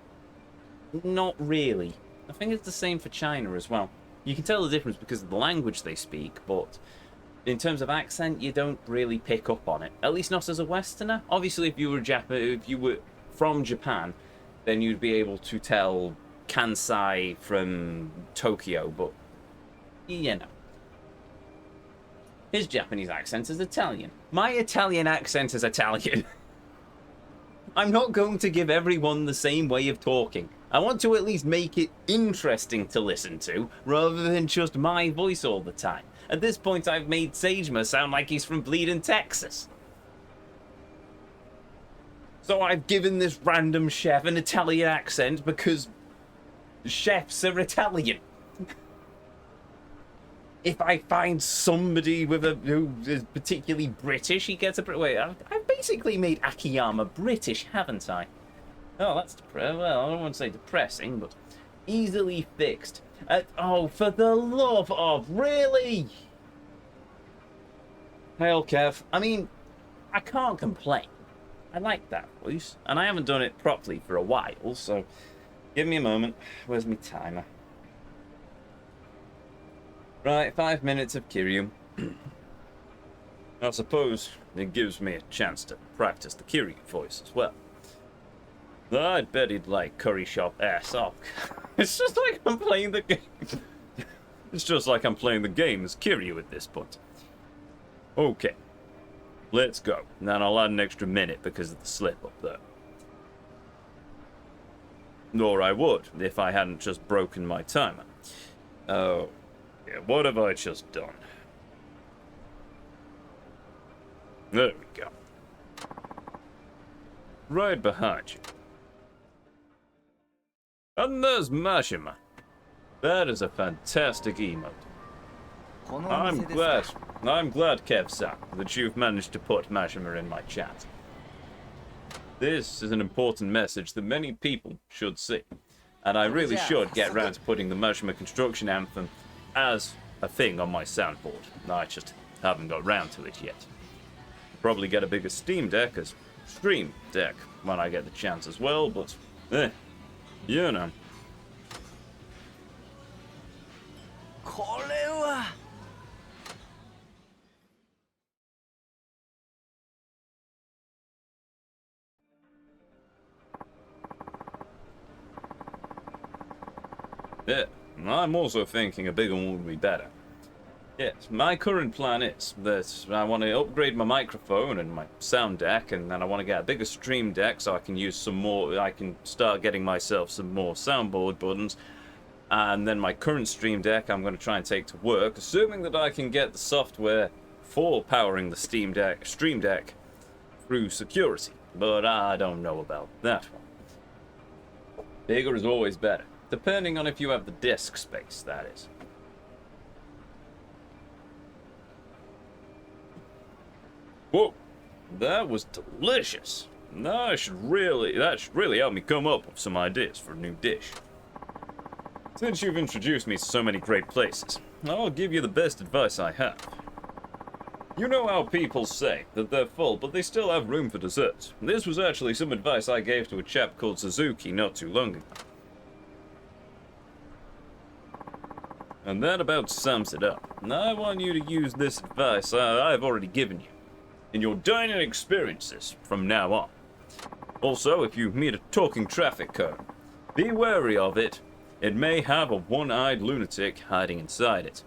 [SPEAKER 2] not really. I think it's the same for China as well. You can tell the difference because of the language they speak, but in terms of accent, you don't really pick up on it. At least not as a Westerner. Obviously, if you were from Japan, then you'd be able to tell Kansai from Tokyo, but you know. His Japanese accent is Italian. My Italian accent is Italian. I'm not going to give everyone the same way of talking. I want to at least make it interesting to listen to, rather than just my voice all the time. At this point, I've made Sagema sound like he's from bleeding Texas. So I've given this random chef an Italian accent because chefs are Italian. If I find somebody who is particularly British, he gets a... Wait, I've basically made Akiyama British, haven't I? Oh, that's well, I don't want to say depressing, but easily fixed. Oh, for the love of... Really? Hail, Kev. I mean, I can't complain. I like that voice, and I haven't done it properly for a while, so give me a moment. Where's my timer? Right, 5 minutes of Kiryu. I suppose it gives me a chance to practice the Kiryu voice as well. I'd bet he'd like curry shop ass off. It's just like I'm playing the game. It's just like I'm playing the game as Kiryu at this point. Okay, let's go. And then I'll add an extra minute because of the slip up there. Nor I would if I hadn't just broken my timer. Oh. Yeah, what have I just done? There we go. Right behind you. And there's Mashima. That is a fantastic emote. I'm glad, Kev-san, that you've managed to put Mashima in my chat. This is an important message that many people should see. And I really should get round to putting the Mashima construction anthem as a thing on my soundboard. I just haven't got round to it yet. Probably get a bigger Stream Deck when I get the chance as well, but you know. Yeah, I'm also thinking a bigger one would be better. Yes, my current plan is that I want to upgrade my microphone and my sound deck, and then I want to get a bigger stream deck so I can use some more, I can start getting myself some more soundboard buttons. And then my current stream deck I'm going to try and take to work, assuming that I can get the software for powering the stream deck through security. But I don't know about that one. Bigger is always better. Depending on if you have the disk space, that is. Whoa, that was delicious. That should really help me come up with some ideas for a new dish. Since you've introduced me to so many great places, I'll give you the best advice I have. You know how people say that they're full, but they still have room for dessert. This was actually some advice I gave to a chap called Suzuki not too long ago. And that about sums it up. I want you to use this advice I've already given you in your dining experiences from now on. Also, if you meet a talking traffic cone, be wary of it. It may have a one-eyed lunatic hiding inside it.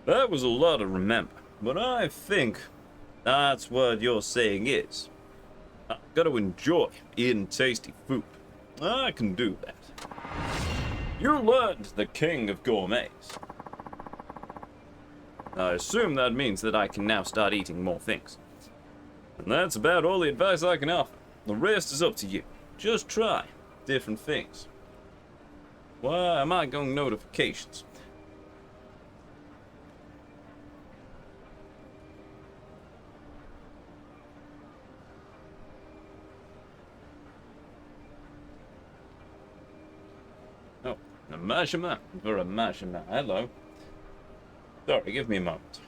[SPEAKER 2] That was a lot to remember, but I think that's what your saying is. I've got to enjoy eating tasty food. I can do that. You learned the king of gourmets. I assume that means that I can now start eating more things. And that's about all the advice I can offer. The rest is up to you. Just try different things. Why am I going notifications? Oh, a Mashima or a Mashima. Hello. Sorry, give me a moment.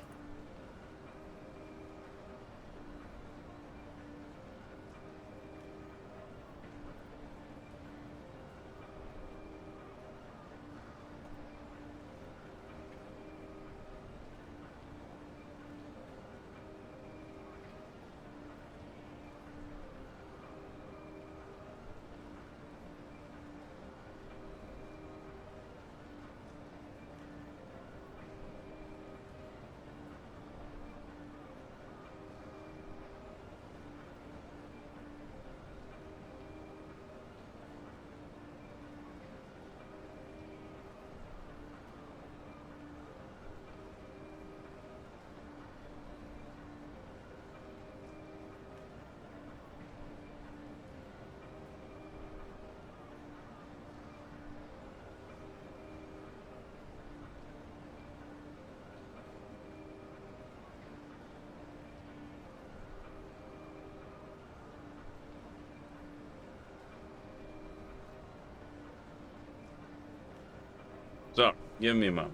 [SPEAKER 3] So, give me a moment.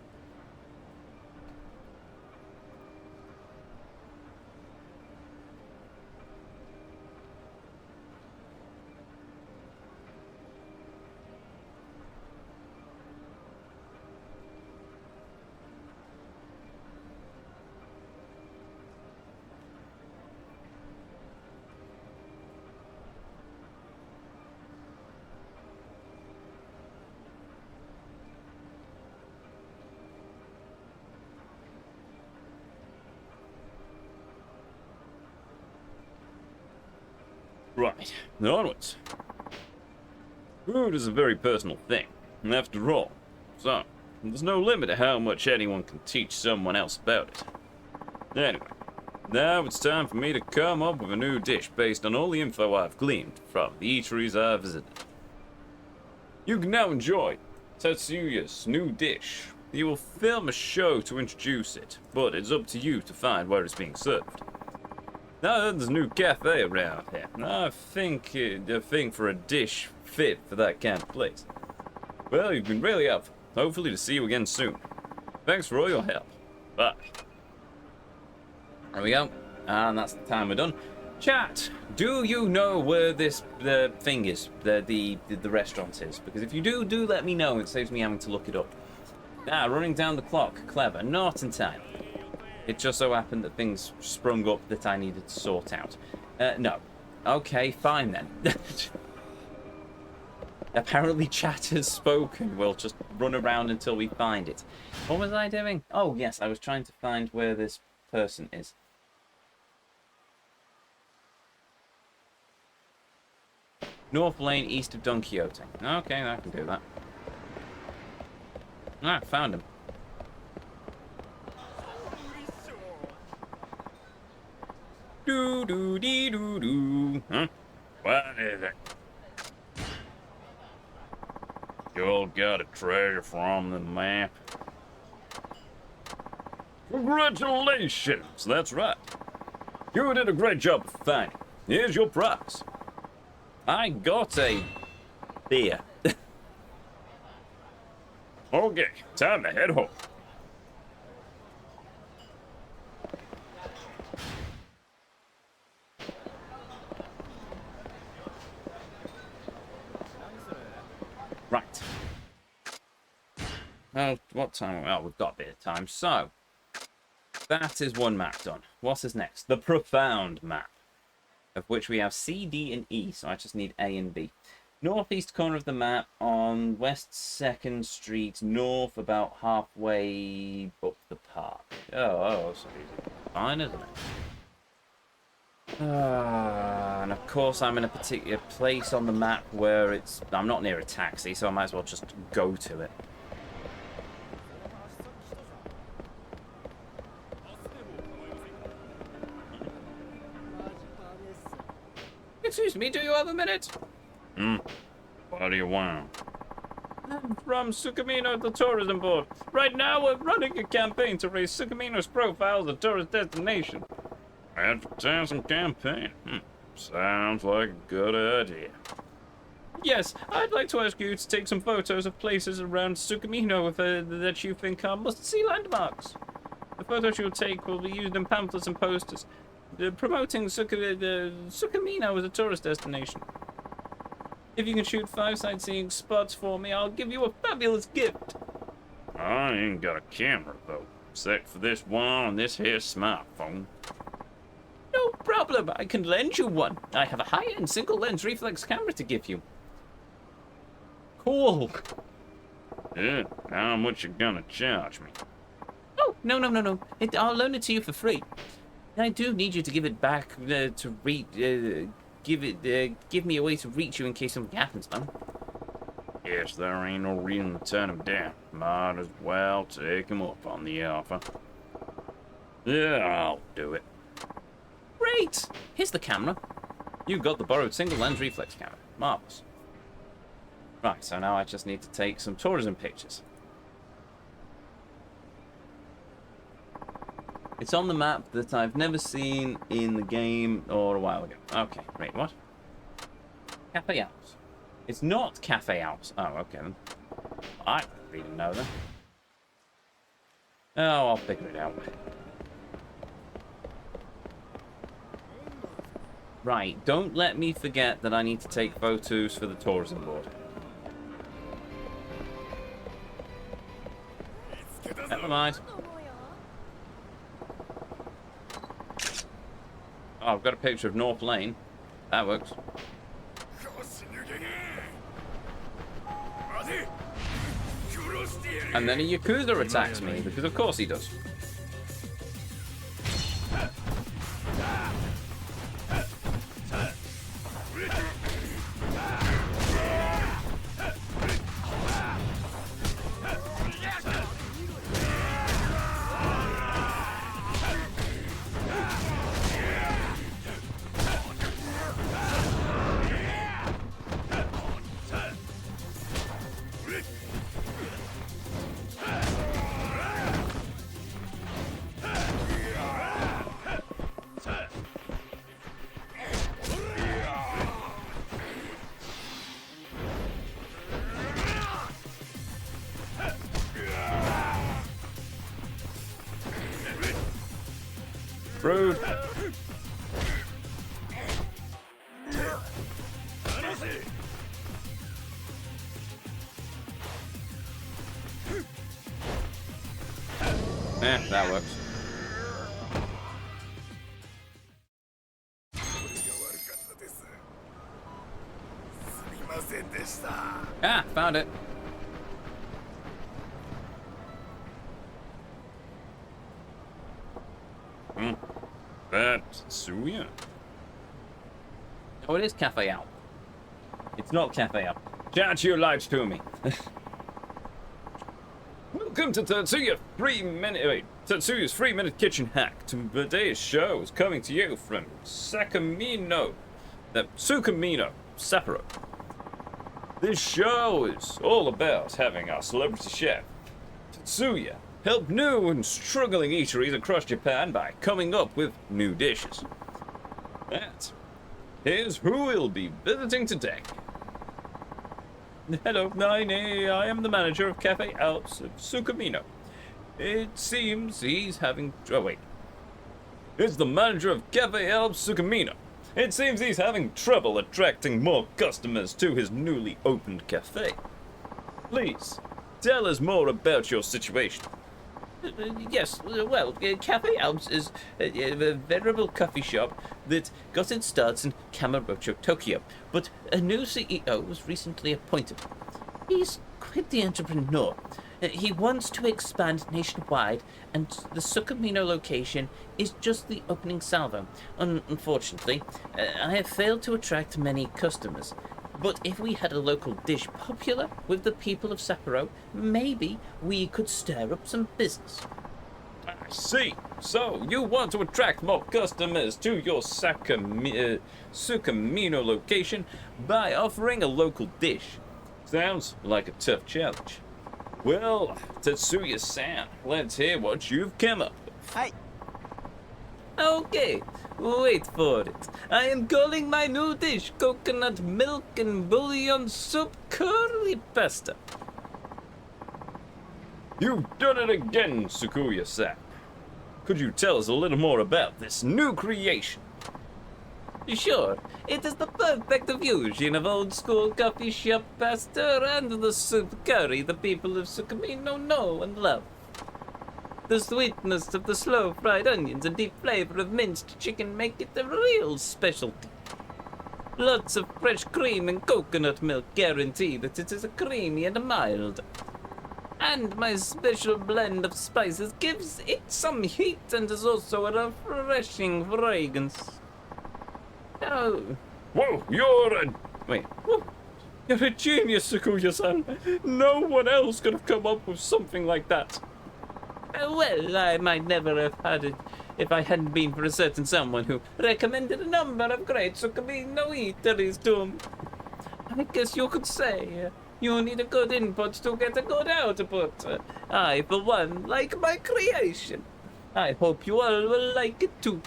[SPEAKER 3] Right, onwards. Food is a very personal thing, after all. So, there's no limit to how much anyone can teach someone else about it. Anyway, now it's time for me to come up with a new dish based on all the info I've gleaned from the eateries I've visited. You can now enjoy Tetsuya's new dish. He will film a show to introduce it, but it's up to you to find where it's being served. Now there's a new cafe around here. I think for a dish fit for that kind of place. Well, you've been really helpful. Hopefully to see you again soon. Thanks for all your help. Bye.
[SPEAKER 2] There we go. And that's the time we're done. Chat, do you know where this thing is? The restaurant is? Because if you do let me know. It saves me having to look it up. Ah, running down the clock. Clever. Not in time. It just so happened that things sprung up that I needed to sort out. No. Okay, fine then. Apparently chat has spoken. We'll just run around until we find it. What was I doing? Oh, yes, I was trying to find where this person is. North Lane, east of Don Quixote. Okay, I can do that. Ah, found him.
[SPEAKER 3] Do do dee do do. Huh? What is it? You all got a treasure from the map. Congratulations! That's right. You did a great job of finding. Here's your prize.
[SPEAKER 2] I got a beer.
[SPEAKER 3] Okay, time to head home.
[SPEAKER 2] Right. Oh, what time? Well, we've got a bit of time. So, that is one map done. What is next? The Profound map, of which we have C, D, and E. So I just need A and B. Northeast corner of the map on West 2nd Street, north about halfway up the park. Oh, so easy. Fine, isn't it? And of course I'm in a particular place on the map where I'm not near a taxi, so I might as well just go to it. Excuse me, do you have a minute?
[SPEAKER 3] What do you want?
[SPEAKER 2] I'm from Sukamino, the tourism board. Right now we're running a campaign to raise Sukamino's profile as a tourist destination.
[SPEAKER 3] Advertising campaign. Sounds like a good idea.
[SPEAKER 2] Yes, I'd like to ask you to take some photos of places around Sukamino that you think are must-see landmarks. The photos you'll take will be used in pamphlets and posters, promoting Sukamino as a tourist destination. If you can shoot 5 sightseeing spots for me, I'll give you a fabulous gift.
[SPEAKER 3] I ain't got a camera, though, except for this one on this here smartphone.
[SPEAKER 2] No problem, I can lend you one. I have a high-end single-lens reflex camera to give you. Cool.
[SPEAKER 3] Yeah, how much you gonna charge me?
[SPEAKER 2] Oh, no. I'll loan it to you for free. I do need you to give it back give me a way to reach you in case something happens, man.
[SPEAKER 3] Guess there ain't no reason to turn him down. Might as well take him up on the offer. Yeah, I'll do it.
[SPEAKER 2] Great! Here's the camera. You got the borrowed single-lens reflex camera. Marvelous. Right, so now I just need to take some tourism pictures. It's on the map that I've never seen in the game or a while ago. Okay, wait, what? Cafe Alps. It's not Cafe Alps. Oh, okay then. Alright, reading now then. Oh, I'll figure it out. Right, don't let me forget that I need to take photos for the tourism board. Never mind. Oh, I've got a picture of North Lane. That works. And then a Yakuza attacks me, because of course he does. Rude. That works. Ah, found it.
[SPEAKER 3] That's Suya.
[SPEAKER 2] Oh, it is Cafe Alp. It's not Cafe Alp.
[SPEAKER 3] Chat, you lied to me. Welcome to Tetsuya's 3-minute kitchen hack. Today's show is coming to you from Sukamino, Sapporo. This show is all about having our celebrity chef, Tetsuya, help new and struggling eateries across Japan by coming up with new dishes. That is who we'll be visiting today. Hello, I am the manager of Cafe Alps of Sukamino. It seems he's having... Oh, wait. It's the manager of Cafe Alps Sukamino. It seems he's having trouble attracting more customers to his newly opened cafe. Please, tell us more about your situation.
[SPEAKER 6] Yes, well, Cafe Alps is a venerable coffee shop that got its starts in Kamurocho, Tokyo, but a new CEO was recently appointed. He's quite the entrepreneur. He wants to expand nationwide, and the Sukamino location is just the opening salvo. Unfortunately, I have failed to attract many customers. But if we had a local dish popular with the people of Sapporo, maybe we could stir up some business.
[SPEAKER 3] I see. So, you want to attract more customers to your Sukamino location by offering a local dish. Sounds like a tough challenge. Well, Tetsuya-san, let's hear what you've come up with.
[SPEAKER 6] Hi. Okay, wait for it. I am calling my new dish coconut milk and bouillon soup curry pasta.
[SPEAKER 3] You've done it again, Sukuya-san. Could you tell us a little more about this new creation?
[SPEAKER 6] Sure, it is the perfect fusion of old school coffee shop pasta and the soup curry the people of Sukamino know and love. The sweetness of the slow-fried onions and deep flavor of minced chicken make it a real specialty. Lots of fresh cream and coconut milk guarantee that it is creamy and mild. And my special blend of spices gives it some heat and is also a refreshing fragrance. Oh.
[SPEAKER 3] Whoa, you're a genius, Sukuya-san. No one else could have come up with something like that.
[SPEAKER 6] Well, I might never have had it if I hadn't been for a certain someone who recommended a number of great Sukamino eateries to him. I guess you could say you need a good input to get a good output. I, for one, like my creation. I hope you all will like it too.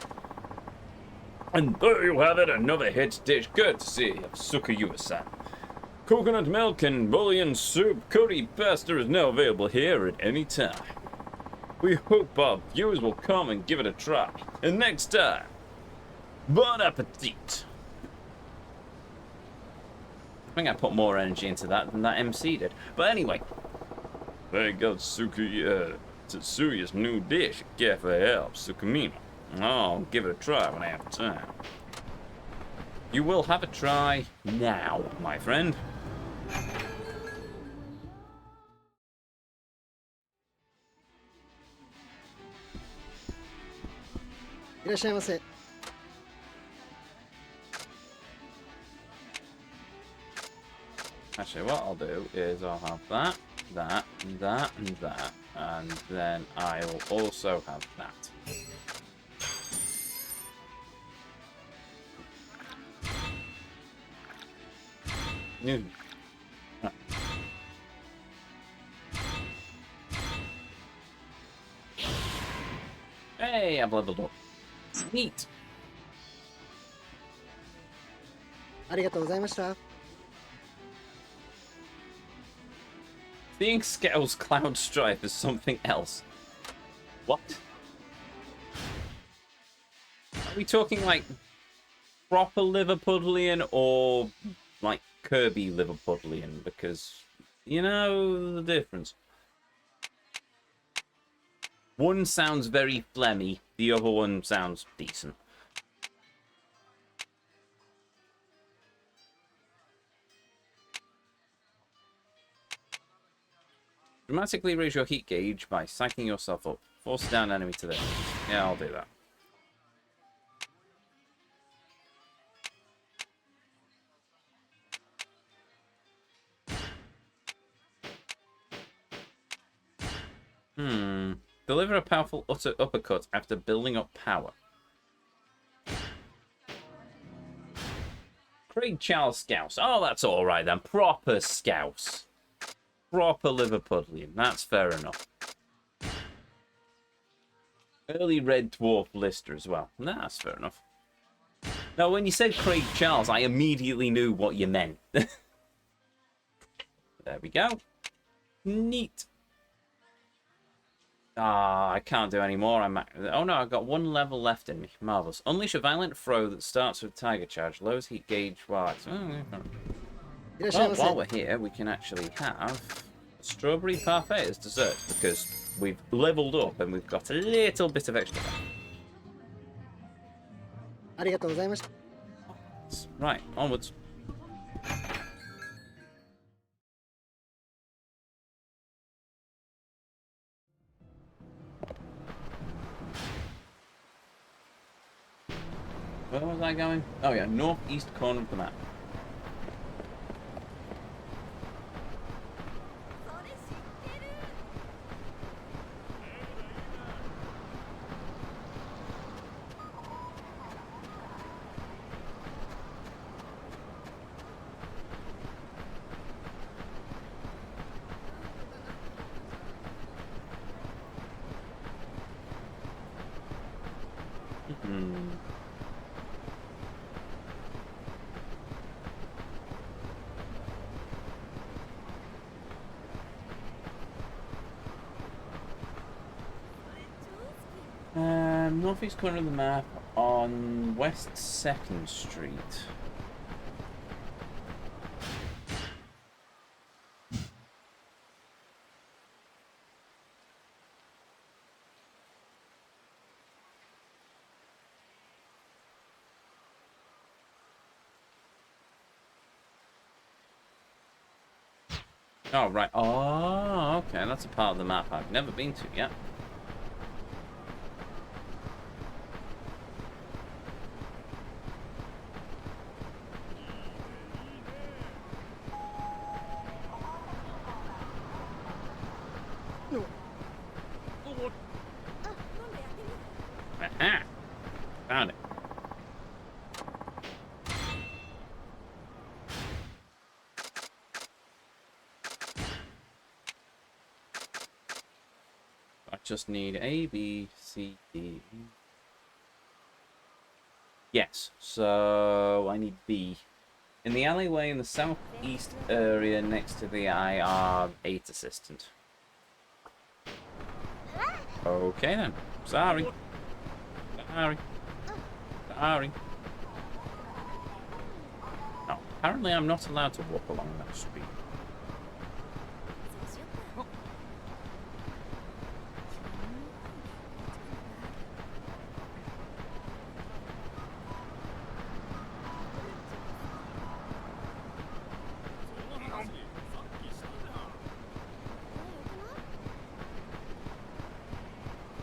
[SPEAKER 3] And there you have it, another hit dish courtesy of Sukuya-san.
[SPEAKER 2] Coconut milk and bouillon soup curry pasta is now available here at any time. We hope our viewers will come and give it a try. And next time, bon appetit. I think I put more energy into that than that MC did. But anyway. They got Tetsuya's new dish at Cafe El Sukamino. I'll give it a try when I have time. You will have a try now, my friend.
[SPEAKER 8] いらっしゃいませ。
[SPEAKER 2] Actually, what I'll do is I'll have that, that, and that, and that, and then I'll also have that. Ah. Hey, I've leveled up. Neat.
[SPEAKER 8] ありがとうございました。
[SPEAKER 2] Seeing Skettle's Cloud Strife is something else. What? Are we talking like proper Liverpudlian or like Kirby Liverpudlian? Because you know the difference. One sounds very phlegmy, the other one sounds decent. Dramatically raise your heat gauge by psyching yourself up. Force down enemy to this. Yeah, I'll do that. Deliver a powerful uppercut after building up power. Craig Charles Scouse. Oh, that's alright then. Proper Scouse. Proper Liverpudlian. That's fair enough. Early Red Dwarf Lister as well. That's fair enough. Now, when you said Craig Charles, I immediately knew what you meant. There we go. Neat. Ah, I can't do any more. Oh no, I've got one level left in me. Marvelous. Unleash a violent throw that starts with Tiger Charge. Lowers heat gauge wise. Well, while we're here, we can actually have a strawberry parfait as dessert because we've leveled up and we've got a little bit of extra. Right, onwards. Where was I going? Oh yeah, northeast corner of the map. Northeast corner of the map on West 2nd Street. Oh, right. Oh, okay. That's a part of the map I've never been to yet. Aha! Found it. I just need A, B, C, D. Yes, so I need B. In the alleyway in the southeast area next to the IR8 assistant. Okay then. Sorry. Sorry. Sorry. No, apparently I'm not allowed to walk along that street.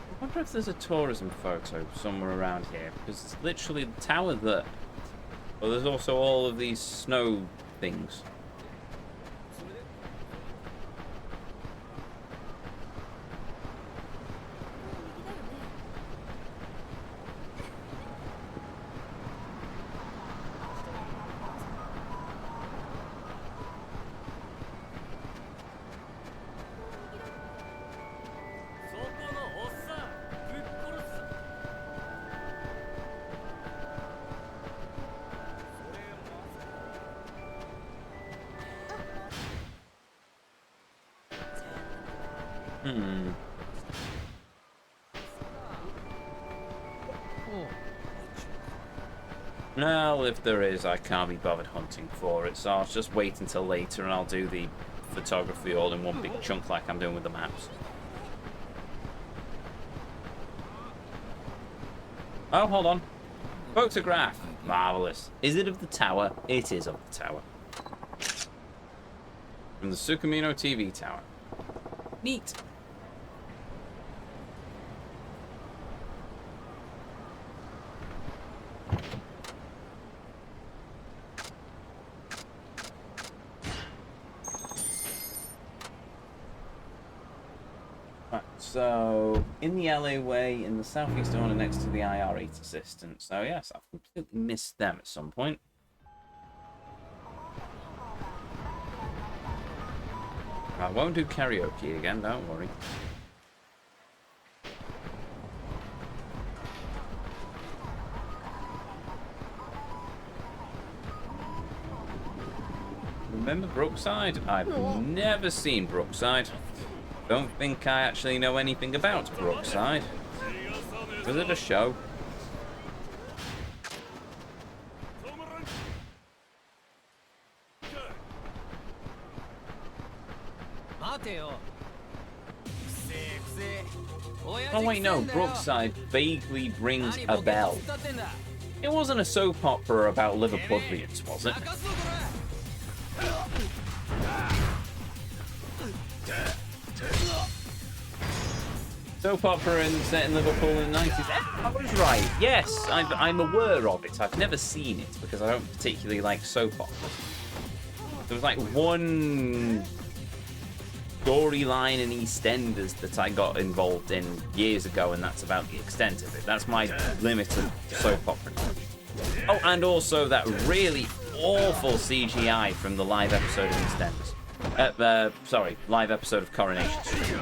[SPEAKER 2] I wonder if there's a tourism photo somewhere around here, because it's literally the tower there. But there's also all of these snow things. Well, if there is, I can't be bothered hunting for it, so I'll just wait until later and I'll do the photography all in one big chunk like I'm doing with the maps. Oh, hold on. Photograph. Marvellous. Is it of the tower? It is of the tower. From the Sukamino TV tower. Neat. So, in the alleyway, in the southeast corner next to the IR8 assistant. So, yes, I've completely missed them at some point. I won't do karaoke again, don't worry. Remember Brookside? I've never seen Brookside. Don't think I actually know anything about Brookside. Was it a show? Oh wait, no, Brookside vaguely rings a bell. It wasn't a soap opera about Liverpudlians, was it? Soap opera set in Liverpool in the 90s. I was right. Yes, I'm aware of it. I've never seen it because I don't particularly like soap operas. There was like one storyline in EastEnders that I got involved in years ago, and that's about the extent of it. That's my limited soap opera knowledge. Oh, and also that really awful CGI from the live episode of EastEnders. Sorry, live episode of Coronation Street.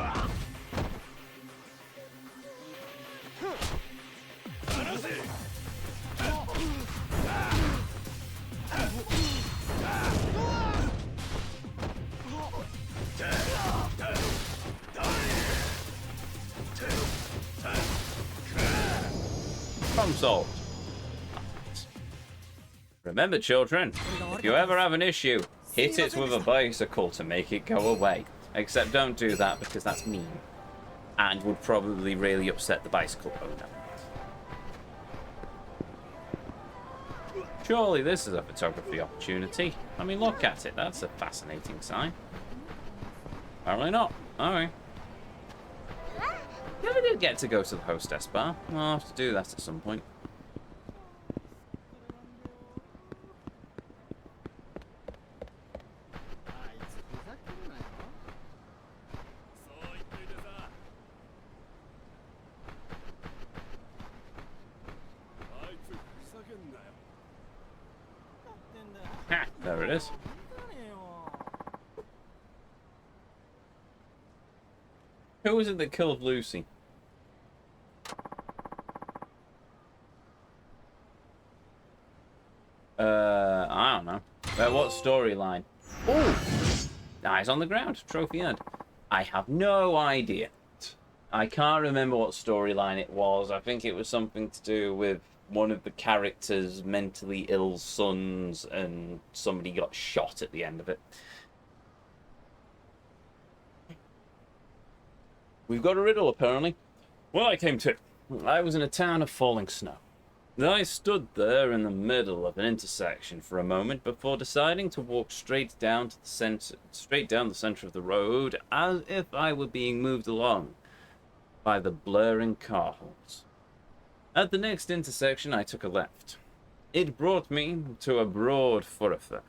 [SPEAKER 2] Problem solved. Remember, children, if you ever have an issue, hit it with a bicycle to make it go away. Except don't do that because that's mean and would probably really upset the bicycle owner. Surely this is a photography opportunity. I mean, look at it. That's a fascinating sign. Apparently not. Alright. You ever did get to go to the hostess bar? I'll have to do that at some point. Ha! There it is. Who was it that killed Lucy? I don't know. storyline. Oh! Eyes on the ground. Trophy earned. I have no idea. I can't remember what storyline it was. I think it was something to do with one of the characters' mentally ill sons, and somebody got shot at the end of it. We've got a riddle, apparently. Well, I came to. I was in a town of falling snow. I stood there in the middle of an intersection for a moment before deciding to walk straight down the center of the road, as if I were being moved along by the blurring car horns. At the next intersection, I took a left. It brought me to a broad thoroughfare.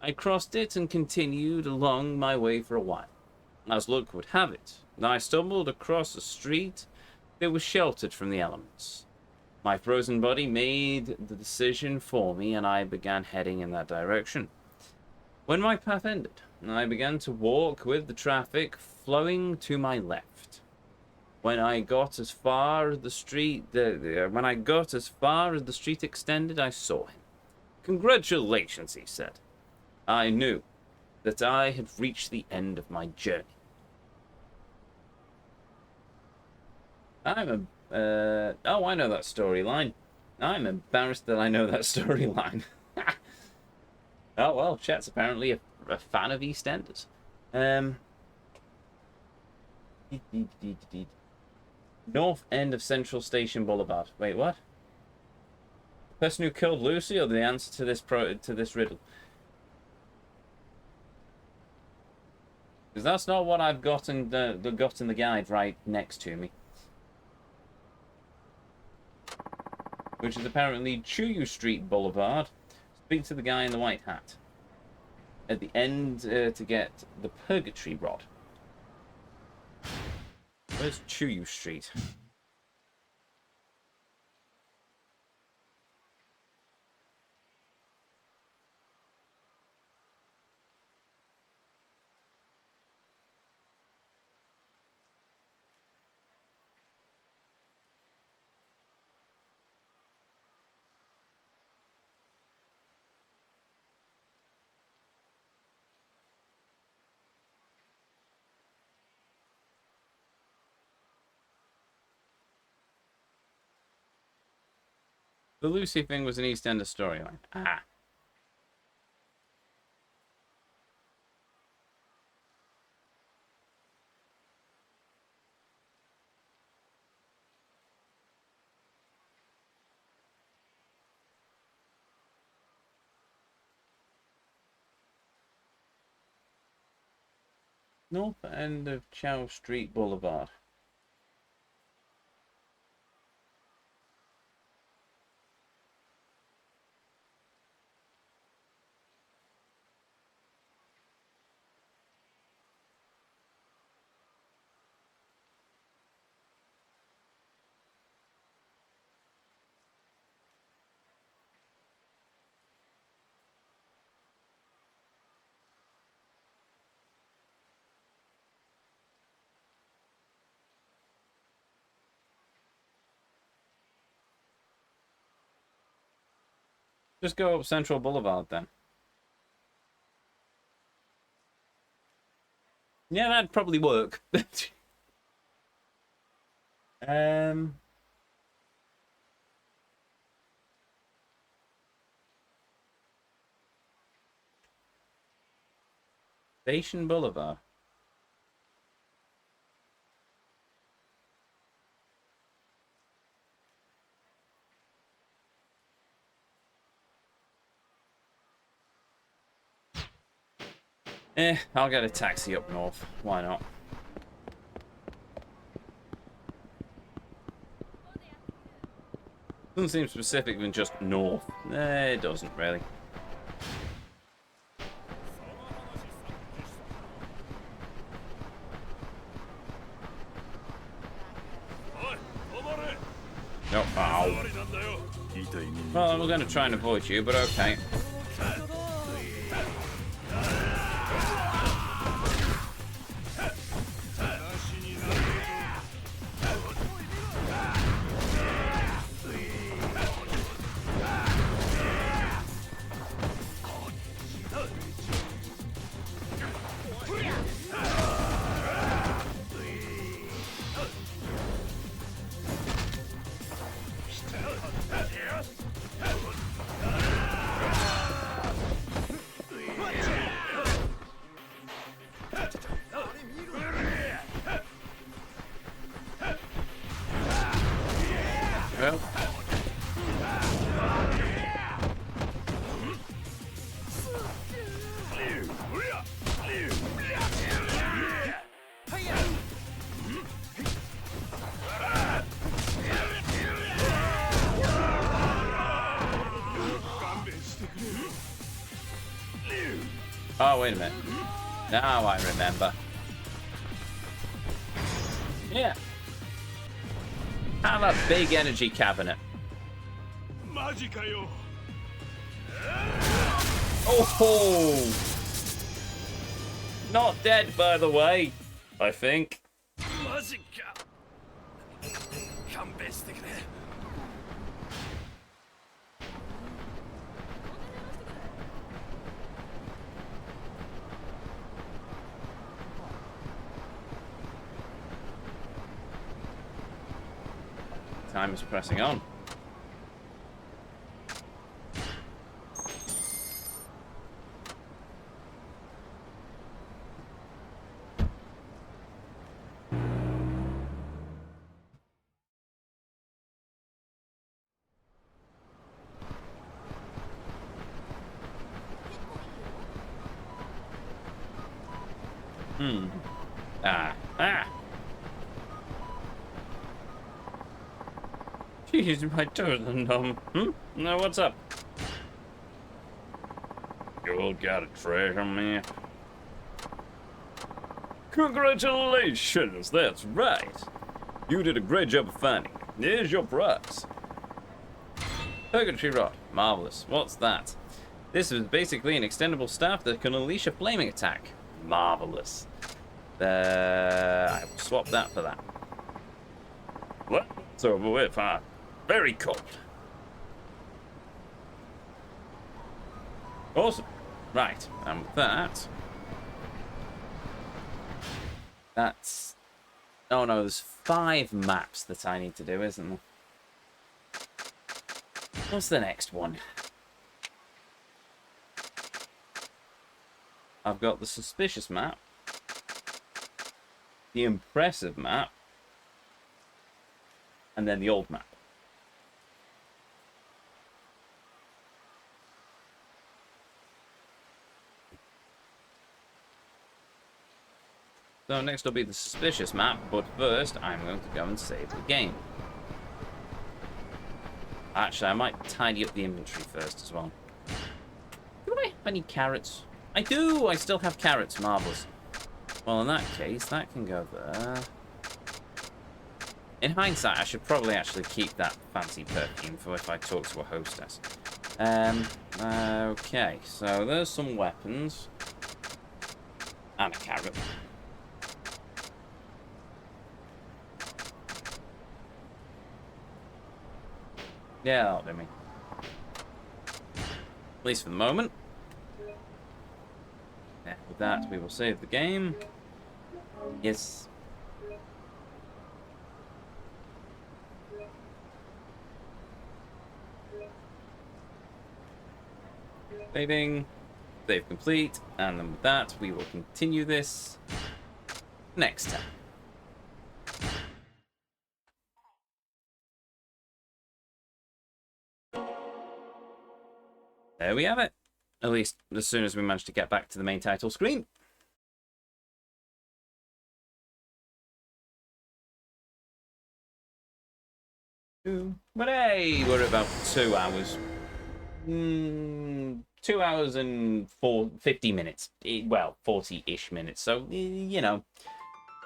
[SPEAKER 2] I crossed it and continued along my way for a while. As luck would have it, I stumbled across a street that was sheltered from the elements. My frozen body made the decision for me, and I began heading in that direction. When my path ended, I began to walk with the traffic flowing to my left. When I got as far as the street extended, I saw him. "Congratulations," he said. I knew that I had reached the end of my journey. Oh, I know that storyline. I'm embarrassed that I know that storyline. Oh, well, chat's apparently a fan of EastEnders. North end of Central Station Boulevard. Wait, what? The person who killed Lucy, or the answer to this riddle? Because that's not what I've got in the guide right next to me. Which is apparently Chuyu Street Boulevard. Speak to the guy in the white hat. At the end to get the Purgatory Rod. Where's Chuyu Street? The Lucy thing was an EastEnders storyline. Ah. North end of Chow Street Boulevard. Just go up Central Boulevard then. Yeah, that'd probably work. Station Boulevard. I'll get a taxi up north. Why not? Doesn't seem specific than just north. It doesn't really. No, ow. Well, we're going to try and avoid you, but okay. Well. Oh, wait a minute. Now I remember. Yeah. Have a big energy cabinet.
[SPEAKER 7] マジかよ
[SPEAKER 2] Oh! Not dead, by the way. I think.
[SPEAKER 7] マジか勘弁してくれ
[SPEAKER 2] Time is pressing on. Ah. Jeez, my toes are numb. No, what's up?
[SPEAKER 3] You all got a treasure map?
[SPEAKER 2] Congratulations, that's right. You did a great job of finding it. Here's your prize. Purgatory Rod. Marvelous. What's that? This is basically an extendable staff that can unleash a flaming attack. Marvelous. I will swap that for that.
[SPEAKER 3] What? It's over with, huh? Very cold.
[SPEAKER 2] Awesome. Right, and with that... That's... Oh no, there's 5 maps that I need to do, isn't there? What's the next one? I've got the suspicious map, the impressive map, and then the old map. So next will be the suspicious map, but first I'm going to go and save the game. Actually, I might tidy up the inventory first as well. Do I have any carrots? I do! I still have carrots. Marvellous. Well, in that case, that can go there. In hindsight, I should probably actually keep that fancy perfume for if I talk to a hostess. Okay, so there's some weapons. And a carrot. Yeah, that'll do me. At least for the moment. Yeah, with that, we will save the game. Yes. Saving. Save complete. And then with that, we will continue this next time. There we have it. At least as soon as we manage to get back to the main title screen. But hey, we're at about 2 hours. 2 hours and 50 minutes. Well, 40-ish minutes. So, you know,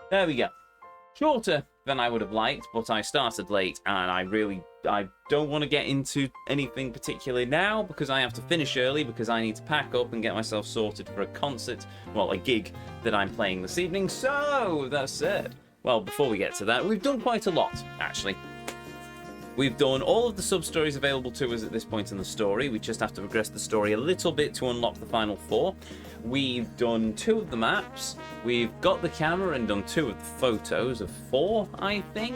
[SPEAKER 2] there we go. Shorter than I would have liked, but I started late, and I don't want to get into anything particularly now, because I have to finish early, because I need to pack up and get myself sorted for a concert, well, a gig that I'm playing this evening. So, that said, well, before we get to that, we've done quite a lot, actually. We've done all of the sub-stories available to us at this point in the story. We just have to progress the story a little bit to unlock the final 4. We've done 2 of the maps. We've got the camera and done 2 of the photos of 4, I think.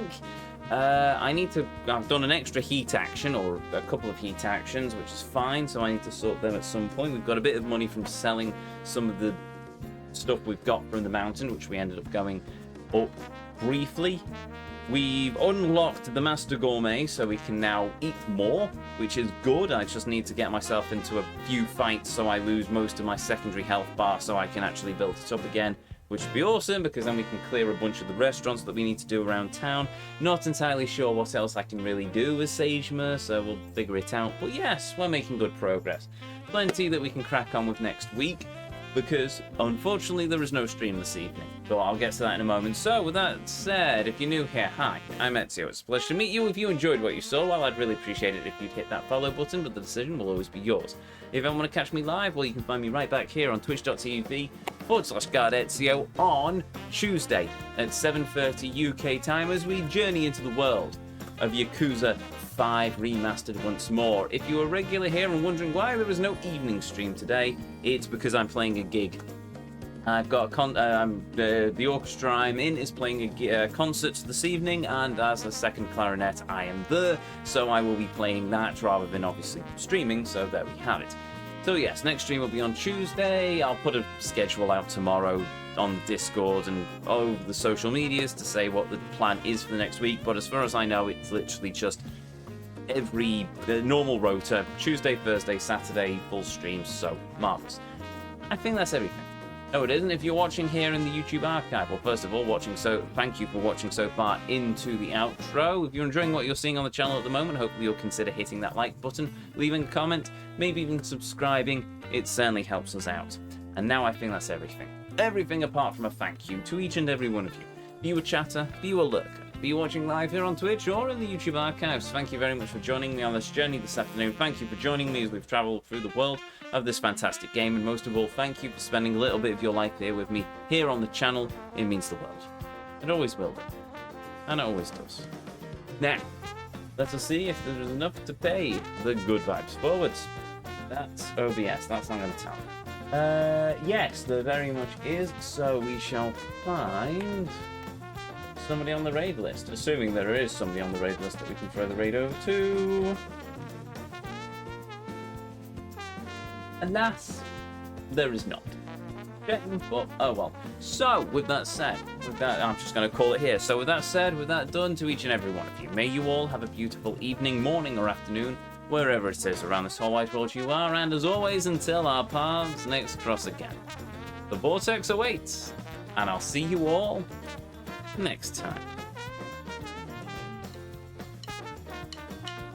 [SPEAKER 2] I've done an extra heat action, or a couple of heat actions, which is fine, so I need to sort them at some point. We've got a bit of money from selling some of the stuff we've got from the mountain, which we ended up going up briefly. We've unlocked the Master Gourmet, so we can now eat more, which is good. I just need to get myself into a few fights so I lose most of my secondary health bar so I can actually build it up again, which would be awesome, because then we can clear a bunch of the restaurants that we need to do around town. Not entirely sure what else I can really do with Sagema, so we'll figure it out. But yes, we're making good progress. Plenty that we can crack on with next week, because unfortunately there is no stream this evening, but I'll get to that in a moment. So with that said, if you're new here, hi, I'm Ezio. It's a pleasure to meet you. If you enjoyed what you saw, well, I'd really appreciate it if you'd hit that follow button, but the decision will always be yours. If you want to catch me live, well, you can find me right back here on twitch.tv/GuardEzio on Tuesday at 7:30 UK time as we journey into the world of Yakuza 5 Remastered once more. If you're a regular here and wondering why there is no evening stream today, it's because I'm playing a gig. I've got the orchestra I'm in is playing a concert this evening, and as a second clarinet I am there, so I will be playing that rather than obviously streaming, so there we have it. So yes, next stream will be on Tuesday. I'll put a schedule out tomorrow on Discord and over the social medias to say what the plan is for the next week, but as far as I know, it's literally just every normal rota, Tuesday, Thursday, Saturday, full streams, so marvellous. I think that's everything. No, it isn't. If you're watching here in the YouTube archive, well, first of all, thank you for watching so far into the outro. If you're enjoying what you're seeing on the channel at the moment, hopefully you'll consider hitting that like button, leaving a comment, maybe even subscribing. It certainly helps us out. And now I think that's everything. Everything apart from a thank you to each and every one of you. Be you a chatter, be you a lurker, be you watching live here on Twitch or in the YouTube archives. Thank you very much for joining me on this journey this afternoon. Thank you for joining me as we've travelled through the world of this fantastic game. And most of all, thank you for spending a little bit of your life here with me, here on the channel. It means the world. It always will do. And it always does. Now, let us see if there is enough to pay the good vibes forwards. That's OBS, that's not going to tell me. Yes, there very much is, so we shall find somebody on the raid list, assuming there is somebody on the raid list that we can throw the raid over to. Alas, there is not. But, oh well. So, with that said, I'm just going to call it here. So with that said, with that done, to each and every one of you, may you all have a beautiful evening, morning or afternoon, wherever it is around this whole wide world you are, and as always, until our paths next cross again, the Vortex awaits, and I'll see you all next time.